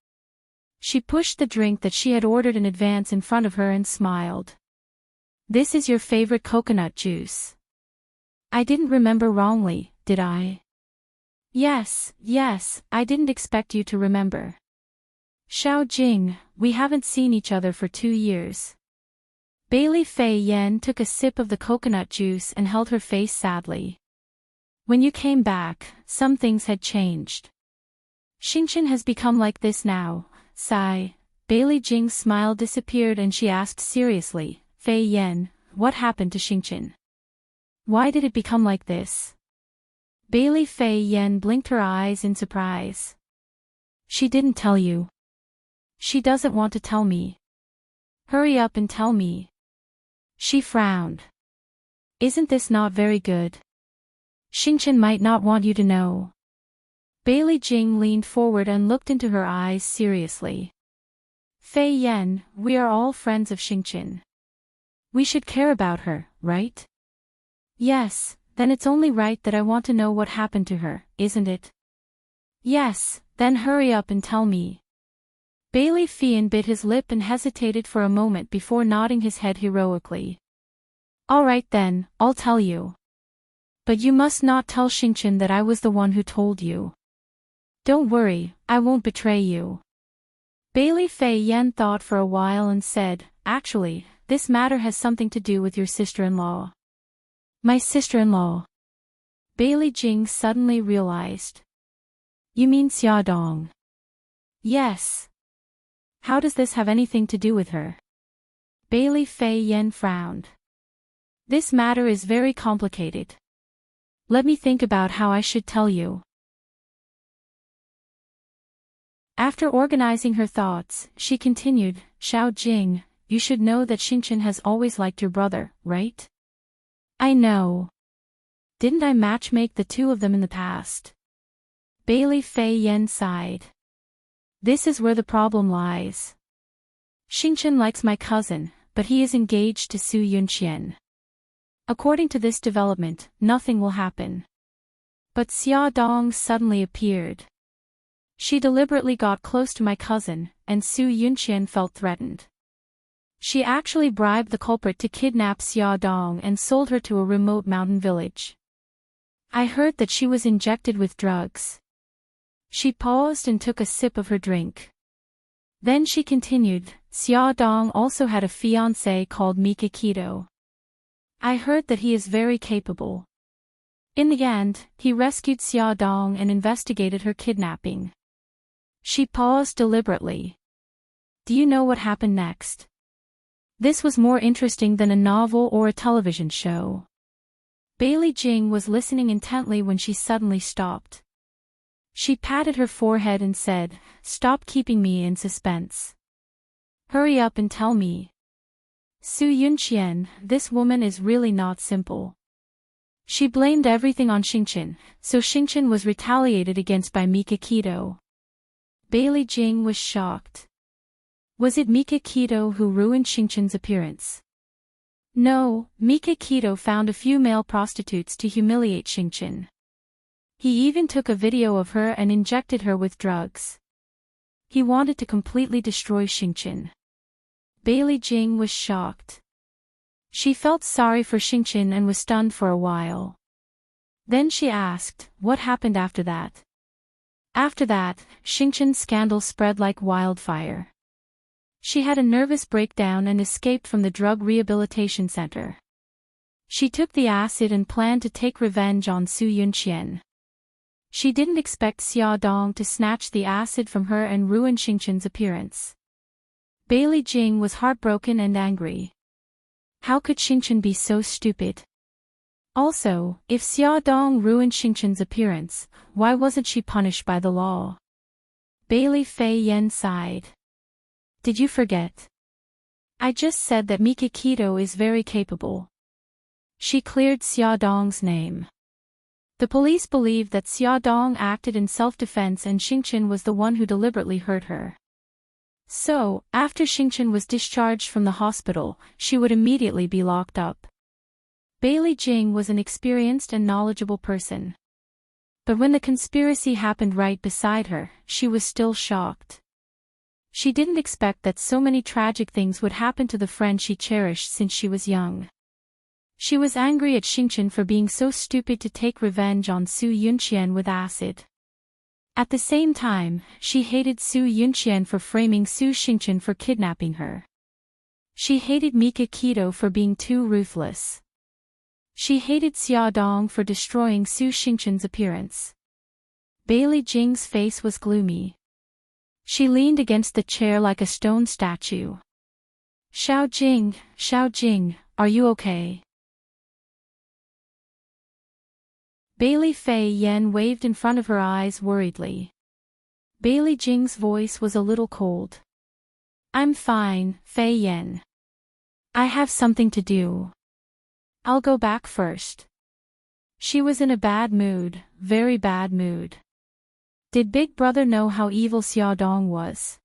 She pushed the drink that she had ordered in advance in front of her and smiled. This is your favorite coconut juice. I didn't remember wrongly, did I? Yes, I didn't expect you to remember. Xiao Jing, we haven't seen each other for 2 years. Bailey Fei Yan took a sip of the coconut juice and held her face sadly. When you came back, some things had changed. Xingchen has become like this now, sigh. Bailey Jing's smile disappeared and she asked seriously, Fei Yan, what happened to Xingchen? Why did it become like this? Bailey Fei Yan blinked her eyes in surprise. She didn't tell you. She doesn't want to tell me. Hurry up and tell me. She frowned. Isn't this not very good? Xingchen might not want you to know. Bailey Jing leaned forward and looked into her eyes seriously. Fei Yan, we are all friends of Xingchen. We should care about her, right? Yes, then it's only right that I want to know what happened to her, isn't it? Yes, then hurry up and tell me. Bailey Fian bit his lip and hesitated for a moment before nodding his head heroically. All right then, I'll tell you. But you must not tell Xingchen that I was the one who told you. Don't worry, I won't betray you. Bailey Fei Yan thought for a while and said, actually, this matter has something to do with your sister-in-law. My sister-in-law. Bailey Jing suddenly realized. You mean Xia Dong? Yes. How does this have anything to do with her? Bailey Fei Yan frowned. This matter is very complicated. Let me think about how I should tell you. After organizing her thoughts, she continued, Xiao Jing, you should know that Xingchen has always liked your brother, right? I know. Didn't I matchmake the two of them in the past? Bailey Fei Yen sighed. This is where the problem lies. Xingchen likes my cousin, but he is engaged to Su Yunqian. According to this development, nothing will happen. But Xia Dong suddenly appeared. She deliberately got close to my cousin, and Su Yunqian felt threatened. She actually bribed the culprit to kidnap Xia Dong and sold her to a remote mountain village. I heard that she was injected with drugs. She paused and took a sip of her drink. Then she continued, Xia Dong also had a fiancé called Mika Keto. I heard that he is very capable. In the end, he rescued Xia Dong and investigated her kidnapping. She paused deliberately. Do you know what happened next? This was more interesting than a novel or a television show. Bailey Jing was listening intently when she suddenly stopped. She patted her forehead and said, Stop keeping me in suspense. Hurry up and tell me. Su Yunqian, this woman is really not simple. She blamed everything on Xingchen, so Xingchen was retaliated against by Mika Keto. Bailey Jing was shocked. Was it Mika Keto who ruined Xingchen's appearance? No, Mika Keto found a few male prostitutes to humiliate Xingchen. He even took a video of her and injected her with drugs. He wanted to completely destroy Xingchen. Bailey Jing was shocked. She felt sorry for Xingchen and was stunned for a while. Then she asked, what happened after that? After that, Xingchen's scandal spread like wildfire. She had a nervous breakdown and escaped from the drug rehabilitation center. She took the acid and planned to take revenge on Su Yunqian. She didn't expect Xia Dong to snatch the acid from her and ruin Xingchen's appearance. Bailey Jing was heartbroken and angry. How could Xingchen be so stupid? Also, if Xia Dong ruined Xingchen's appearance, why wasn't she punished by the law? Bailey Fei Yen sighed. Did you forget? I just said that Mika Keto is very capable. She cleared Xia Dong's name. The police believed that Xia Dong acted in self-defense and Xingchen was the one who deliberately hurt her. So, after Xingchen was discharged from the hospital, she would immediately be locked up. Bailey Jing was an experienced and knowledgeable person. But when the conspiracy happened right beside her, she was still shocked. She didn't expect that so many tragic things would happen to the friend she cherished since she was young. She was angry at Xingchen for being so stupid to take revenge on Su Yunqian with acid. At the same time, she hated Su Yunqian for framing Su Xingchen for kidnapping her. She hated Mika Keto for being too ruthless. She hated Xia Dong for destroying Su Xingchen's appearance. Bailey Jing's face was gloomy. She leaned against the chair like a stone statue. Xiao Jing, are you okay? Bailey Fei Yen waved in front of her eyes worriedly. Bailey Jing's voice was a little cold. I'm fine, Fei Yen. I have something to do. I'll go back first. She was in a bad mood, very bad mood. Did Big Brother know how evil Xia Dong was?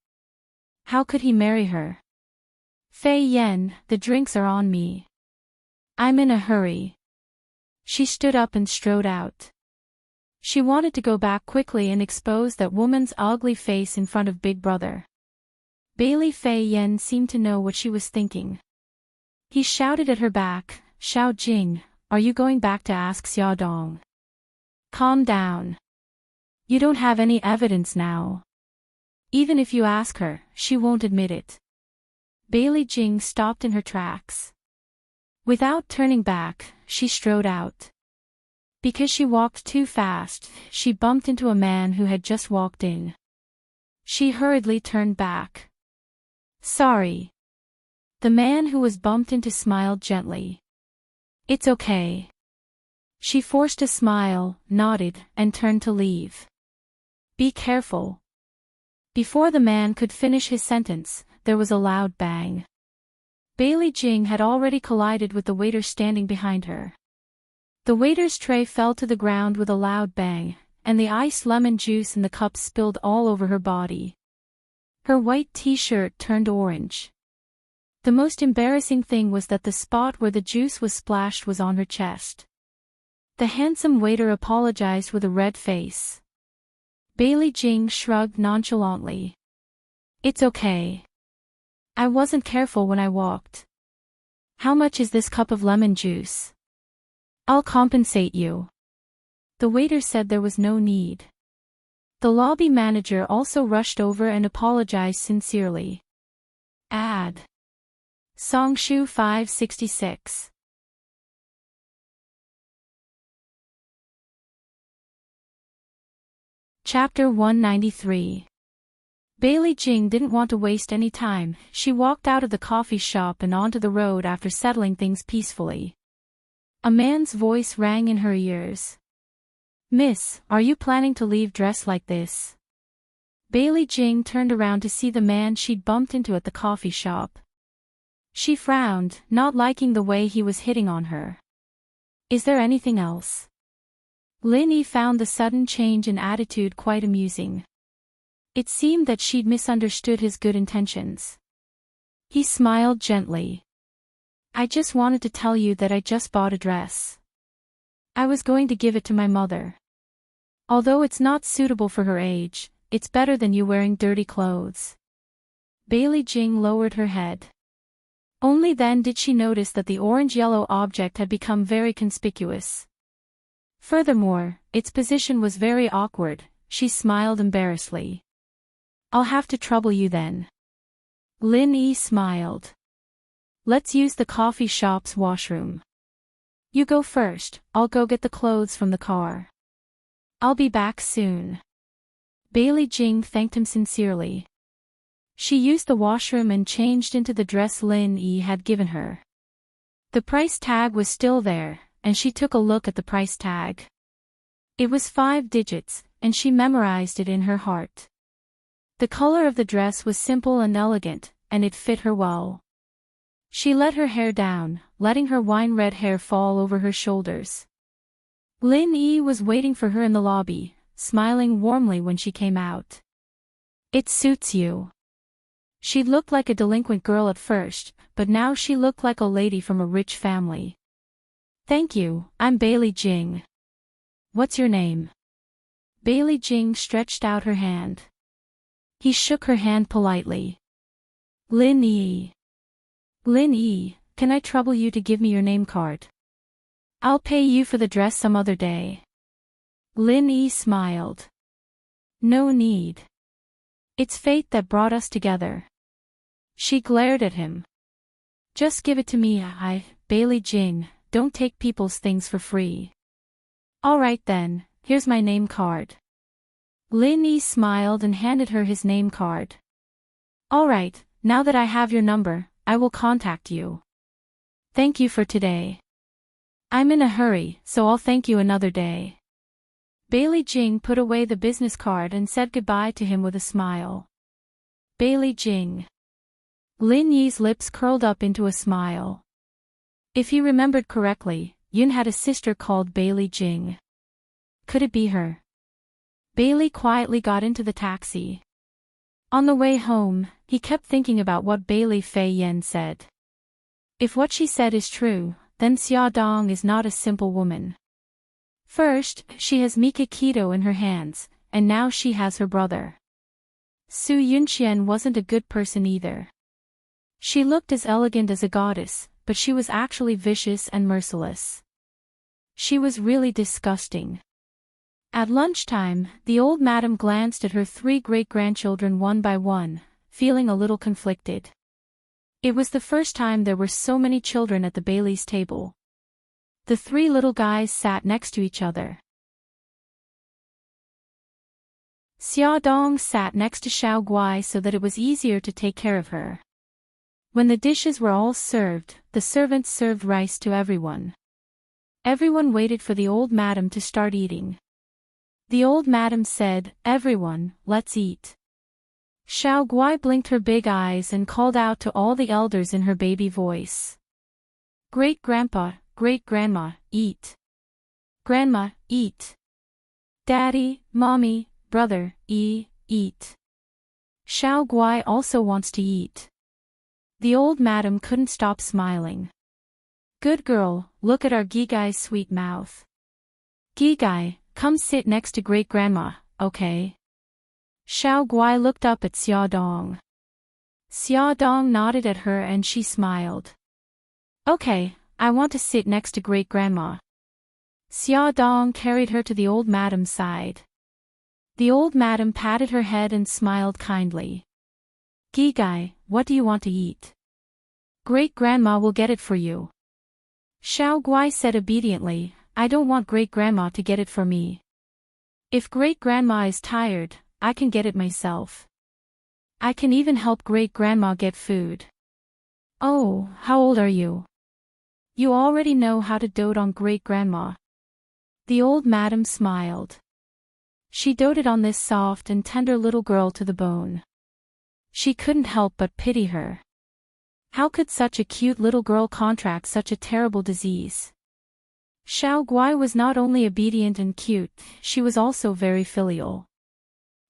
How could he marry her? Fei Yen, the drinks are on me. I'm in a hurry. She stood up and strode out. She wanted to go back quickly and expose that woman's ugly face in front of Big Brother. Bailey Fei Yen seemed to know what she was thinking. He shouted at her back, Xiao Jing, are you going back to ask Xia Dong? Calm down. You don't have any evidence now. Even if you ask her, she won't admit it. Bailey Jing stopped in her tracks. Without turning back, she strode out. Because she walked too fast, she bumped into a man who had just walked in. She hurriedly turned back. Sorry. The man who was bumped into smiled gently. It's okay. She forced a smile, nodded, and turned to leave. Be careful. Before the man could finish his sentence, there was a loud bang. Bailey Jing had already collided with the waiter standing behind her. The waiter's tray fell to the ground with a loud bang, and the iced lemon juice in the cup spilled all over her body. Her white t-shirt turned orange. The most embarrassing thing was that the spot where the juice was splashed was on her chest. The handsome waiter apologized with a red face. Bailey Jing shrugged nonchalantly. "It's okay. I wasn't careful when I walked. How much is this cup of lemon juice? I'll compensate you." The waiter said there was no need. The lobby manager also rushed over and apologized sincerely. Ad. Songshu 566. Chapter 193. Bailey Jing didn't want to waste any time. She walked out of the coffee shop and onto the road after settling things peacefully. A man's voice rang in her ears. "Miss, are you planning to leave dressed like this?" Bailey Jing turned around to see the man she'd bumped into at the coffee shop. She frowned, not liking the way he was hitting on her. "Is there anything else?" Lin Yi found the sudden change in attitude quite amusing. It seemed that she'd misunderstood his good intentions. He smiled gently. "I just wanted to tell you that I just bought a dress. I was going to give it to my mother. Although it's not suitable for her age, it's better than you wearing dirty clothes." Bailey Jing lowered her head. Only then did she notice that the orange-yellow object had become very conspicuous. Furthermore, its position was very awkward. She smiled embarrassedly. "I'll have to trouble you then." Lin Yi smiled. "Let's use the coffee shop's washroom. You go first, I'll go get the clothes from the car. I'll be back soon." Bailey Jing thanked him sincerely. She used the washroom and changed into the dress Lin Yi had given her. The price tag was still there, and she took a look at the price tag. It was 5 digits, and she memorized it in her heart. The color of the dress was simple and elegant, and it fit her well. She let her hair down, letting her wine-red hair fall over her shoulders. Lin Yi was waiting for her in the lobby, smiling warmly when she came out. "It suits you." She looked like a delinquent girl at first, but now she looked like a lady from a rich family. "Thank you, I'm Bailey Jing." "What's your name?" Bailey Jing stretched out her hand. He shook her hand politely. "Lin Yi." "Lin Yi, can I trouble you to give me your name card? I'll pay you for the dress some other day." Lin Yi smiled. "No need. It's fate that brought us together." She glared at him. "Just give it to me. Bailey Jing, don't take people's things for free." "All right then, here's my name card." Lin Yi smiled and handed her his name card. "All right, now that I have your number, I will contact you. Thank you for today. I'm in a hurry, so I'll thank you another day." Bailey Jing put away the business card and said goodbye to him with a smile. Bailey Jing. Lin Yi's lips curled up into a smile. If he remembered correctly, Yun had a sister called Bailey Jing. Could it be her? Bailey quietly got into the taxi. On the way home, he kept thinking about what Bailey Fei Yen said. If what she said is true, then Xia Dong is not a simple woman. First, she has Mika Keto in her hands, and now she has her brother. Su Yunqian wasn't a good person either. She looked as elegant as a goddess, but she was actually vicious and merciless. She was really disgusting. At lunchtime, the old madam glanced at her 3 great-grandchildren one by one, feeling a little conflicted. It was the first time there were so many children at the Bailey's table. The 3 little guys sat next to each other. Xia Dong sat next to Xiao Guai so that it was easier to take care of her. When the dishes were all served, the servants served rice to everyone. Everyone waited for the old madam to start eating. The old madam said, "Everyone, let's eat." Xiao Guai blinked her big eyes and called out to all the elders in her baby voice. Great-grandpa, great-grandma, eat. Grandma, eat. Daddy, mommy, brother, eat. Xiao Guai also wants to eat. The old madam couldn't stop smiling. Good girl, look at our Gigai's sweet mouth. Gigai, come sit next to great-grandma, okay? Xiao Guai looked up at Xia Dong. Xia Dong nodded at her and she smiled. Okay, I want to sit next to great-grandma. Xia Dong carried her to the old madam's side. The old madam patted her head and smiled kindly. Gigai, what do you want to eat? Great-grandma will get it for you. Xiao Guai said obediently, I don't want great-grandma to get it for me. If great-grandma is tired, I can get it myself. I can even help great-grandma get food. Oh, how old are you? You already know how to dote on great-grandma. The old madam smiled. She doted on this soft and tender little girl to the bone. She couldn't help but pity her. How could such a cute little girl contract such a terrible disease? Xiao Guai was not only obedient and cute, she was also very filial.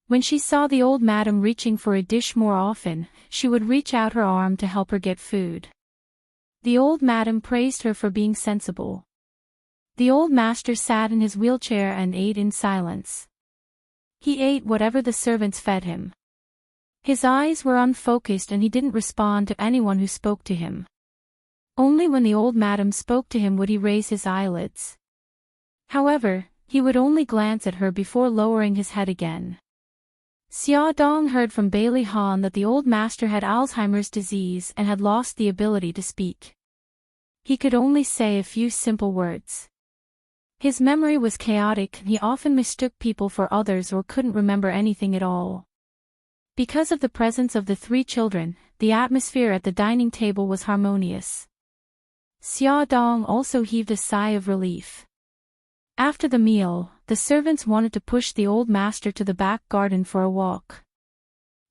When she saw the old madam reaching for a dish more often, she would reach out her arm to help her get food. The old madam praised her for being sensible. The old master sat in his wheelchair and ate in silence. He ate whatever the servants fed him. His eyes were unfocused and he didn't respond to anyone who spoke to him. Only when the old madam spoke to him would he raise his eyelids. However, he would only glance at her before lowering his head again. Xia Dong heard from Bailey Han that the old master had Alzheimer's disease and had lost the ability to speak. He could only say a few simple words. His memory was chaotic and he often mistook people for others or couldn't remember anything at all. Because of the presence of the three children, the atmosphere at the dining table was harmonious. Xia Dong also heaved a sigh of relief. After the meal, the servants wanted to push the old master to the back garden for a walk.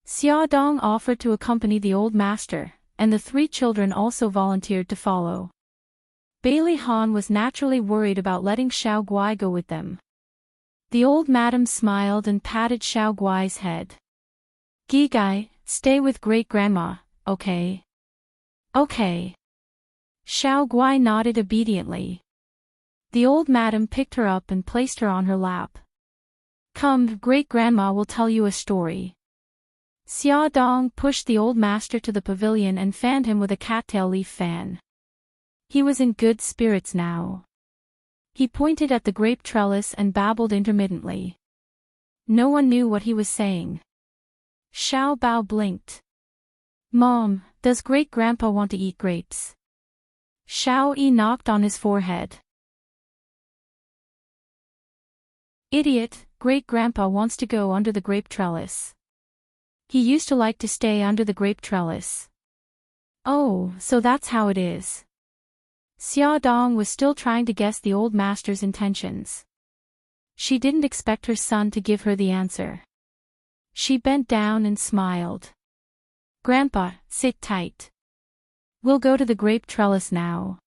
Xia Dong offered to accompany the old master, and the three children also volunteered to follow. Bailey Han was naturally worried about letting Xiao Guai go with them. The old madam smiled and patted Xiao Guai's head. Gigai, stay with great-grandma, okay? Okay. Xiao Guai nodded obediently. The old madam picked her up and placed her on her lap. Come, great-grandma will tell you a story. Xia Dong pushed the old master to the pavilion and fanned him with a cattail leaf fan. He was in good spirits now. He pointed at the grape trellis and babbled intermittently. No one knew what he was saying. Xiao Bao blinked. Mom, does great-grandpa want to eat grapes? Xiao Yi knocked on his forehead. Idiot, great-grandpa wants to go under the grape trellis. He used to like to stay under the grape trellis. Oh, so that's how it is. Xia Dong was still trying to guess the old master's intentions. She didn't expect her son to give her the answer. She bent down and smiled. Grandpa, sit tight. We'll go to the grape trellis now.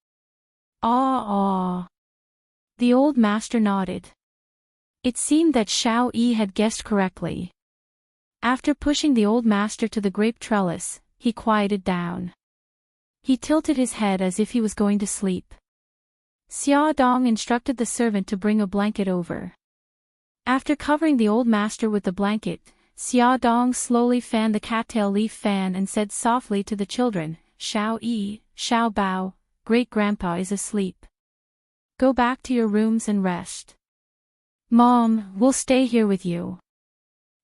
Ah. The old master nodded. It seemed that Xiao Yi had guessed correctly. After pushing the old master to the grape trellis, he quieted down. He tilted his head as if he was going to sleep. Xia Dong instructed the servant to bring a blanket over. After covering the old master with the blanket, Xia Dong slowly fanned the cattail leaf fan and said softly to the children, Xiao Yi, Xiao Bao, great-grandpa is asleep. Go back to your rooms and rest. Mom, we'll stay here with you.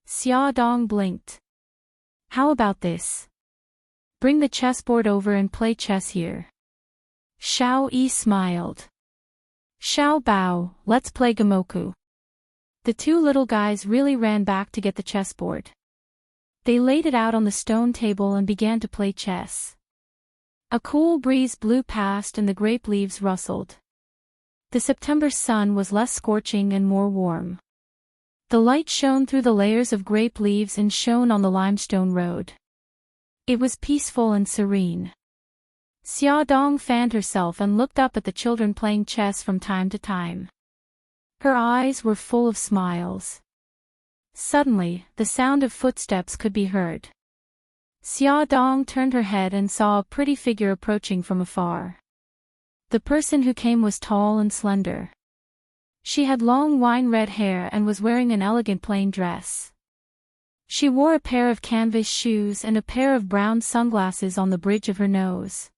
Xia Dong blinked. How about this? Bring the chessboard over and play chess here. Xiao Yi smiled. Xiao Bao, let's play Gamoku. The two little guys really ran back to get the chessboard. They laid it out on the stone table and began to play chess. A cool breeze blew past and the grape leaves rustled. The September sun was less scorching and more warm. The light shone through the layers of grape leaves and shone on the limestone road. It was peaceful and serene. Xiaodong fanned herself and looked up at the children playing chess from time to time. Her eyes were full of smiles. Suddenly, the sound of footsteps could be heard. Xiaodong turned her head and saw a pretty figure approaching from afar. The person who came was tall and slender. She had long wine-red hair and was wearing an elegant plain dress. She wore a pair of canvas shoes and a pair of brown sunglasses on the bridge of her nose.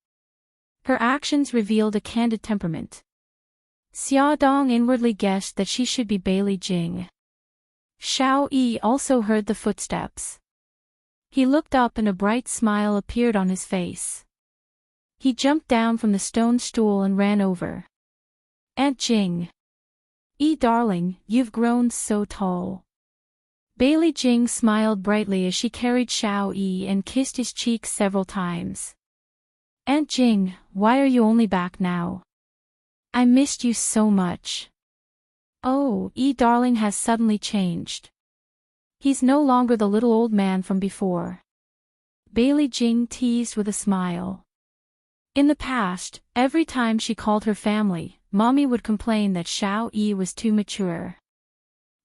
Her actions revealed a candid temperament. Xiaodong inwardly guessed that she should be Bailey Jing. Xiao Yi also heard the footsteps. He looked up and a bright smile appeared on his face. He jumped down from the stone stool and ran over. "Aunt Jing. Yi darling, you've grown so tall." Bailey Jing smiled brightly as she carried Xiao Yi and kissed his cheeks several times. "Aunt Jing, why are you only back now? I missed you so much." "Oh, Yi darling has suddenly changed. He's no longer the little old man from before." Bailey Jing teased with a smile. In the past, every time she called her family, Mommy would complain that Xiao Yi was too mature.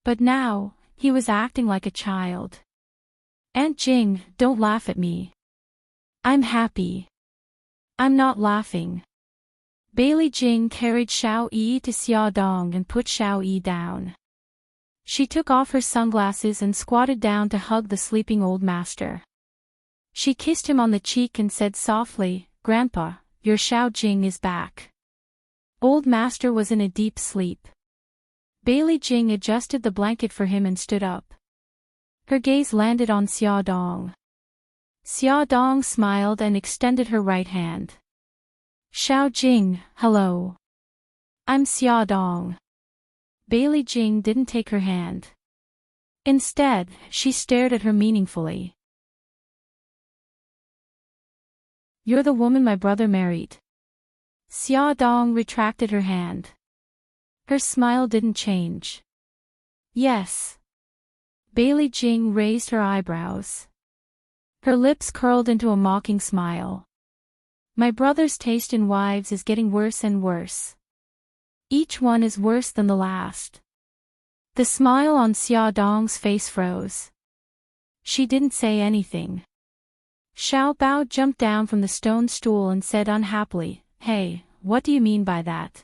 But now, he was acting like a child. "Aunt Jing, don't laugh at me. I'm happy." "I'm not laughing." Bailey Jing carried Xiao Yi to Xiaodong and put Xiao Yi down. She took off her sunglasses and squatted down to hug the sleeping old master. She kissed him on the cheek and said softly, "Grandpa, your Xiao Jing is back." Old master was in a deep sleep. Bailey Jing adjusted the blanket for him and stood up. Her gaze landed on Xiaodong. Xiaodong smiled and extended her right hand. "Xiao Jing, hello. I'm Xiaodong." Bailey Jing didn't take her hand. Instead, she stared at her meaningfully. "You're the woman my brother married." Xiaodong retracted her hand. Her smile didn't change. "Yes." Bailey Jing raised her eyebrows. Her lips curled into a mocking smile. "My brother's taste in wives is getting worse and worse. Each one is worse than the last." The smile on Xiaodong's face froze. She didn't say anything. Xiao Bao jumped down from the stone stool and said unhappily, "Hey, what do you mean by that?"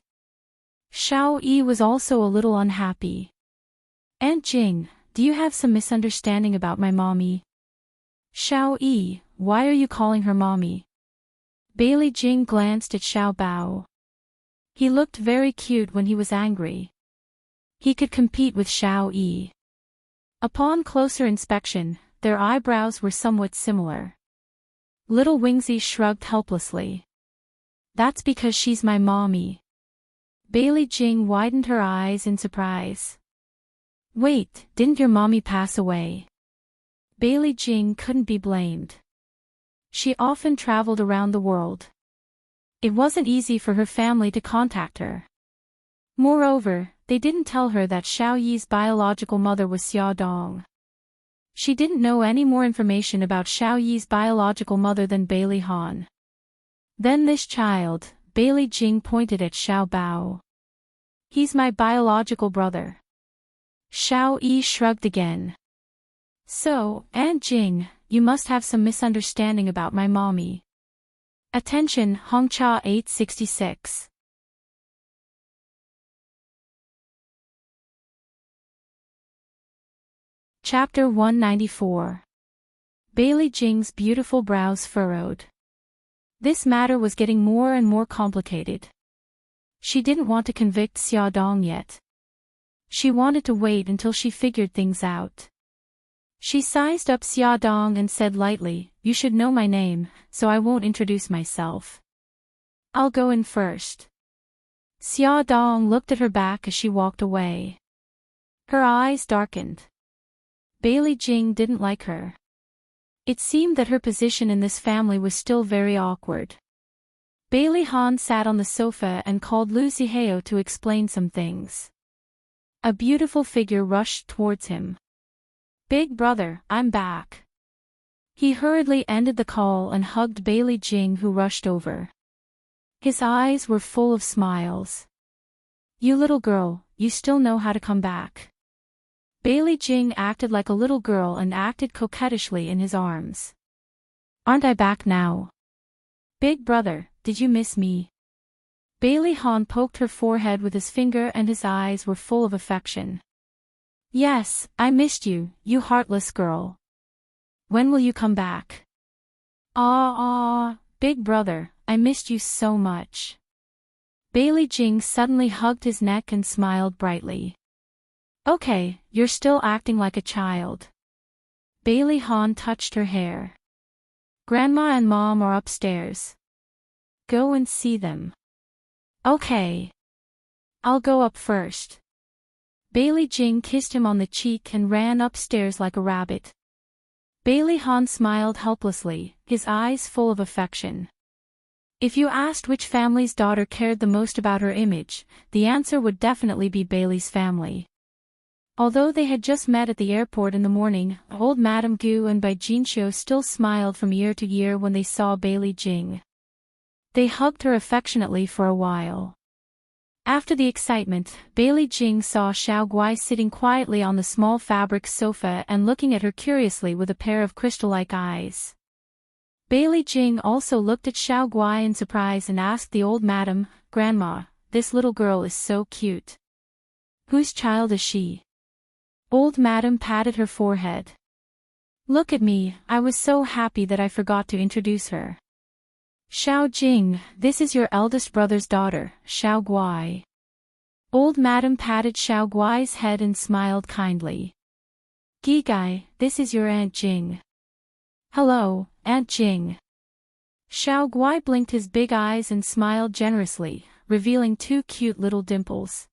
Xiao Yi was also a little unhappy. "Aunt Jing, do you have some misunderstanding about my mommy?" "Xiao Yi, why are you calling her mommy?" Bailey Jing glanced at Xiao Bao. He looked very cute when he was angry. He could compete with Xiao Yi. Upon closer inspection, their eyebrows were somewhat similar. Little Wingzy shrugged helplessly. "That's because she's my mommy." Bailey Jing widened her eyes in surprise. "Wait, didn't your mommy pass away?" Bailey Jing couldn't be blamed. She often traveled around the world. It wasn't easy for her family to contact her. Moreover, they didn't tell her that Xiao Yi's biological mother was Xiaodong. She didn't know any more information about Xiao Yi's biological mother than Bailey Han. Then this child, Bailey Jing pointed at Xiao Bao. "He's my biological brother." Xiao Yi shrugged again. "So, Aunt Jing, you must have some misunderstanding about my mommy." Attention, Hongcha 866. Chapter 194. Bailey Jing's beautiful brows furrowed. This matter was getting more and more complicated. She didn't want to convict Xiaodong yet. She wanted to wait until she figured things out. She sized up Xiaodong and said lightly, "You should know my name, so I won't introduce myself. I'll go in first." Xiaodong looked at her back as she walked away. Her eyes darkened. Bailey Jing didn't like her. It seemed that her position in this family was still very awkward. Bailey Han sat on the sofa and called Lu Zihao to explain some things. A beautiful figure rushed towards him. "Big brother, I'm back." He hurriedly ended the call and hugged Bailey Jing, who rushed over. His eyes were full of smiles. "You little girl, you still know how to come back." Bailey Jing acted like a little girl and acted coquettishly in his arms. "Aren't I back now? Big brother, did you miss me?" Bailey Han poked her forehead with his finger and his eyes were full of affection. "Yes, I missed you, you heartless girl. When will you come back?" Big brother, I missed you so much." Bailey Jing suddenly hugged his neck and smiled brightly. "Okay, you're still acting like a child." Bailey Han touched her hair. "Grandma and Mom are upstairs. Go and see them." "Okay. I'll go up first." Bailey Jing kissed him on the cheek and ran upstairs like a rabbit. Bailey Han smiled helplessly, his eyes full of affection. If you asked which family's daughter cared the most about her image, the answer would definitely be Bailey's family. Although they had just met at the airport in the morning, old Madame Gu and Bai Jinxiu still smiled from year to year when they saw Bailey Jing. They hugged her affectionately for a while. After the excitement, Bailey Jing saw Xiao Guai sitting quietly on the small fabric sofa and looking at her curiously with a pair of crystal-like eyes. Bailey Jing also looked at Xiao Guai in surprise and asked the old madam, "Grandma, this little girl is so cute. Whose child is she?" Old madam patted her forehead. "Look at me, I was so happy that I forgot to introduce her. Xiao Jing, this is your eldest brother's daughter, Xiao Guai." Old madam patted Xiao Guai's head and smiled kindly. "Gigai, this is your Aunt Jing." "Hello, Aunt Jing." Xiao Guai blinked his big eyes and smiled generously, revealing 2 cute little dimples.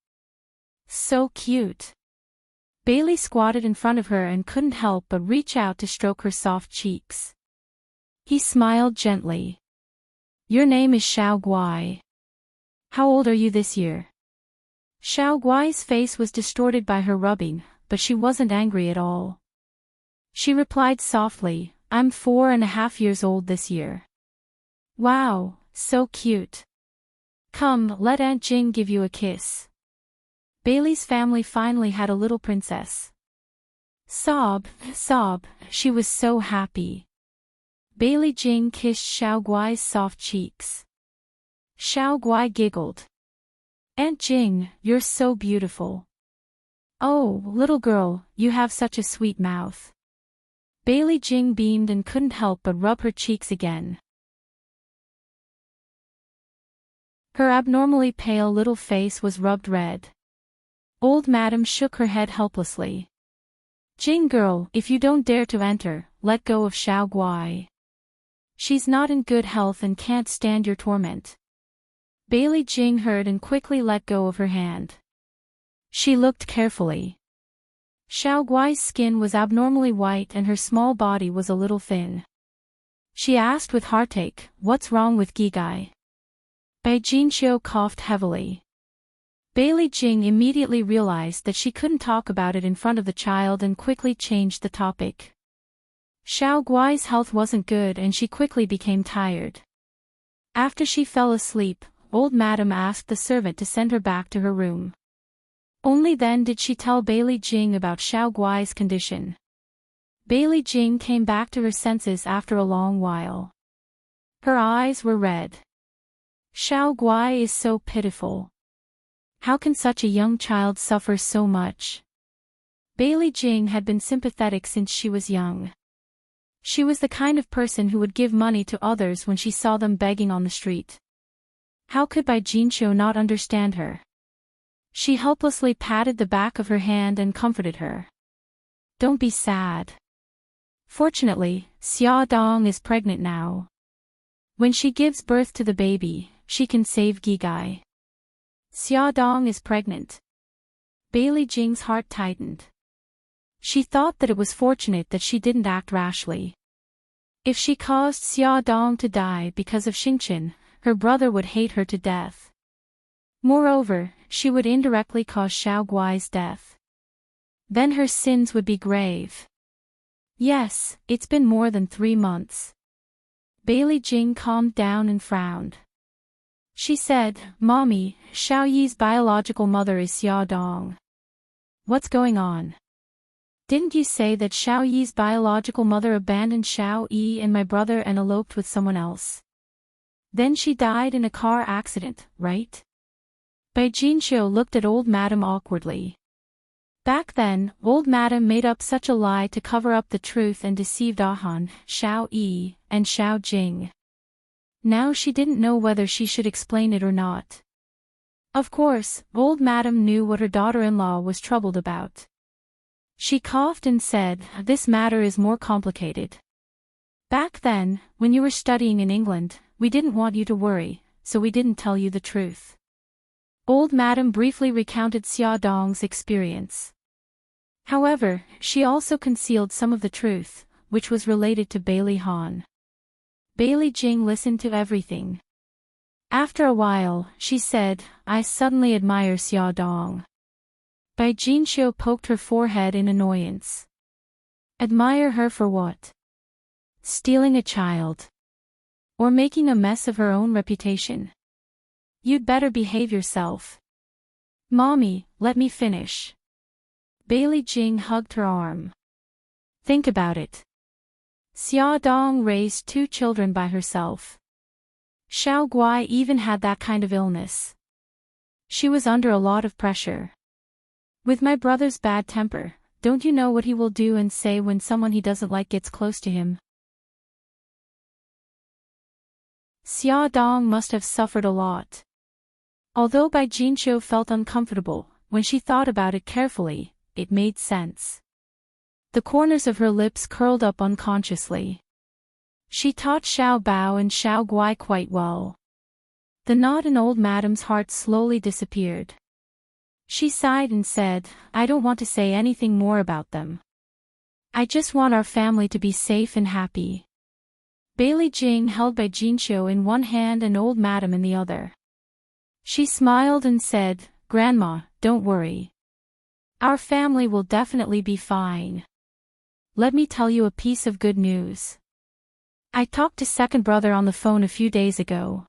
"So cute." Bailey squatted in front of her and couldn't help but reach out to stroke her soft cheeks. He smiled gently. "Your name is Xiao Guai. How old are you this year?" Xiao Guai's face was distorted by her rubbing, but she wasn't angry at all. She replied softly, "I'm 4.5 years old this year." "Wow, so cute. Come, let Aunt Jing give you a kiss." Bailey's family finally had a little princess. Sob, she was so happy. Bailey Jing kissed Xiao Guai's soft cheeks. Xiao Guai giggled. "Aunt Jing, you're so beautiful." "Oh, little girl, you have such a sweet mouth." Bailey Jing beamed and couldn't help but rub her cheeks again. Her abnormally pale little face was rubbed red. Old madam shook her head helplessly. "Jing girl, if you don't dare to enter, let go of Xiao Guai. She's not in good health and can't stand your torment." Bailey Jing heard and quickly let go of her hand. She looked carefully. Xiao Guai's skin was abnormally white and her small body was a little thin. She asked with heartache, "What's wrong with Gigai?" Bai Jinxiu coughed heavily. Bailey Jing immediately realized that she couldn't talk about it in front of the child and quickly changed the topic. Xiao Guai's health wasn't good and she quickly became tired. After she fell asleep, old madam asked the servant to send her back to her room. Only then did she tell Bailey Jing about Xiao Guai's condition. Bailey Jing came back to her senses after a long while. Her eyes were red. Xiao Guai is so pitiful. How can such a young child suffer so much? Bailey Jing had been sympathetic since she was young. She was the kind of person who would give money to others when she saw them begging on the street. How could Bai Jinxiu not understand her? She helplessly patted the back of her hand and comforted her. "Don't be sad. Fortunately, Xia Dong is pregnant now. When she gives birth to the baby, she can save Gigai." "Xia Dong is pregnant." Bailey Jing's heart tightened. She thought that it was fortunate that she didn't act rashly. If she caused Xia Dong to die because of Xingqian, her brother would hate her to death. Moreover, she would indirectly cause Xiao Guai's death. Then her sins would be grave. Yes, it's been more than 3 months. Bailey Jing calmed down and frowned. She said, Mommy, Xiao Yi's biological mother is Xia Dong. What's going on? Didn't you say that Xiao Yi's biological mother abandoned Xiao Yi and my brother and eloped with someone else? Then she died in a car accident, right? Bai Jinxiu looked at old madam awkwardly. Back then, old madam made up such a lie to cover up the truth and deceived Han, Xiao Yi, and Xiao Jing. Now she didn't know whether she should explain it or not. Of course, old madam knew what her daughter-in-law was troubled about. She coughed and said, This matter is more complicated. Back then, when you were studying in England, we didn't want you to worry, so we didn't tell you the truth. Old madam briefly recounted Xia Dong's experience. However, she also concealed some of the truth, which was related to Bailey Han. Bailey Jing listened to everything. After a while, she said, I suddenly admire Xia Dong. Bai Jinxiu poked her forehead in annoyance. Admire her for what? Stealing a child. Or making a mess of her own reputation. You'd better behave yourself. Mommy, let me finish. Bailey Jing hugged her arm. Think about it. Xia Dong raised 2 children by herself. Xiao Guai even had that kind of illness. She was under a lot of pressure. With my brother's bad temper, don't you know what he will do and say when someone he doesn't like gets close to him? Xia Dong must have suffered a lot. Although Bai Jinxiu felt uncomfortable, when she thought about it carefully, it made sense. The corners of her lips curled up unconsciously. She taught Xiao Bao and Xiao Guai quite well. The knot in old madam's heart slowly disappeared. She sighed and said, I don't want to say anything more about them. I just want our family to be safe and happy. Bailey Jing held Bai Jinxiu in one hand and old madam in the other. She smiled and said, Grandma, don't worry. Our family will definitely be fine. Let me tell you a piece of good news. I talked to second brother on the phone a few days ago.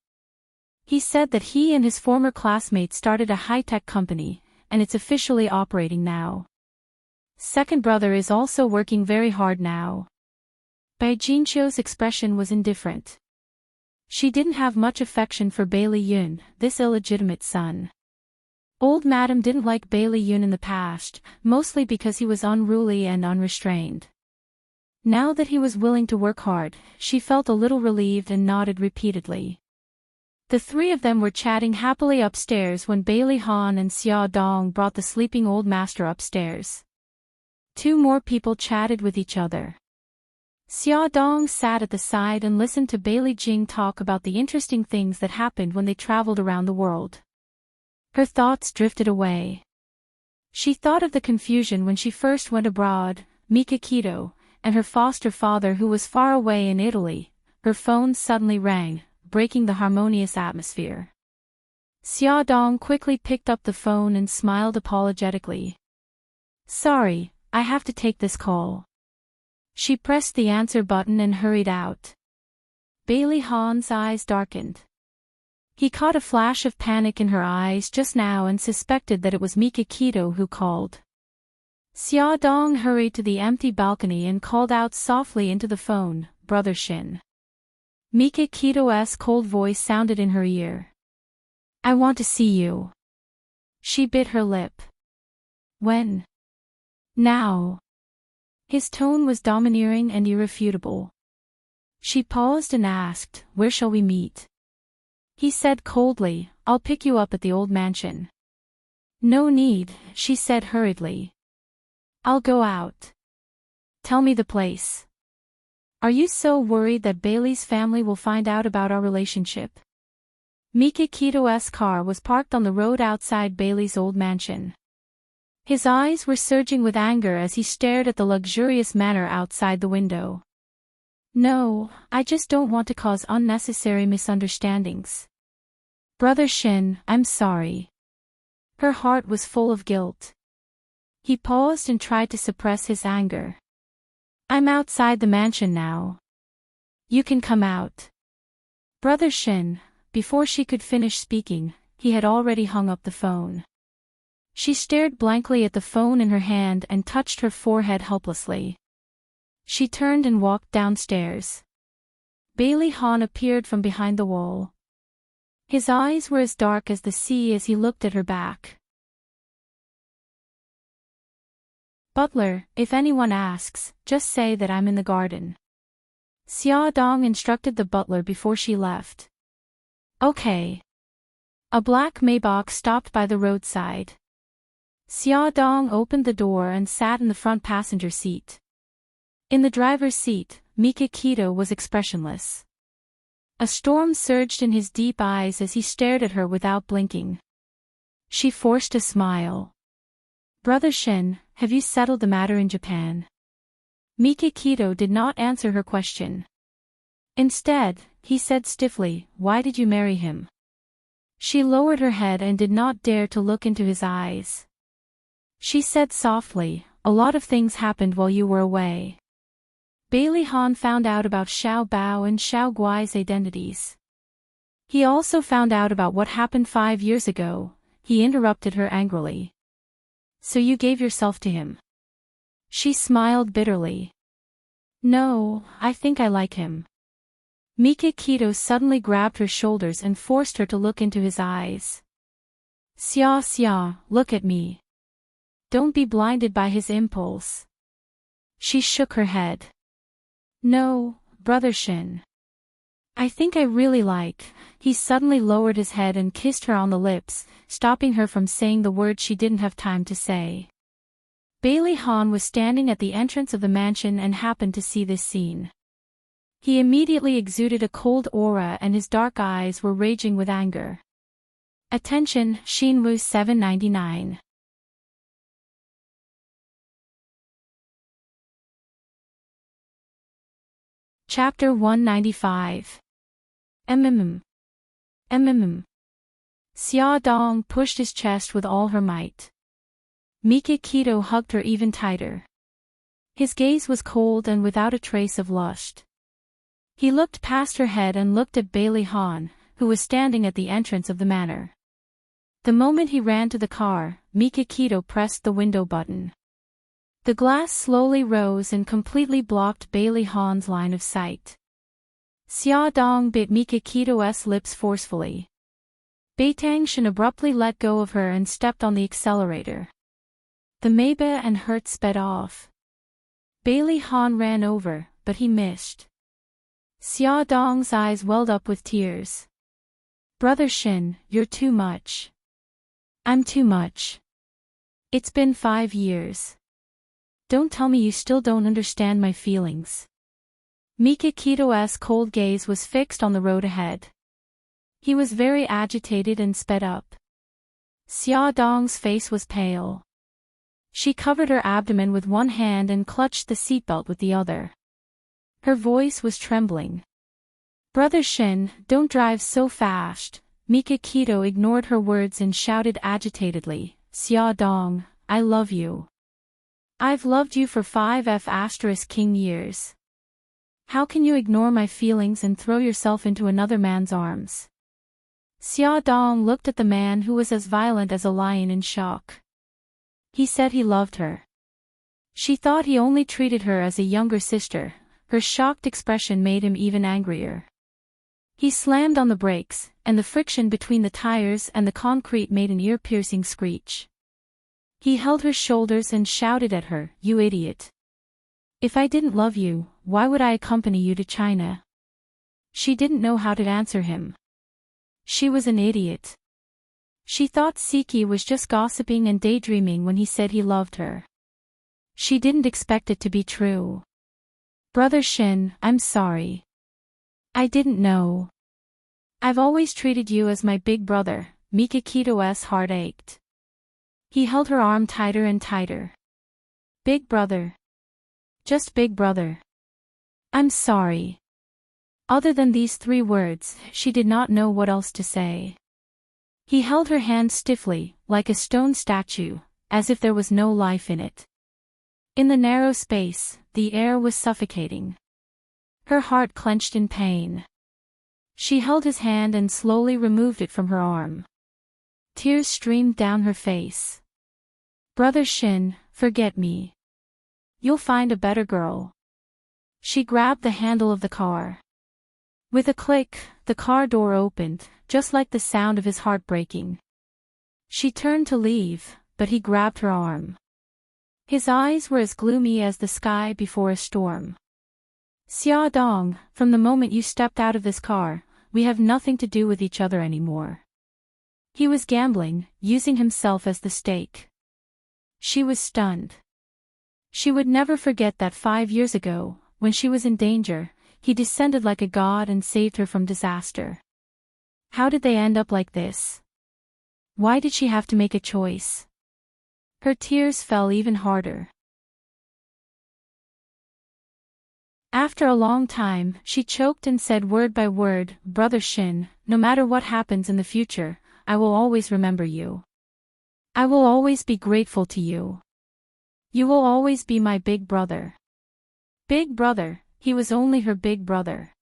He said that he and his former classmate started a high-tech company, and it's officially operating now. Second brother is also working very hard now. Bai Jinxiu's expression was indifferent. She didn't have much affection for Bailey Yun, this illegitimate son. Old madam didn't like Bailey Yun in the past, mostly because he was unruly and unrestrained. Now that he was willing to work hard, she felt a little relieved and nodded repeatedly. The 3 of them were chatting happily upstairs when Bailey Han and Xia Dong brought the sleeping old master upstairs. 2 more people chatted with each other. Xia Dong sat at the side and listened to Bailey Jing talk about the interesting things that happened when they traveled around the world. Her thoughts drifted away. She thought of the confusion when she first went abroad, Mika Keto, and her foster father who was far away in Italy. Her phone suddenly rang, breaking the harmonious atmosphere. Xia Dong quickly picked up the phone and smiled apologetically. Sorry, I have to take this call. She pressed the answer button and hurried out. Bailey Han's eyes darkened. He caught a flash of panic in her eyes just now and suspected that it was Mika Keto who called. Xia Dong hurried to the empty balcony and called out softly into the phone, Brother Shin. Mika Keto's cold voice sounded in her ear. I want to see you. She bit her lip. When? Now. His tone was domineering and irrefutable. She paused and asked, Where shall we meet? He said coldly, I'll pick you up at the old mansion. No need, she said hurriedly. I'll go out. Tell me the place. Are you so worried that Bailey's family will find out about our relationship? Mika Keto's car was parked on the road outside Bailey's old mansion. His eyes were surging with anger as he stared at the luxurious manor outside the window. No, I just don't want to cause unnecessary misunderstandings. Brother Shin, I'm sorry. Her heart was full of guilt. He paused and tried to suppress his anger. I'm outside the mansion now. You can come out. Brother Shin, before she could finish speaking, he had already hung up the phone. She stared blankly at the phone in her hand and touched her forehead helplessly. She turned and walked downstairs. Bailey Han appeared from behind the wall. His eyes were as dark as the sea as he looked at her back. Butler, if anyone asks, just say that I'm in the garden. Xia Dong instructed the butler before she left. Okay. A black Maybach stopped by the roadside. Xia Dong opened the door and sat in the front passenger seat. In the driver's seat, Mika Keto was expressionless. A storm surged in his deep eyes as he stared at her without blinking. She forced a smile. Brother Shin, have you settled the matter in Japan? Mika Keto did not answer her question. Instead, he said stiffly, why did you marry him? She lowered her head and did not dare to look into his eyes. She said softly, a lot of things happened while you were away. Bailey Han found out about Xiao Bao and Xiao Guai's identities. He also found out about what happened 5 years ago. He interrupted her angrily. So you gave yourself to him? She smiled bitterly. No, I think I like him. Mika Keto suddenly grabbed her shoulders and forced her to look into his eyes. Xia, look at me. Don't be blinded by his impulse. She shook her head. No, Brother Shin. I think I really like. He suddenly lowered his head and kissed her on the lips, stopping her from saying the words she didn't have time to say. Bailey Han was standing at the entrance of the mansion and happened to see this scene. He immediately exuded a cold aura and his dark eyes were raging with anger. Attention, Shinwu 799. Chapter 195. Xia Dong pushed his chest with all her might. Mika Keto hugged her even tighter. His gaze was cold and without a trace of lust. He looked past her head and looked at Bailey Han, who was standing at the entrance of the manor. The moment he ran to the car, Mika Keto pressed the window button. The glass slowly rose and completely blocked Bailey Han's line of sight. Xia Dong bit Mika Keto's lips forcefully. Beitang Shen abruptly let go of her and stepped on the accelerator. The Maybach and Hertz sped off. Bailey Han ran over, but he missed. Xia Dong's eyes welled up with tears. Brother Shin, you're too much. I'm too much. It's been 5 years. Don't tell me you still don't understand my feelings. Mika Keto's cold gaze was fixed on the road ahead. He was very agitated and sped up. Xia Dong's face was pale. She covered her abdomen with one hand and clutched the seatbelt with the other. Her voice was trembling. Brother Shin, don't drive so fast. Mika Keto ignored her words and shouted agitatedly, Xia Dong, I love you. I've loved you for 5F*King years. How can you ignore my feelings and throw yourself into another man's arms? Xia Dong looked at the man who was as violent as a lion in shock. He said he loved her. She thought he only treated her as a younger sister. Her shocked expression made him even angrier. He slammed on the brakes, and the friction between the tires and the concrete made an ear-piercing screech. He held her shoulders and shouted at her, You idiot. If I didn't love you, why would I accompany you to China? She didn't know how to answer him. She was an idiot. She thought Siki was just gossiping and daydreaming when he said he loved her. She didn't expect it to be true. Brother Shin, I'm sorry. I didn't know. I've always treated you as my big brother. Mika Keto's heart ached. He held her arm tighter and tighter. Big brother. Just big brother. I'm sorry. Other than these 3 words, she did not know what else to say. He held her hand stiffly, like a stone statue, as if there was no life in it. In the narrow space, the air was suffocating. Her heart clenched in pain. She held his hand and slowly removed it from her arm. Tears streamed down her face. "Brother Shin, forget me. You'll find a better girl." She grabbed the handle of the car. With a click, the car door opened, just like the sound of his heart breaking. She turned to leave, but he grabbed her arm. His eyes were as gloomy as the sky before a storm. "Xia Dong, from the moment you stepped out of this car, we have nothing to do with each other anymore." He was gambling, using himself as the stake. She was stunned. She would never forget that 5 years ago, when she was in danger, he descended like a god and saved her from disaster. How did they end up like this? Why did she have to make a choice? Her tears fell even harder. After a long time, she choked and said word by word, "Brother Shin, no matter what happens in the future, I will always remember you. I will always be grateful to you. You will always be my big brother." Big brother, he was only her big brother.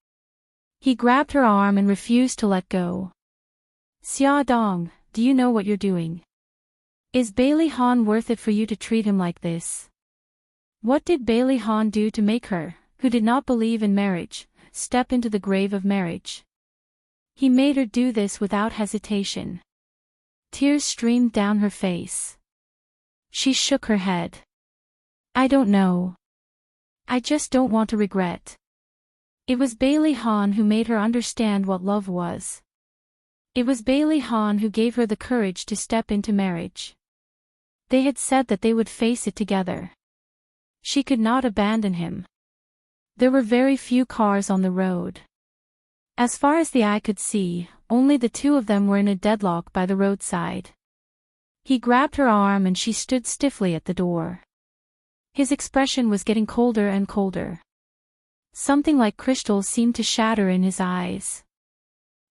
He grabbed her arm and refused to let go. "Xia Dong, do you know what you're doing? Is Bailey Han worth it for you to treat him like this? What did Bailey Han do to make her, who did not believe in marriage, step into the grave of marriage? He made her do this without hesitation." Tears streamed down her face. She shook her head. "I don't know. I just don't want to regret. It was Bailey Han who made her understand what love was. It was Bailey Han who gave her the courage to step into marriage. They had said that they would face it together. She could not abandon him. There were very few cars on the road. As far as the eye could see, only the two of them were in a deadlock by the roadside. He grabbed her arm and she stood stiffly at the door. His expression was getting colder and colder. Something like crystal seemed to shatter in his eyes.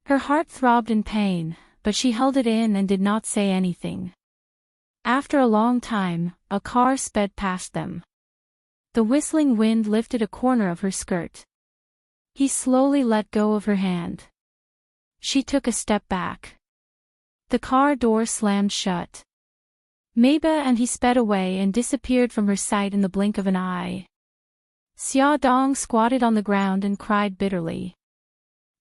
Her heart throbbed in pain, but she held it in and did not say anything. After a long time, a car sped past them. The whistling wind lifted a corner of her skirt. He slowly let go of her hand. She took a step back. The car door slammed shut. Meiba and he sped away and disappeared from her sight in the blink of an eye. Xia Dong squatted on the ground and cried bitterly.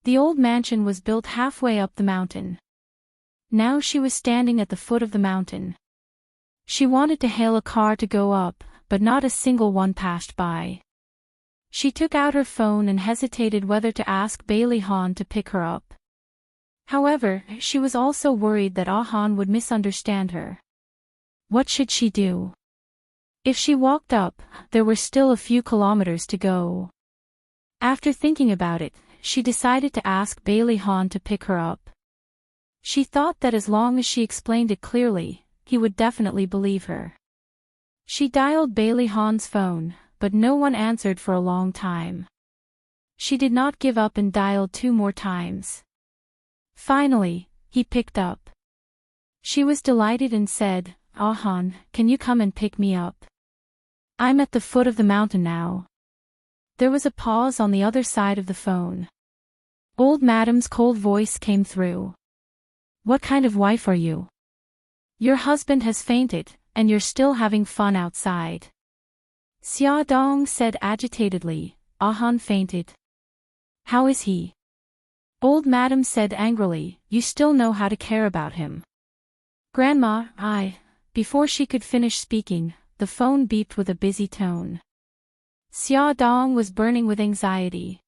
The old mansion was built halfway up the mountain. Now she was standing at the foot of the mountain. She wanted to hail a car to go up, but not a single one passed by. She took out her phone and hesitated whether to ask Bailey Han to pick her up. However, she was also worried that Ah Han would misunderstand her. What should she do? If she walked up, there were still a few kilometers to go. After thinking about it, she decided to ask Bailey Han to pick her up. She thought that as long as she explained it clearly, he would definitely believe her. She dialed Bailey Han's phone, but no one answered for a long time. She did not give up and dialed 2 more times. Finally, he picked up. She was delighted and said, "Ah Han, can you come and pick me up? I'm at the foot of the mountain now." There was a pause on the other side of the phone. Old Madam's cold voice came through. "What kind of wife are you? Your husband has fainted, and you're still having fun outside." Xia Dong said agitatedly, "Ah Han fainted. How is he?" Old Madam said angrily, "You still know how to care about him." "Grandma, Before she could finish speaking, the phone beeped with a busy tone. Xia Dong was burning with anxiety.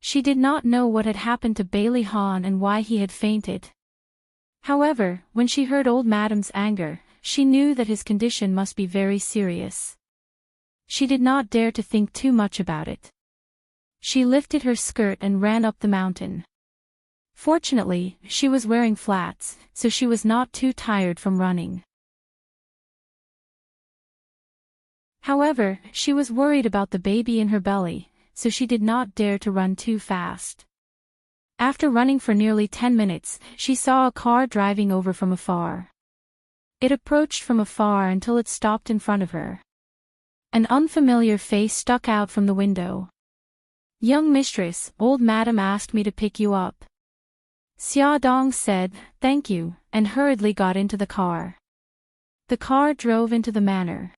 She did not know what had happened to Bailey Han and why he had fainted. However, when she heard Old Madam's anger, she knew that his condition must be very serious. She did not dare to think too much about it. She lifted her skirt and ran up the mountain. Fortunately, she was wearing flats, so she was not too tired from running. However, she was worried about the baby in her belly, so she did not dare to run too fast. After running for nearly 10 minutes, she saw a car driving over from afar. It approached from afar until it stopped in front of her. An unfamiliar face stuck out from the window. "Young mistress, old madam asked me to pick you up." Xia Dong said, "Thank you," and hurriedly got into the car. The car drove into the manor.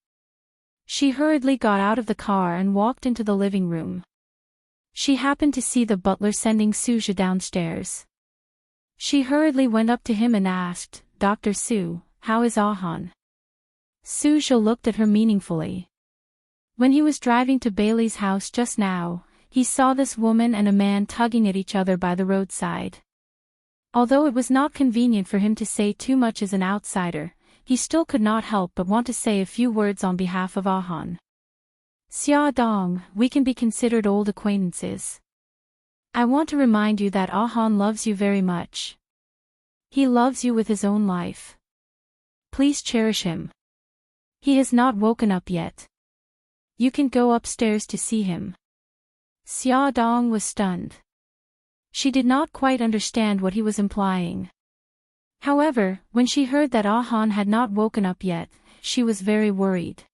She hurriedly got out of the car and walked into the living room. She happened to see the butler sending Suja downstairs. She hurriedly went up to him and asked, "Dr. Su, how is Ahan?" Suja looked at her meaningfully. When he was driving to Bailey's house just now, he saw this woman and a man tugging at each other by the roadside. Although it was not convenient for him to say too much as an outsider, he still could not help but want to say a few words on behalf of Ahan. "Xia Dong, we can be considered old acquaintances. I want to remind you that Ahan loves you very much. He loves you with his own life. Please cherish him. He has not woken up yet. You can go upstairs to see him." Xia Dong was stunned. She did not quite understand what he was implying. However, when she heard that Ahan had not woken up yet, she was very worried.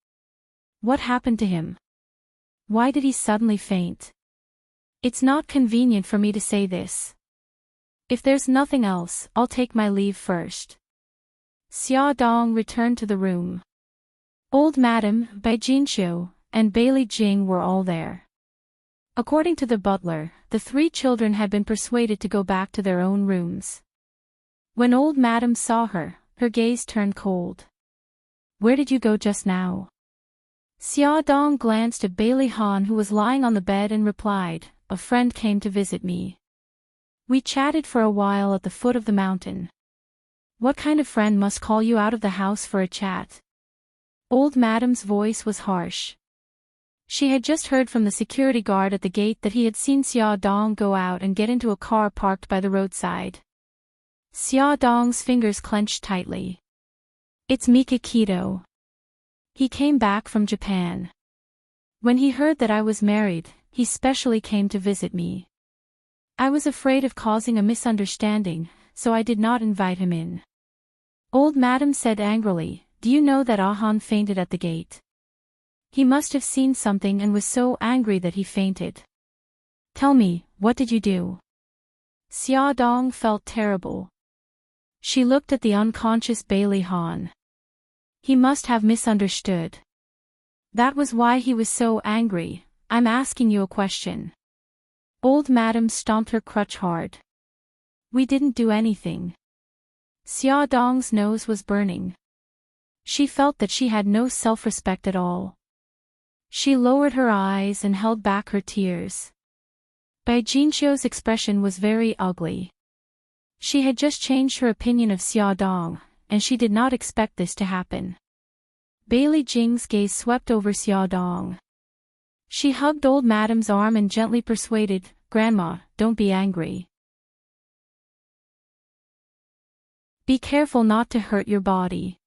What happened to him? Why did he suddenly faint? It's not convenient for me to say this. If there's nothing else, I'll take my leave first. Xia Dong returned to the room. Old Madam, Bai Jinxiu, and Bailey Jing were all there. According to the butler, the three children had been persuaded to go back to their own rooms. When old Madam saw her, her gaze turned cold. "Where did you go just now?" Xia Dong glanced at Bailey Han, who was lying on the bed, and replied, "A friend came to visit me. We chatted for a while at the foot of the mountain." "What kind of friend must call you out of the house for a chat?" Old Madam's voice was harsh. She had just heard from the security guard at the gate that he had seen Xia Dong go out and get into a car parked by the roadside. Xia Dong's fingers clenched tightly. "It's Mikakito. He came back from Japan. When he heard that I was married, he specially came to visit me. I was afraid of causing a misunderstanding, so I did not invite him in." Old Madam said angrily, "Do you know that Ahan fainted at the gate? He must have seen something and was so angry that he fainted. Tell me, what did you do?" Xia Dong felt terrible. She looked at the unconscious Bailey Han. He must have misunderstood. That was why he was so angry. "I'm asking you a question." Old Madam stomped her crutch hard. "We didn't do anything." Xia Dong's nose was burning. She felt that she had no self-respect at all. She lowered her eyes and held back her tears. Bai Jinxiu's expression was very ugly. She had just changed her opinion of Xia Dong, and she did not expect this to happen. Bailey Jing's gaze swept over Xia Dong. She hugged old Madam's arm and gently persuaded, "Grandma, don't be angry. Be careful not to hurt your body.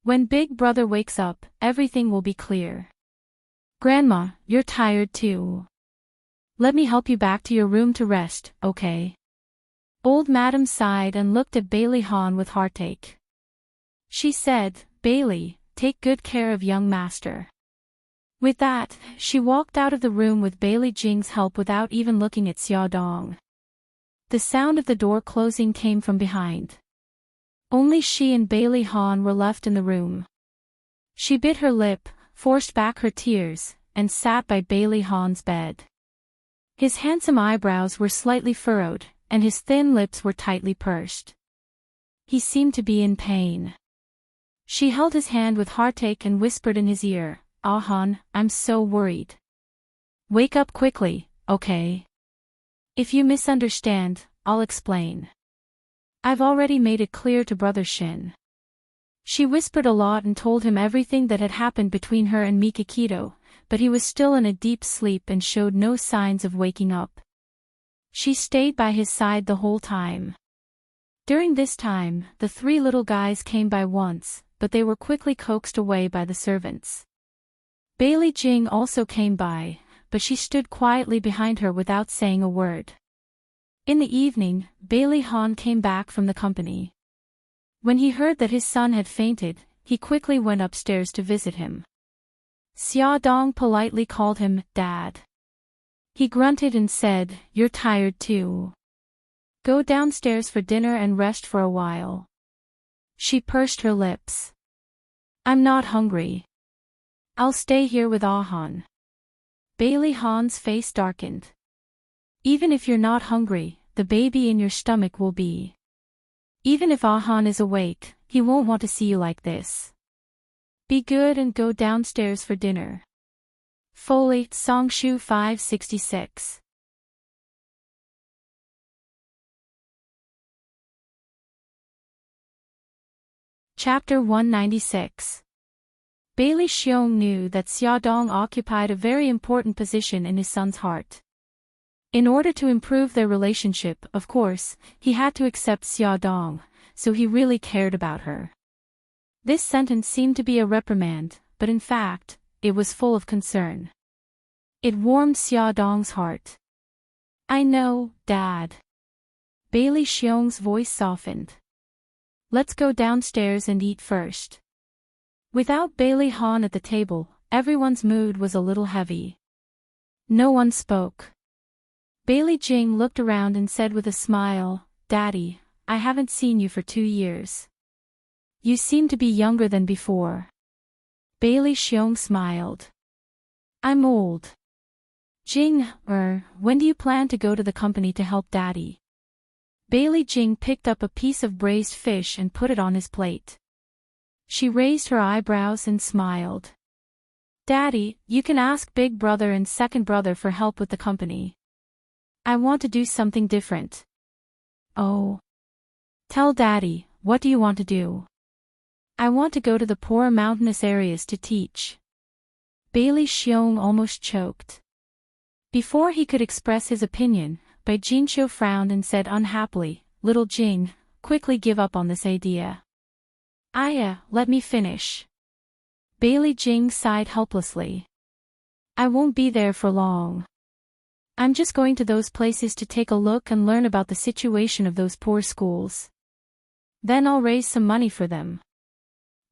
When Big Brother wakes up, everything will be clear. Grandma, you're tired too. Let me help you back to your room to rest, okay?" Old Madam sighed and looked at Bailey Han with heartache. She said, "Bailey, take good care of young master." With that, she walked out of the room with Bailey Jing's help without even looking at Xia Dong. The sound of the door closing came from behind. Only she and Bailey Han were left in the room. She bit her lip, forced back her tears, and sat by Bailey Han's bed. His handsome eyebrows were slightly furrowed, and his thin lips were tightly pursed. He seemed to be in pain. She held his hand with heartache and whispered in his ear, "Ahan, I'm so worried. Wake up quickly, okay? If you misunderstand, I'll explain. I've already made it clear to Brother Shin." She whispered a lot and told him everything that had happened between her and Mikakito, but he was still in a deep sleep and showed no signs of waking up. She stayed by his side the whole time. During this time, the three little guys came by once, but they were quickly coaxed away by the servants. Bailey Jing also came by, but she stood quietly behind her without saying a word. In the evening, Bailey Han came back from the company. When he heard that his son had fainted, he quickly went upstairs to visit him. Xia Dong politely called him Dad. He grunted and said, "You're tired too. Go downstairs for dinner and rest for a while." She pursed her lips. "I'm not hungry. I'll stay here with Han." Bailey Han's face darkened. "Even if you're not hungry, the baby in your stomach will be. Even if Han is awake, he won't want to see you like this. Be good and go downstairs for dinner." Foley, Songshu 566. Chapter 196. Bailey Xiong knew that Xia Dong occupied a very important position in his son's heart. In order to improve their relationship, of course, he had to accept Xia Dong, so he really cared about her. This sentence seemed to be a reprimand, but in fact, it was full of concern. It warmed Xia Dong's heart. "I know, Dad." Bailey Xiong's voice softened. "Let's go downstairs and eat first." Without Bailey Han at the table, everyone's mood was a little heavy. No one spoke. Bailey Jing looked around and said with a smile, "Daddy, I haven't seen you for 2 years. You seem to be younger than before." Bailey Xiong smiled. "I'm old." "Jing, when do you plan to go to the company to help Daddy?" Bailey Jing picked up a piece of braised fish and put it on his plate. She raised her eyebrows and smiled. "Daddy, you can ask big brother and second brother for help with the company. I want to do something different." "Oh. Tell Daddy, what do you want to do?" "I want to go to the poor mountainous areas to teach." Bailey Xiong almost choked. Before he could express his opinion, Bai Jinqiu frowned and said unhappily, "Little Jing, quickly give up on this idea." Let me finish." Bailey Jing sighed helplessly. "I won't be there for long. I'm just going to those places to take a look and learn about the situation of those poor schools. Then I'll raise some money for them."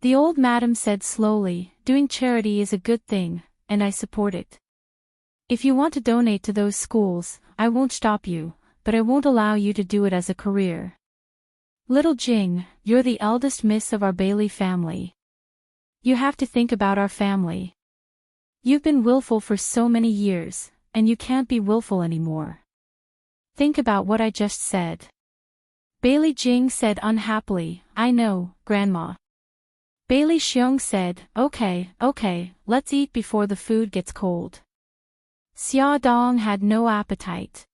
The old madam said slowly, "Doing charity is a good thing, and I support it. If you want to donate to those schools, I won't stop you, but I won't allow you to do it as a career. Little Jing, you're the eldest miss of our Bailey family. You have to think about our family. You've been willful for so many years, and you can't be willful anymore. Think about what I just said." Bailey Jing said unhappily, "I know, Grandma." Bailey Xiong said, Okay, let's eat before the food gets cold." Xia Dong had no appetite.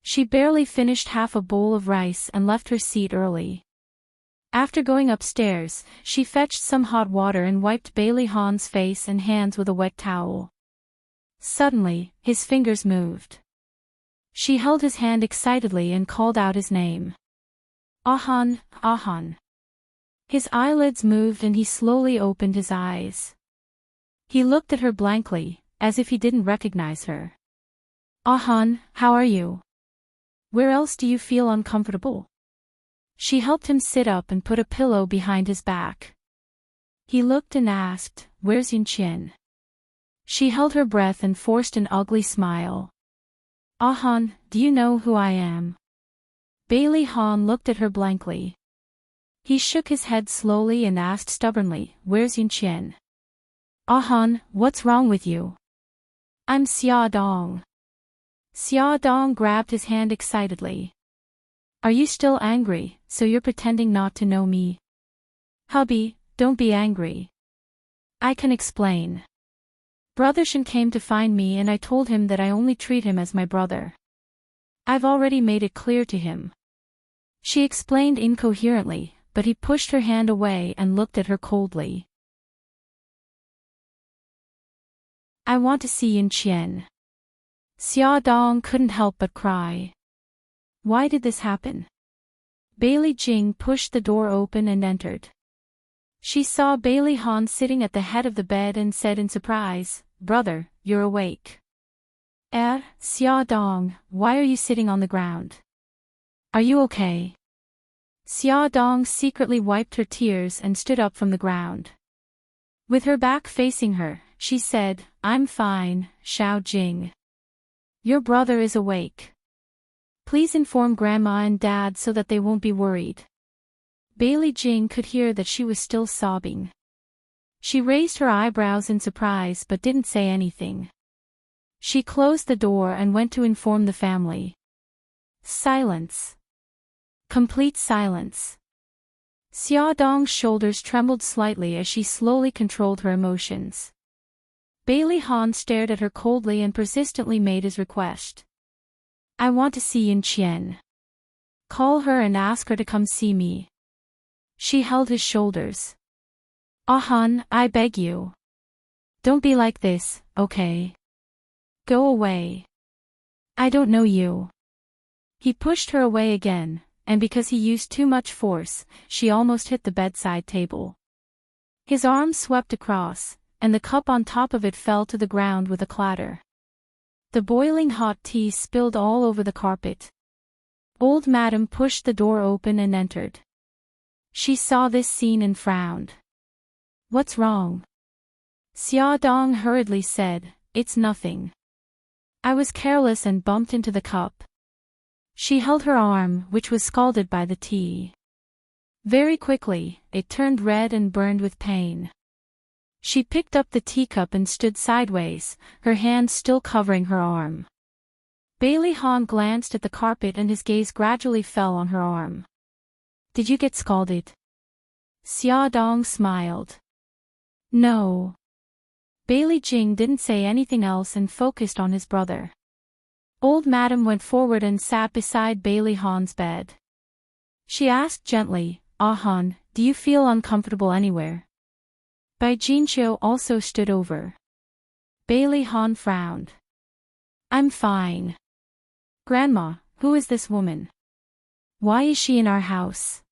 She barely finished half a bowl of rice and left her seat early. After going upstairs, she fetched some hot water and wiped Bailey Han's face and hands with a wet towel. Suddenly, his fingers moved. She held his hand excitedly and called out his name. "Ahan, Ahan." His eyelids moved and he slowly opened his eyes. He looked at her blankly, as if he didn't recognize her. "Ahan, how are you? Where else do you feel uncomfortable?" She helped him sit up and put a pillow behind his back. He looked and asked, "Where's Yinqian?" She held her breath and forced an ugly smile. "Ahan, do you know who I am?" Bailey Han looked at her blankly. He shook his head slowly and asked stubbornly, "Where's Yinqian?" "Ahan, what's wrong with you?" "I'm Xia Dong." Xia Dong grabbed his hand excitedly. "Are you still angry, so you're pretending not to know me?" "Hubby, don't be angry. I can explain. Brother Shen came to find me and I told him that I only treat him as my brother. I've already made it clear to him." She explained incoherently, but he pushed her hand away and looked at her coldly. "I want to see Yinqian." Xia Dong couldn't help but cry. Why did this happen? Bailey Jing pushed the door open and entered. She saw Bailey Han sitting at the head of the bed and said in surprise, "Brother, you're awake." Xia Dong, why are you sitting on the ground?" Are you okay? Xia Dong secretly wiped her tears and stood up from the ground. With her back facing her, she said, I'm fine, Xiao Jing. Your brother is awake. Please inform Grandma and Dad so that they won't be worried. Bailey Jing could hear that she was still sobbing. She raised her eyebrows in surprise but didn't say anything. She closed the door and went to inform the family. Silence. Complete silence. Xia Dong's shoulders trembled slightly as she slowly controlled her emotions. Bailey Han stared at her coldly and persistently made his request. I want to see Yin Qian. Call her and ask her to come see me. She held his shoulders. Han, I beg you. Don't be like this, okay? Go away. I don't know you. He pushed her away again, and because he used too much force, she almost hit the bedside table. His arm swept across, and the cup on top of it fell to the ground with a clatter. The boiling hot tea spilled all over the carpet. Old Madam pushed the door open and entered. She saw this scene and frowned. What's wrong? Xia Dong hurriedly said, It's nothing. I was careless and bumped into the cup. She held her arm, which was scalded by the tea. Very quickly, it turned red and burned with pain. She picked up the teacup and stood sideways, her hand still covering her arm. Bailey Han glanced at the carpet and his gaze gradually fell on her arm. Did you get scalded? Xia Dong smiled. No. Bailey Jing didn't say anything else and focused on his brother. Old Madam went forward and sat beside Bailey Han's bed. She asked gently, Han, do you feel uncomfortable anywhere? Bai Jinqiu also stood over. Bailey Han frowned. I'm fine. Grandma, who is this woman? Why is she in our house?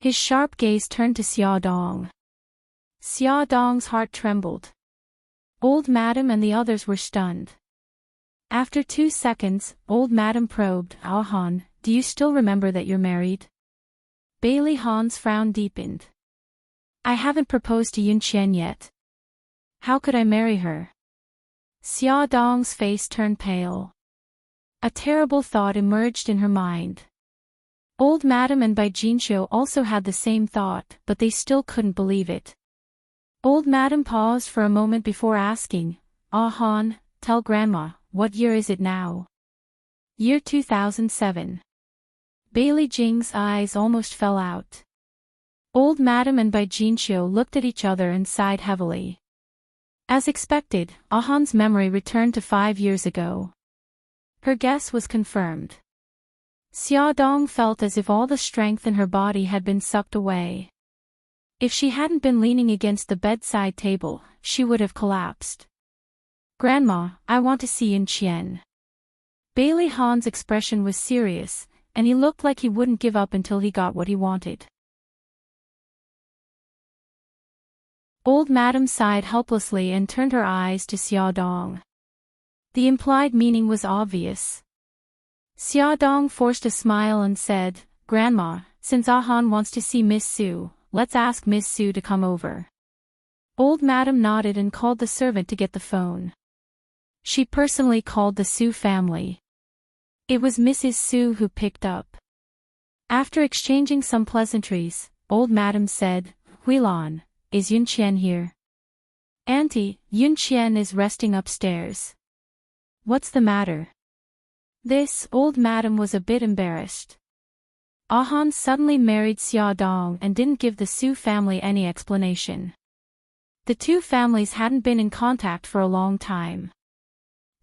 His sharp gaze turned to Xia Dong. Xia Dong's heart trembled. Old Madam and the others were stunned. After 2 seconds, Old Madam probed, Han, do you still remember that you're married? Bailey Han's frown deepened. I haven't proposed to Yun Qian yet. How could I marry her? Xia Dong's face turned pale. A terrible thought emerged in her mind. Old Madam and Bai Jinqiu also had the same thought, but they still couldn't believe it. Old Madam paused for a moment before asking, Han, tell Grandma, what year is it now? Year 2007. Bailey Jing's eyes almost fell out. Old Madam and Bai Jinqiu looked at each other and sighed heavily. As expected, Han's memory returned to 5 years ago. Her guess was confirmed. Xia Dong felt as if all the strength in her body had been sucked away. If she hadn't been leaning against the bedside table, she would have collapsed. Grandma, I want to see Yin Qian. Bailey Han's expression was serious, and he looked like he wouldn't give up until he got what he wanted. Old Madam sighed helplessly and turned her eyes to Xia Dong. The implied meaning was obvious. Xia Dong forced a smile and said, Grandma, since Han wants to see Miss Su, let's ask Miss Su to come over. Old Madam nodded and called the servant to get the phone. She personally called the Su family. It was Mrs. Su who picked up. After exchanging some pleasantries, Old Madam said, Huilan, is Yun Qian here? Auntie, Yun Qian is resting upstairs. What's the matter? This Old Madam was a bit embarrassed. Han suddenly married Xia Dong and didn't give the Su family any explanation. The two families hadn't been in contact for a long time.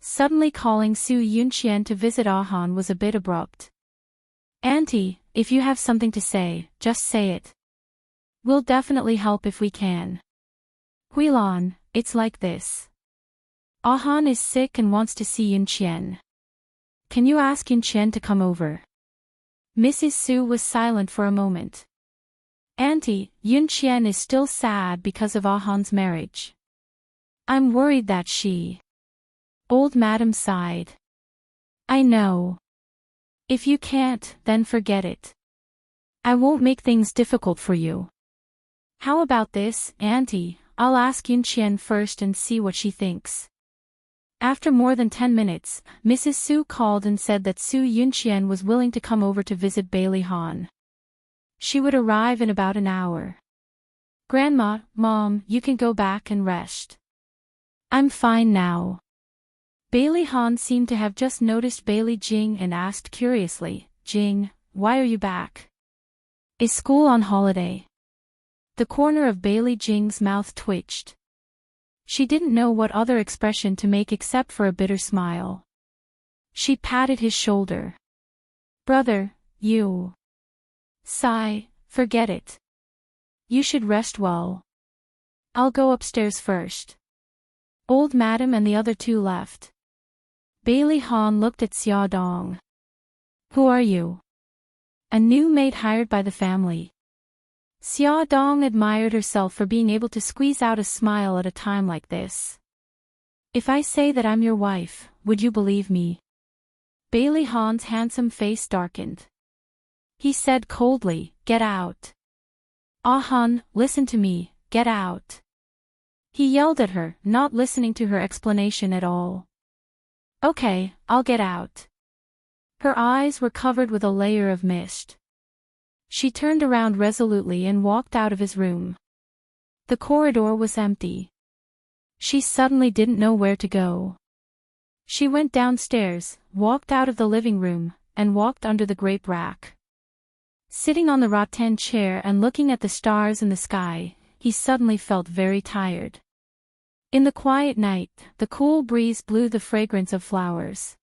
Suddenly calling Su Yunqian to visit Han was a bit abrupt. Auntie, if you have something to say, just say it. We'll definitely help if we can. Huilan, it's like this. Han is sick and wants to see Yunqian. Can you ask Yunqian to come over? Mrs. Su was silent for a moment. Auntie, Yunqian is still sad because of Han's marriage. I'm worried that she... Old Madam sighed. I know. If you can't, then forget it. I won't make things difficult for you. How about this, Auntie? I'll ask Yunqian first and see what she thinks. After more than 10 minutes, Mrs. Su called and said that Su Yunqian was willing to come over to visit Bailey Han. She would arrive in about an hour. Grandma, Mom, you can go back and rest. I'm fine now. Bailey Han seemed to have just noticed Bailey Jing and asked curiously, Jing, why are you back? Is school on holiday? The corner of Bailey Jing's mouth twitched. She didn't know what other expression to make except for a bitter smile. She patted his shoulder. Brother, you. Sigh, forget it. You should rest well. I'll go upstairs first. Old Madam and the other two left. Bailey Han looked at Xia Dong. Who are you? A new maid hired by the family. Xia Dong admired herself for being able to squeeze out a smile at a time like this. If I say that I'm your wife, would you believe me? Bailey Han's handsome face darkened. He said coldly, get out. Ah Han, listen to me, get out. He yelled at her, not listening to her explanation at all. Okay, I'll get out. Her eyes were covered with a layer of mist. She turned around resolutely and walked out of his room. The corridor was empty. She suddenly didn't know where to go. She went downstairs, walked out of the living room, and walked under the grape rack. Sitting on the rattan chair and looking at the stars in the sky, he suddenly felt very tired. In the quiet night, the cool breeze blew the fragrance of flowers.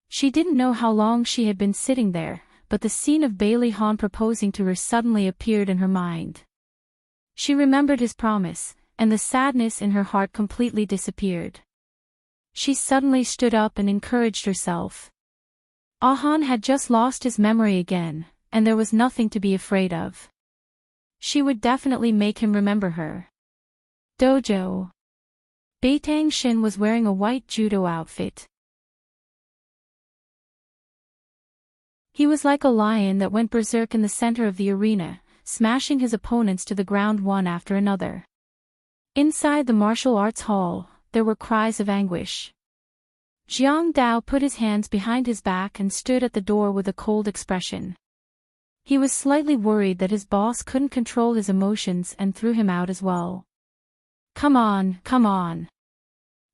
She didn't know how long she had been sitting there, but the scene of Bailey Han proposing to her suddenly appeared in her mind. She remembered his promise, and the sadness in her heart completely disappeared. She suddenly stood up and encouraged herself. Ah Han had just lost his memory again, and there was nothing to be afraid of. She would definitely make him remember her. Dojo. Beitang Xin was wearing a white judo outfit. He was like a lion that went berserk in the center of the arena, smashing his opponents to the ground one after another. Inside the martial arts hall, there were cries of anguish. Jiang Dao put his hands behind his back and stood at the door with a cold expression. He was slightly worried that his boss couldn't control his emotions and threw him out as well. Come on, come on.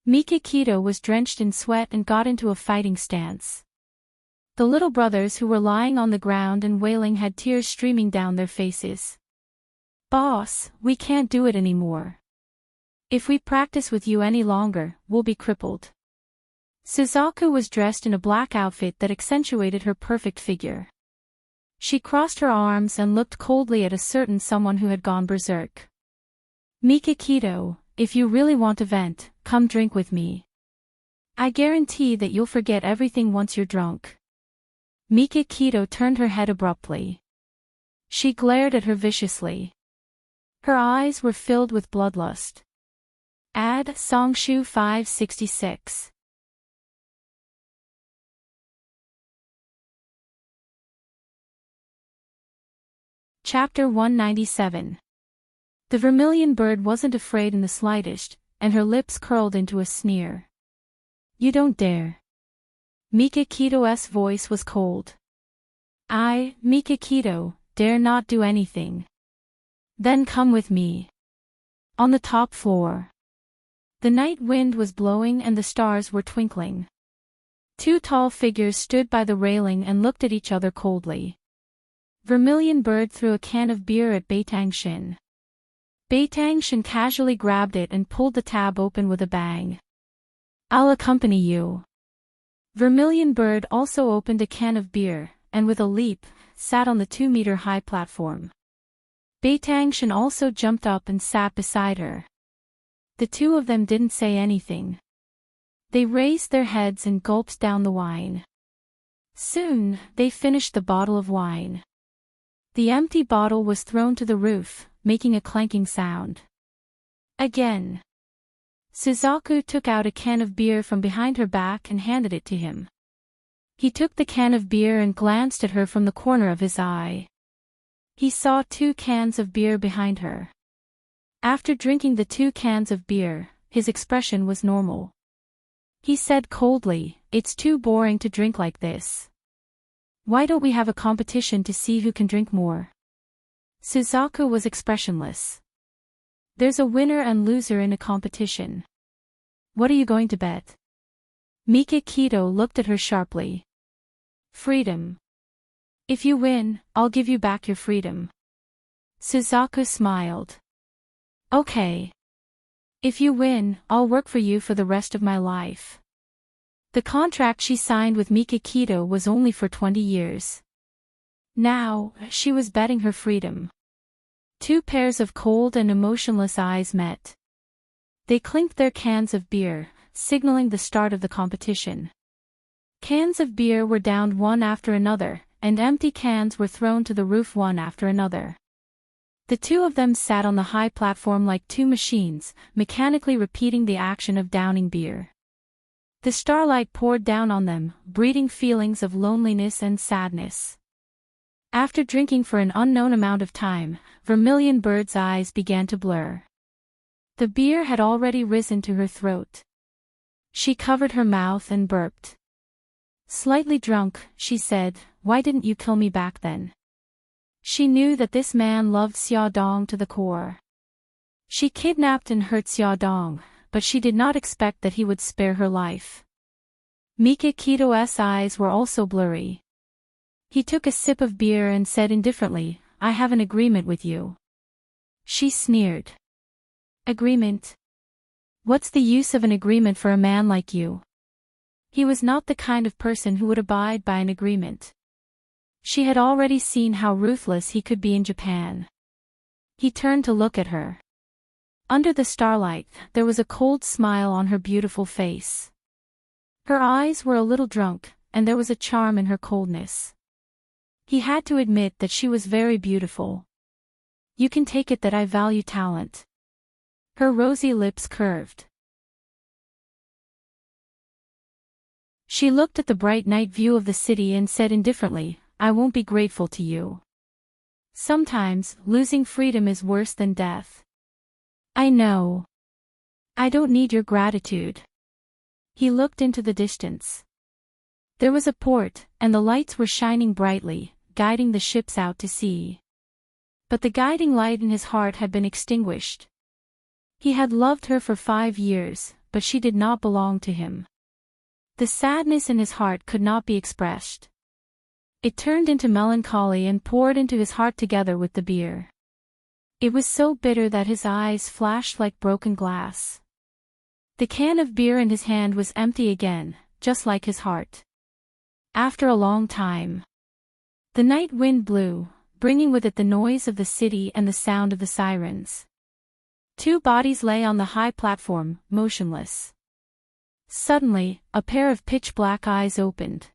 Mikakito was drenched in sweat and got into a fighting stance. The little brothers who were lying on the ground and wailing had tears streaming down their faces. Boss, we can't do it anymore. If we practice with you any longer, we'll be crippled. Suzaku was dressed in a black outfit that accentuated her perfect figure. She crossed her arms and looked coldly at a certain someone who had gone berserk. Mikakito, if you really want to vent, come drink with me. I guarantee that you'll forget everything once you're drunk. Mikakito turned her head abruptly. She glared at her viciously. Her eyes were filled with bloodlust. Add Songshu 566. Chapter 197. The vermilion bird wasn't afraid in the slightest, and her lips curled into a sneer. You don't dare. Mikakito's voice was cold. I, Mikakito, dare not do anything. Then come with me. On the top floor. The night wind was blowing and the stars were twinkling. Two tall figures stood by the railing and looked at each other coldly. Vermilion Bird threw a can of beer at Beitang Xin. Beitang Xin casually grabbed it and pulled the tab open with a bang. I'll accompany you. Vermilion Bird also opened a can of beer, and with a leap, sat on the 2-meter-high platform. Beitang Xin also jumped up and sat beside her. The two of them didn't say anything. They raised their heads and gulped down the wine. Soon, they finished the bottle of wine. The empty bottle was thrown to the roof, making a clanking sound. Again. Suzaku took out a can of beer from behind her back and handed it to him. He took the can of beer and glanced at her from the corner of his eye. He saw 2 cans of beer behind her. After drinking the 2 cans of beer, his expression was normal. He said coldly, "It's too boring to drink like this. Why don't we have a competition to see who can drink more?" Suzaku was expressionless. "There's a winner and loser in a competition. What are you going to bet?" Mikakito looked at her sharply. "Freedom. If you win, I'll give you back your freedom." Suzaku smiled. "Okay. If you win, I'll work for you for the rest of my life." The contract she signed with Mikakito was only for 20 years. Now, she was betting her freedom. 2 pairs of cold and emotionless eyes met. They clinked their cans of beer, signaling the start of the competition. Cans of beer were downed one after another, and empty cans were thrown to the roof one after another. The 2 of them sat on the high platform like 2 machines, mechanically repeating the action of downing beer. The starlight poured down on them, breeding feelings of loneliness and sadness. After drinking for an unknown amount of time, Vermilion Bird's eyes began to blur. The beer had already risen to her throat. She covered her mouth and burped. Slightly drunk, she said, "Why didn't you kill me back then?" She knew that this man loved Xiaodong to the core. She kidnapped and hurt Xiaodong, but she did not expect that he would spare her life. Mikakito's eyes were also blurry. He took a sip of beer and said indifferently, "I have an agreement with you." She sneered. "Agreement? What's the use of an agreement for a man like you?" He was not the kind of person who would abide by an agreement. She had already seen how ruthless he could be in Japan. He turned to look at her. Under the starlight, there was a cold smile on her beautiful face. Her eyes were a little drunk, and there was a charm in her coldness. He had to admit that she was very beautiful. "You can take it that I value talent." Her rosy lips curved. She looked at the bright night view of the city and said indifferently, "I won't be grateful to you. Sometimes, losing freedom is worse than death." "I know. I don't need your gratitude." He looked into the distance. There was a port, and the lights were shining brightly, guiding the ships out to sea. But the guiding light in his heart had been extinguished. He had loved her for 5 years, but she did not belong to him. The sadness in his heart could not be expressed. It turned into melancholy and poured into his heart together with the beer. It was so bitter that his eyes flashed like broken glass. The can of beer in his hand was empty again, just like his heart. After a long time, the night wind blew, bringing with it the noise of the city and the sound of the sirens. 2 bodies lay on the high platform, motionless. Suddenly, a pair of pitch-black eyes opened.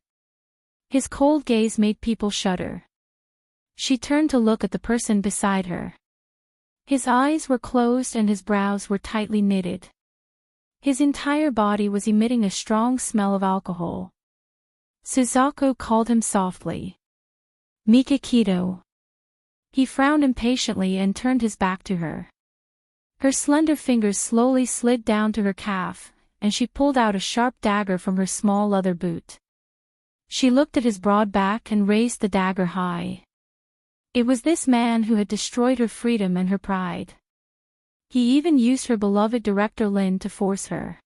His cold gaze made people shudder. She turned to look at the person beside her. His eyes were closed and his brows were tightly knitted. His entire body was emitting a strong smell of alcohol. Suzaku called him softly. "Mikakito." He frowned impatiently and turned his back to her. Her slender fingers slowly slid down to her calf, and she pulled out a sharp dagger from her small leather boot. She looked at his broad back and raised the dagger high. It was this man who had destroyed her freedom and her pride. He even used her beloved Director Lin to force her.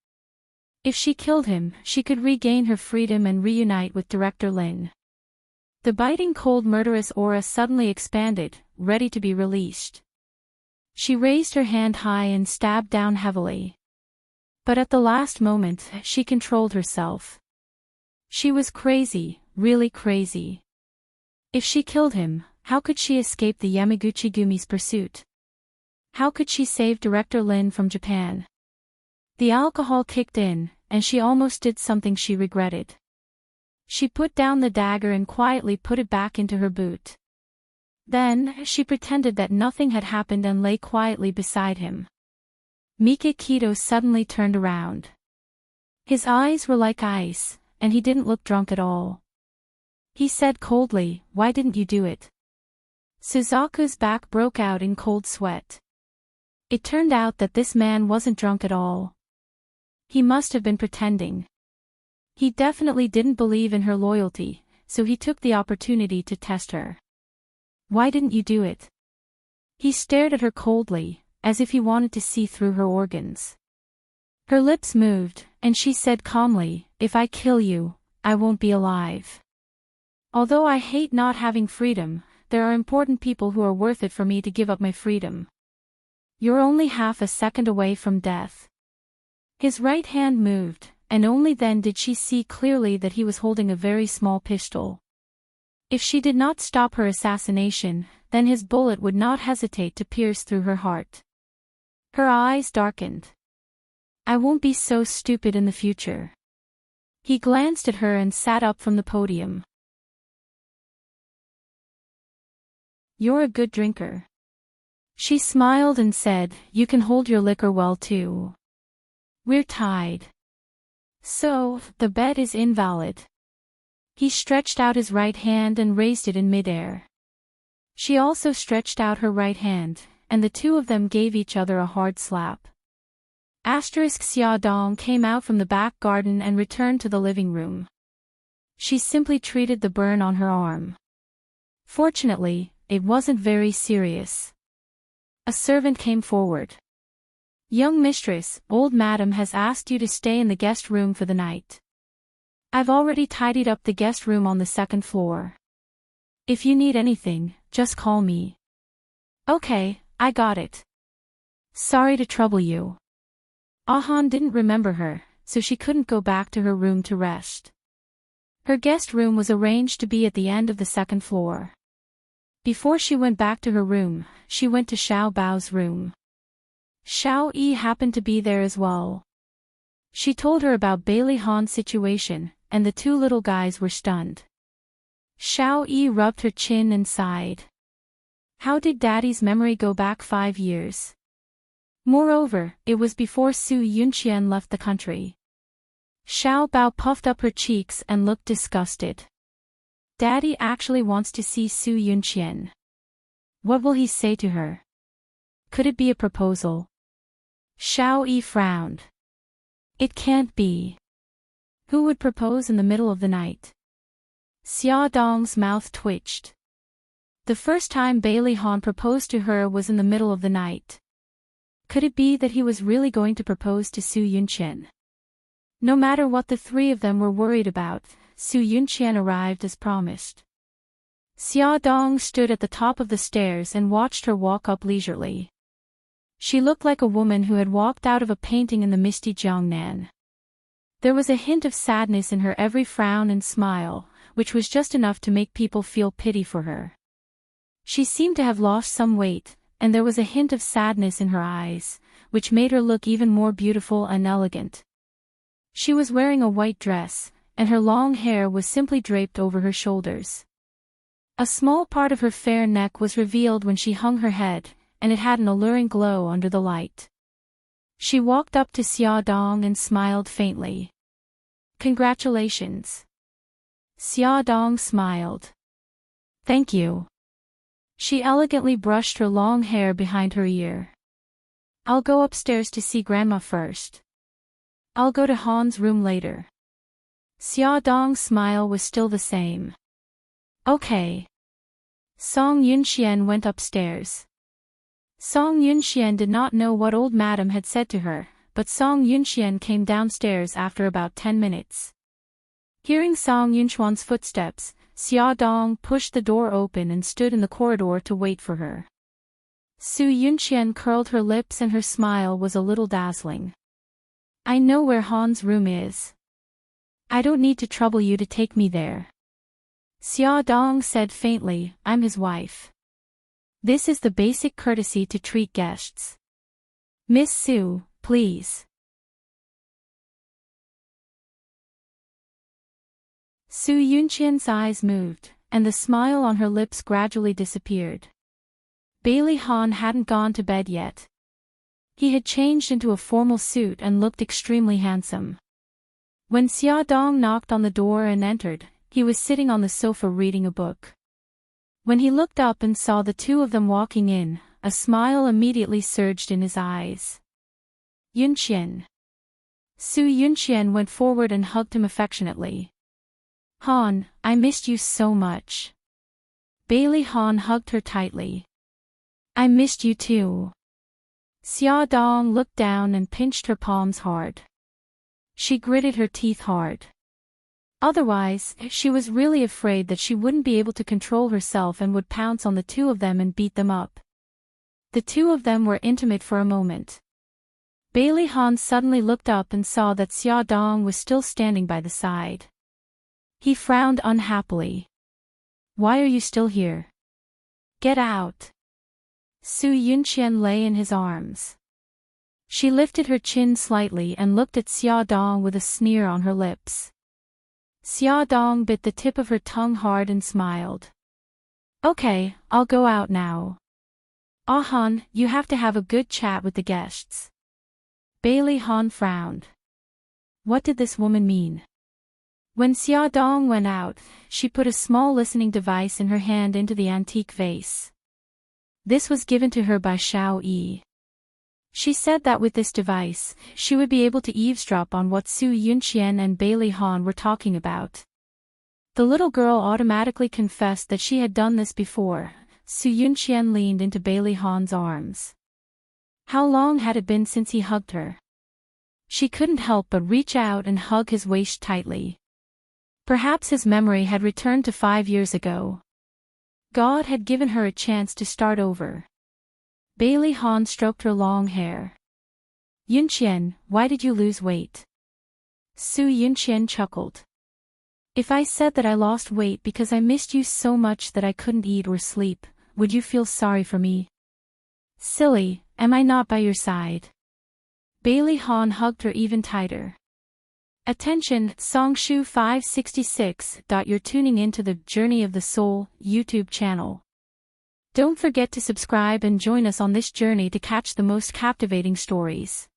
If she killed him, she could regain her freedom and reunite with Director Lin. The biting cold murderous aura suddenly expanded, ready to be released. She raised her hand high and stabbed down heavily. But at the last moment, she controlled herself. She was crazy, really crazy. If she killed him, how could she escape the Yamaguchi-gumi's pursuit? How could she save Director Lin from Japan? The alcohol kicked in, and she almost did something she regretted. She put down the dagger and quietly put it back into her boot. Then, she pretended that nothing had happened and lay quietly beside him. Mikakito suddenly turned around. His eyes were like ice, and he didn't look drunk at all. He said coldly, "Why didn't you do it?" Suzaku's back broke out in cold sweat. It turned out that this man wasn't drunk at all. He must have been pretending. He definitely didn't believe in her loyalty, so he took the opportunity to test her. "Why didn't you do it?" He stared at her coldly, as if he wanted to see through her organs. Her lips moved, and she said calmly, "If I kill you, I won't be alive. Although I hate not having freedom, there are important people who are worth it for me to give up my freedom. You're only half a second away from death." His right hand moved, and only then did she see clearly that he was holding a very small pistol. If she did not stop her assassination, then his bullet would not hesitate to pierce through her heart. Her eyes darkened. "I won't be so stupid in the future." He glanced at her and sat up from the podium. "You're a good drinker." She smiled and said, "You can hold your liquor well too. We're tied. So, the bet is invalid." He stretched out his right hand and raised it in midair. She also stretched out her right hand, and the two of them gave each other a hard slap. Xia Dong came out from the back garden and returned to the living room. She simply treated the burn on her arm. Fortunately, it wasn't very serious. A servant came forward. "Young mistress, old madam has asked you to stay in the guest room for the night. I've already tidied up the guest room on the second floor. If you need anything, just call me." "Okay, I got it. Sorry to trouble you." Ahan didn't remember her, so she couldn't go back to her room to rest. Her guest room was arranged to be at the end of the second floor. Before she went back to her room, she went to Xiao Bao's room. Xiao Yi happened to be there as well. She told her about Bailey Han's situation, and the two little guys were stunned. Xiao Yi rubbed her chin and sighed. How did Daddy's memory go back 5 years? Moreover, it was before Su Yunqian left the country. Xiao Bao puffed up her cheeks and looked disgusted. Daddy actually wants to see Su Yunqian. What will he say to her? Could it be a proposal? Xiao Yi frowned. It can't be. Who would propose in the middle of the night? Xia Dong's mouth twitched. The first time Bailey Han proposed to her was in the middle of the night. Could it be that he was really going to propose to Su Yunqian? No matter what the three of them were worried about, Su Yunqian arrived as promised. Xia Dong stood at the top of the stairs and watched her walk up leisurely. She looked like a woman who had walked out of a painting in the misty Jiangnan. There was a hint of sadness in her every frown and smile, which was just enough to make people feel pity for her. She seemed to have lost some weight, and there was a hint of sadness in her eyes, which made her look even more beautiful and elegant. She was wearing a white dress, and her long hair was simply draped over her shoulders. A small part of her fair neck was revealed when she hung her head, and it had an alluring glow under the light. She walked up to Xia Dong and smiled faintly. "Congratulations." Xia Dong smiled. "Thank you." She elegantly brushed her long hair behind her ear. "I'll go upstairs to see Grandma first. I'll go to Han's room later." Xia Dong's smile was still the same. "Okay." Song Yunxian went upstairs. Song Yunxian did not know what old madam had said to her, but Song Yunxian came downstairs after about 10 minutes. Hearing Song Yunchuan's footsteps, Xia Dong pushed the door open and stood in the corridor to wait for her. Su Yunqian curled her lips and her smile was a little dazzling. "I know where Han's room is. I don't need to trouble you to take me there." Xia Dong said faintly, "I'm his wife. This is the basic courtesy to treat guests. Miss Su, please." Su Yunqian's eyes moved, and the smile on her lips gradually disappeared. Bailey Han hadn't gone to bed yet. He had changed into a formal suit and looked extremely handsome. When Xia Dong knocked on the door and entered, He was sitting on the sofa reading a book. When he looked up and saw the two of them walking in, a smile immediately surged in his eyes. Yunqian. Su Yunqian went forward and hugged him affectionately. Han, I missed you so much. Bailey Han hugged her tightly. I missed you too. Xia Dong looked down and pinched her palms hard. She gritted her teeth hard. Otherwise, she was really afraid that she wouldn't be able to control herself and would pounce on the two of them and beat them up. The two of them were intimate for a moment. Bailey Han suddenly looked up and saw that Xia Dong was still standing by the side. He frowned unhappily. Why are you still here? Get out. Su Yunqian lay in his arms. She lifted her chin slightly and looked at Xia Dong with a sneer on her lips. Xia Dong bit the tip of her tongue hard and smiled. Okay, I'll go out now. Ah Han, you have to have a good chat with the guests. Bailey Han frowned. What did this woman mean? When Xia Dong went out, she put a small listening device in her hand into the antique vase. This was given to her by Xiao Yi. She said that with this device, she would be able to eavesdrop on what Su Yunqian and Bailey Han were talking about. The little girl automatically confessed that she had done this before. Su Yunqian leaned into Bailey Han's arms. How long had it been since he hugged her? She couldn't help but reach out and hug his waist tightly. Perhaps his memory had returned to 5 years ago. God had given her a chance to start over. Bailey Han stroked her long hair. Yunqian, why did you lose weight? Su Yunqian chuckled. If I said that I lost weight because I missed you so much that I couldn't eat or sleep, would you feel sorry for me? Silly, am I not by your side? Bailey Han hugged her even tighter. Attention, Songshu 566. You're tuning into the Journey of the Soul YouTube channel. Don't forget to subscribe and join us on this journey to catch the most captivating stories.